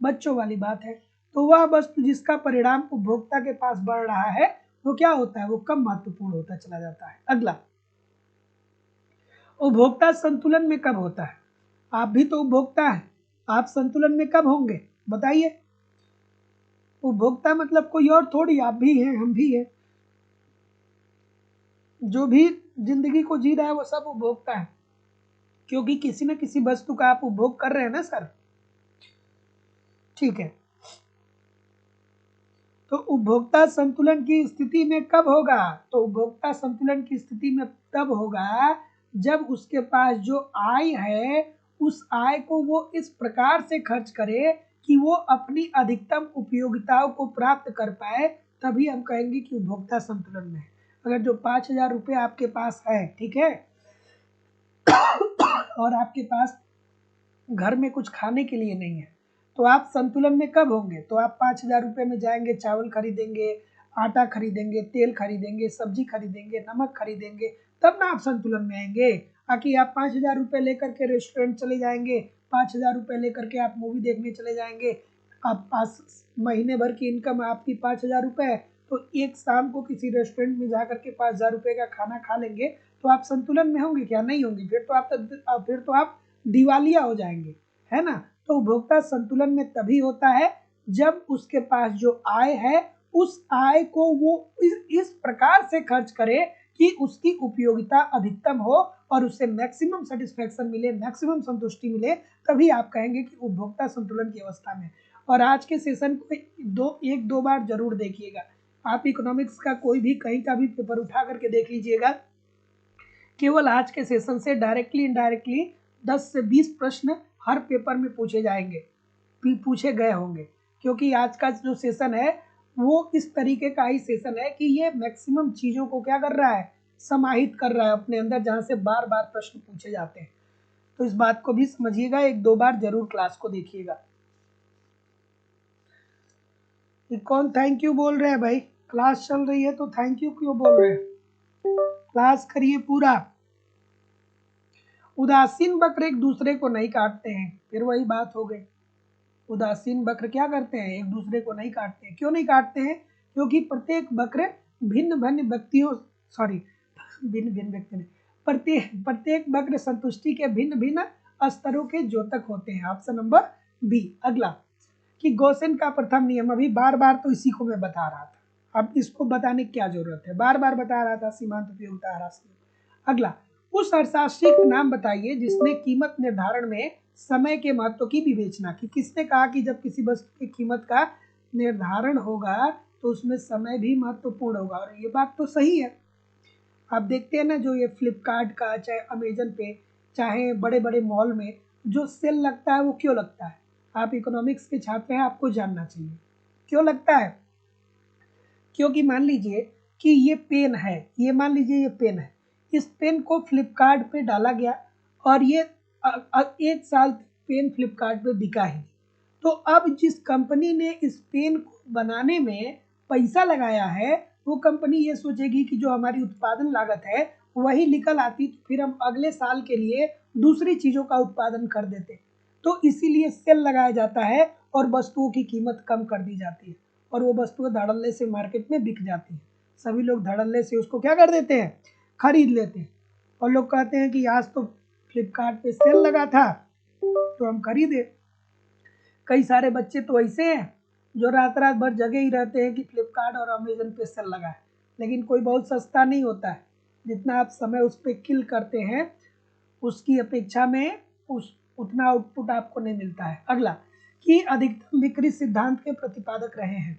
बच्चों वाली बात है। तो वह वस्तु जिसका परिणाम उपभोक्ता के पास बढ़ रहा है वो क्या होता है, वो कम महत्वपूर्ण होता चला जाता है। अगला, उपभोक्ता संतुलन में कब होता है। आप भी तो उपभोक्ता है, आप संतुलन में कब होंगे बताइए। उपभोक्ता मतलब कोई और थोड़ी, आप भी हैं, हम भी हैं, जो भी जिंदगी को जी रहा है वो सब उपभोक्ता है, क्योंकि किसी न किसी वस्तु का आप उपभोग कर रहे हैं ना सर। ठीक है, तो उपभोक्ता संतुलन की स्थिति में कब होगा, तो उपभोक्ता संतुलन की स्थिति में तब होगा जब उसके पास जो आय है उस आय को वो इस प्रकार से खर्च करे कि वो अपनी अधिकतम उपयोगिताओं को प्राप्त कर पाए, तभी हम कहेंगे कि उपभोक्ता संतुलन में है। अगर जो 5,000 रुपये आपके पास है, ठीक है, और आपके पास घर में कुछ खाने के लिए नहीं है, तो आप संतुलन में कब होंगे, तो आप 5,000 रुपये में जाएंगे, चावल खरीदेंगे, आटा खरीदेंगे, तेल खरीदेंगे, सब्जी खरीदेंगे, नमक खरीदेंगे, तब ना आप संतुलन में आएंगे। बाकी आप 5,000 रुपये लेकर के रेस्टोरेंट चले जाएंगे, 5,000 रुपये लेकर के आप मूवी देखने चले जाएंगे, आप पास महीने भर की इनकम आपकी 5,000 रुपये है, तो एक शाम को किसी रेस्टोरेंट में जाकर के 5,000 रुपये का खाना खा लेंगे, तो आप संतुलन में होंगे क्या, नहीं होंगे। फिर तो आप दिवालिया हो जाएंगे, है ना। तो उपभोक्ता संतुलन में तभी होता है जब उसके पास जो आय है उस आय को वो इस प्रकार से खर्च करे कि उसकी उपयोगिता अधिकतम हो और उससे मैक्सिमम सेटिस्फेक्शन मिले, मैक्सिमम संतुष्टि मिले, तभी आप कहेंगे कि उपभोक्ता संतुलन की अवस्था में। और आज के सेशन को एक दो बार जरूर देखिएगा। आप इकोनॉमिक्स का कोई भी कहीं का भी पेपर उठा करके देख लीजिएगा, केवल आज के सेशन से डायरेक्टली इनडायरेक्टली 10 से 20 प्रश्न हर पेपर में पूछे जाएंगे, पूछे गए होंगे, क्योंकि आज का जो सेशन है वो इस तरीके का ही सेशन है कि ये मैक्सिमम चीज़ों को क्या कर रहा है, समाहित कर रहा है अपने अंदर, जहाँ से बार बार प्रश्न पूछे जाते हैं। तो इस बात को भी समझिएगा, एक दो बार जरूर क्लास को देखिएगा। कौन थैंक यू बोल रहे हैं भाई, क्लास चल रही है तो थैंक यू क्यों बोल रहे हैं, क्लास करिए पूरा। उदासीन बक्र एक दूसरे को नहीं काटते हैं, फिर वही बात हो गई, उदासीन बक्र क्या करते हैं, एक दूसरे को नहीं काटते हैं। क्यों नहीं काटते हैं, क्योंकि प्रत्येक बक्र भिन्न भिन्न व्यक्तियों भिन्न भिन्न व्यक्ति ने प्रत्येक बक्र संतुष्टि के भिन्न भिन्न स्तरों के द्योतक होते हैं। Option number B. अगला, कि गॉसेन का प्रथम नियम, अभी बार बार तो इसी को मैं बता रहा था, अब इसको बताने की क्या जरूरत है, बार बार बता रहा था, सीमांत उपयोगिता ह्रास। अगला, उस अर्थशास्त्री का नाम बताइए जिसने कीमत निर्धारण में समय के महत्व की विवेचना की। किसने कहा कि जब किसी वस्तु की कीमत का निर्धारण होगा तो उसमें समय भी महत्वपूर्ण होगा, और ये बात तो सही है। आप देखते हैं ना, जो ये फ्लिपकार्ट का, चाहे अमेजन पे, चाहे बड़े बड़े मॉल में जो सेल लगता है, वो क्यों लगता है, आप इकोनॉमिक्स के छात्र हैं, आपको जानना चाहिए क्यों लगता है। क्योंकि मान लीजिए कि ये पेन है, ये मान लीजिए ये पेन है, इस पेन को फ्लिपकार्ट पे डाला गया और ये एक साल पेन फ्लिपकार्ट पे बिका ही, तो अब जिस कंपनी ने इस पेन को बनाने में पैसा लगाया है, वो कंपनी ये सोचेगी कि जो हमारी उत्पादन लागत है वही निकल आती, तो फिर हम अगले साल के लिए दूसरी चीज़ों का उत्पादन कर देते। तो इसीलिए सेल लगाया जाता है और वस्तुओं की कीमत कम कर दी जाती है, और वो वस्तुएं धड़ल्ले से मार्केट में बिक जाती है। सभी लोग धड़ल्ले से उसको क्या कर देते हैं, खरीद लेते हैं, और लोग कहते हैं कि आज तो फ्लिपकार्ट पे सेल लगा था तो हम खरीदे। कई सारे बच्चे तो ऐसे हैं जो रात रात भर जगे ही रहते हैं कि फ्लिपकार्ट और अमेजन पे सेल लगा है, लेकिन कोई बहुत सस्ता नहीं होता है। जितना आप समय उस पर किल करते हैं उसकी अपेक्षा में उतना आउटपुट आपको नहीं मिलता है। अगला, कि अधिकतम बिक्री सिद्धांत के प्रतिपादक रहे हैं।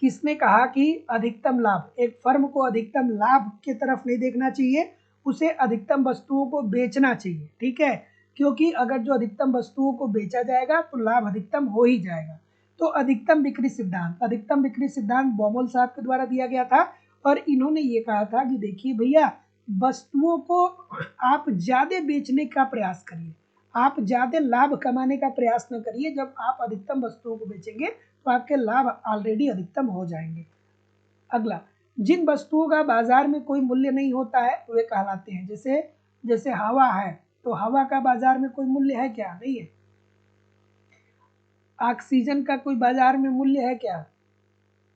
किसने कहा कि अधिकतम लाभ, एक फर्म को अधिकतम लाभ की तरफ नहीं देखना चाहिए, उसे अधिकतम वस्तुओं को बेचना चाहिए, ठीक है, क्योंकि अगर जो अधिकतम वस्तुओं को बेचा जाएगा तो लाभ अधिकतम हो ही जाएगा। तो अधिकतम बिक्री सिद्धांत बॉमोल साहब के द्वारा दिया गया था, और इन्होंने ये कहा था कि देखिए भैया, वस्तुओं को आप ज्यादा बेचने का प्रयास करिए, आप ज्यादा लाभ कमाने का प्रयास न करिए। जब आप अधिकतम वस्तुओं को बेचेंगे तो आपके लाभ ऑलरेडी अधिकतम हो जाएंगे। अगला, जिन वस्तुओं का बाजार में कोई मूल्य नहीं होता है वे कहलाते हैं। जैसे जैसे हवा है, तो हवा का बाजार में कोई मूल्य है क्या? नहीं है। ऑक्सीजन का कोई बाजार में मूल्य है क्या?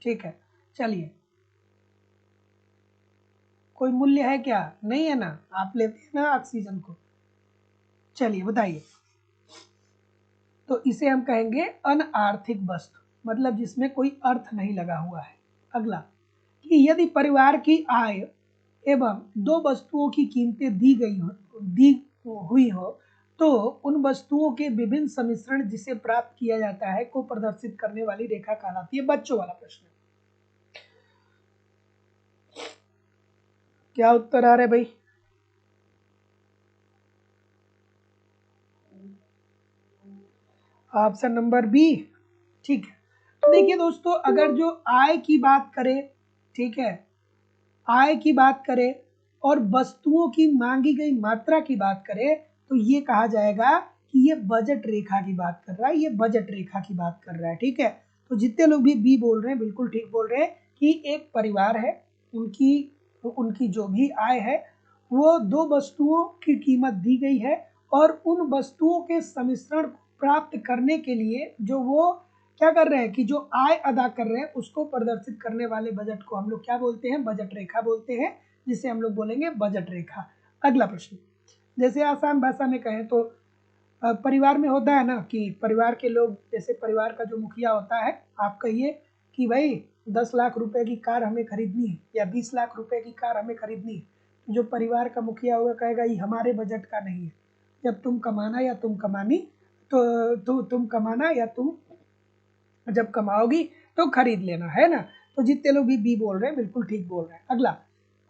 ठीक है, चलिए, कोई मूल्य है क्या? नहीं है ना, आप लेते हैं ना ऑक्सीजन को। चलिए बताइए, तो इसे हम कहेंगे अनआर्थिक वस्तु, मतलब जिसमें कोई अर्थ नहीं लगा हुआ है। अगला, कि यदि परिवार की आय एवं दो वस्तुओं की कीमतें दी हुई हो तो उन वस्तुओं के विभिन्न सम्मिश्रण जिसे प्राप्त किया जाता है को प्रदर्शित करने वाली रेखा कहलाती है। बच्चों वाला प्रश्न, क्या उत्तर आ रहा है भाई? Option number B. ठीक है, तो देखिए दोस्तों, अगर जो आय की बात करें, ठीक है, आय की बात करें और वस्तुओं की मांगी गई मात्रा की बात करें तो ये कहा जाएगा कि ये बजट रेखा की बात कर रहा है, ये बजट रेखा की बात कर रहा है। ठीक है, तो जितने लोग भी बी बोल रहे हैं बिल्कुल ठीक बोल रहे हैं कि एक परिवार है, उनकी उनकी जो भी आय है वो दो वस्तुओं की कीमत दी गई है और उन वस्तुओं के सम्मिश्रण प्राप्त करने के लिए जो वो क्या कर रहे हैं कि जो आय अदा कर रहे हैं उसको प्रदर्शित करने वाले बजट को हम लोग क्या बोलते हैं? बजट रेखा बोलते हैं, जिसे हम लोग बोलेंगे बजट रेखा। अगला प्रश्न, जैसे आसान भाषा में कहें तो परिवार में होता है ना कि परिवार के लोग, जैसे परिवार का जो मुखिया होता है, आप कहिए कि भाई 10 लाख रुपए की कार हमें खरीदनी है या 20 लाख रुपए की कार हमें खरीदनी है, तो जो परिवार का मुखिया होगा कहेगा ये हमारे बजट का नहीं है, जब तुम कमाना या तुम कमानी तो तुम कमाना या तुम जब कमाओगी तो खरीद लेना, है ना। तो जितने लोग भी बी बोल रहे हैं बिल्कुल ठीक बोल रहे हैं। अगला,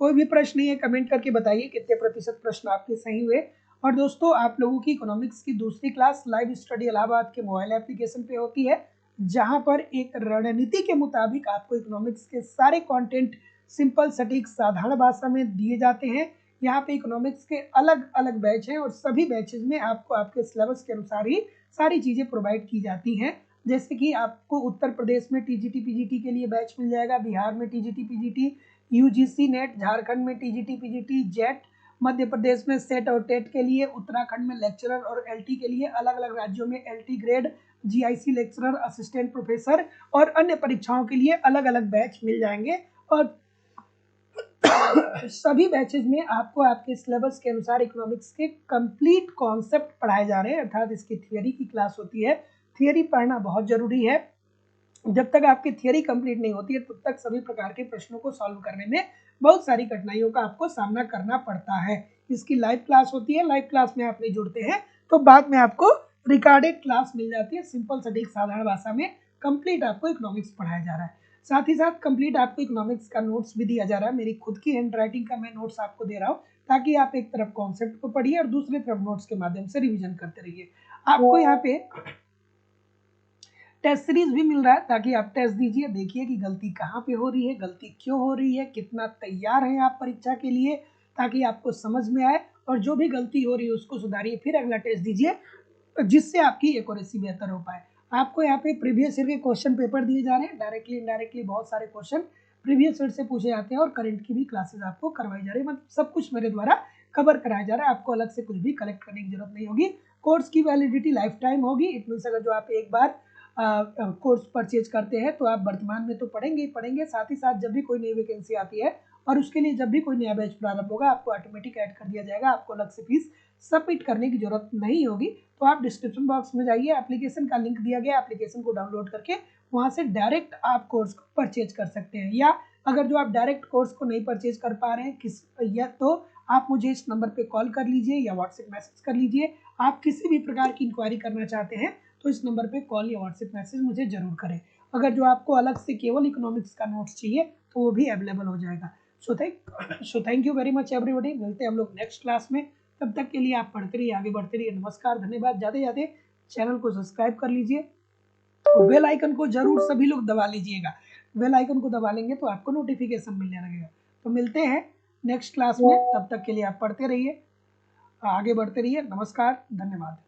कोई भी प्रश्न नहीं है, कमेंट करके बताइए कितने प्रतिशत प्रश्न आपके सही हुए। और दोस्तों, आप लोगों की इकोनॉमिक्स की दूसरी क्लास लाइव स्टडी इलाहाबाद के मोबाइल एप्लीकेशन पे होती है, जहां पर एक रणनीति के मुताबिक आपको इकोनॉमिक्स के सारे कंटेंट सिंपल सटीक साधारण भाषा में दिए जाते हैं। यहाँ पे इकोनॉमिक्स के अलग अलग बैच हैं और सभी बैचेज में आपको आपके सिलेबस के अनुसार ही सारी चीज़ें प्रोवाइड की जाती हैं। जैसे कि आपको उत्तर प्रदेश में टीजीटी पीजीटी के लिए बैच मिल जाएगा, बिहार में TGT PGT, UGC net, Jharkhand में TGT PGT, jet, Madhya Pradesh में सेट और टेट के लिए, उत्तराखंड में लेक्चरर और एलटी के लिए, अलग अलग राज्यों में LT grade, GIC lecturer, assistant professor और अन्य परीक्षाओं के लिए अलग अलग बैच मिल जाएंगे। और सभी बैचेज में आपको आपके सिलेबस के अनुसार इकोनॉमिक्स के कंप्लीट कॉन्सेप्ट पढ़ाए जा रहे हैं, अर्थात इसकी थियरी की क्लास होती है। थियरी पढ़ना बहुत जरूरी है, जब तक आपकी थियरी कंप्लीट नहीं होती है तब तक सभी प्रकार के प्रश्नों को सॉल्व करने में बहुत सारी कठिनाइयों का आपको सामना करना पड़ता है। इसकी लाइव क्लास होती है, लाइव क्लास में आप नहीं जुड़ते हैं तो बाद में आपको रिकॉर्डेड क्लास मिल जाती है, सिंपल सटीक साधारण भाषा में कंप्लीट आपको इकोनॉमिक्स पढ़ाया जा रहा है। साथ ही साथ कंप्लीट आपको इकोनॉमिक्स का नोट्स भी दिया जा रहा है, मेरी खुद की हैंड राइटिंग का मैं नोट्स आपको दे रहा हूँ, ताकि आप एक तरफ कॉन्सेप्ट को पढ़िए और दूसरी तरफ नोट्स के माध्यम से रिविजन करते रहिए। आपको यहाँ पे टेस्ट सीरीज भी मिल रहा है, ताकि आप टेस्ट दीजिए, देखिए कि गलती कहाँ पे हो रही है, गलती क्यों हो रही है, कितना तैयार हैं आप परीक्षा के लिए, ताकि आपको समझ में आए और जो भी गलती हो रही है उसको सुधारिए, फिर अगला टेस्ट दीजिए जिससे आपकी एक्यूरेसी बेहतर हो पाए। आपको यहाँ पे प्रीवियस ईयर के क्वेश्चन पेपर दिए जा रहे हैं, डायरेक्टली इनडायरेक्टली बहुत सारे क्वेश्चन प्रीवियस ईयर से पूछे जाते हैं और करंट की भी क्लासेस आपको करवाई जा रही है, मतलब सब कुछ मेरे द्वारा कवर कराया जा रहा है, आपको अलग से कुछ भी कलेक्ट करने की जरूरत नहीं होगी। कोर्स की वैलिडिटी लाइफ टाइम होगी, इट मीन्स अगर जो आप एक बार कोर्स परचेज करते हैं तो आप वर्तमान में तो पढ़ेंगे ही पढ़ेंगे, साथ ही साथ जब भी कोई नई वैकेंसी आती है और उसके लिए जब भी कोई नया बैच प्रारंभ होगा आपको ऑटोमेटिक ऐड कर दिया जाएगा, आपको अलग से फीस सबमिट करने की जरूरत नहीं होगी। तो आप डिस्क्रिप्शन बॉक्स में जाइए, एप्लीकेशन का लिंक दिया गया, एप्लीकेशन को डाउनलोड करके वहां से डायरेक्ट आप कोर्स को परचेज कर सकते हैं, या अगर जो आप डायरेक्ट कोर्स को नहीं परचेज कर पा रहे हैं या तो आप मुझे इस नंबर पे कॉल कर लीजिए या व्हाट्सएप मैसेज कर लीजिए। आप किसी भी प्रकार की इंक्वायरी करना चाहते हैं तो इस नंबर पे कॉल या व्हाट्सएप मैसेज मुझे जरूर करें। अगर जो आपको अलग से केवल इकोनॉमिक्स का नोट्स चाहिए तो वो भी अवेलेबल हो जाएगा। So thank you very much everybody, मिलते हैं हम लोग नेक्स्ट क्लास में, तब तक के लिए आप पढ़ते रहिए, आगे बढ़ते रहिए। नमस्कार, धन्यवाद। जाते जाते चैनल को सब्सक्राइब कर लीजिए और बेल आइकन को जरूर सभी लोग दबा लीजिएगा, बेल आइकन को दबा लेंगे तो आपको नोटिफिकेशन मिलने लगेगा। तो मिलते हैं नेक्स्ट क्लास में, तब तक के लिए आप पढ़ते रहिए, आगे बढ़ते रहिए। नमस्कार, धन्यवाद।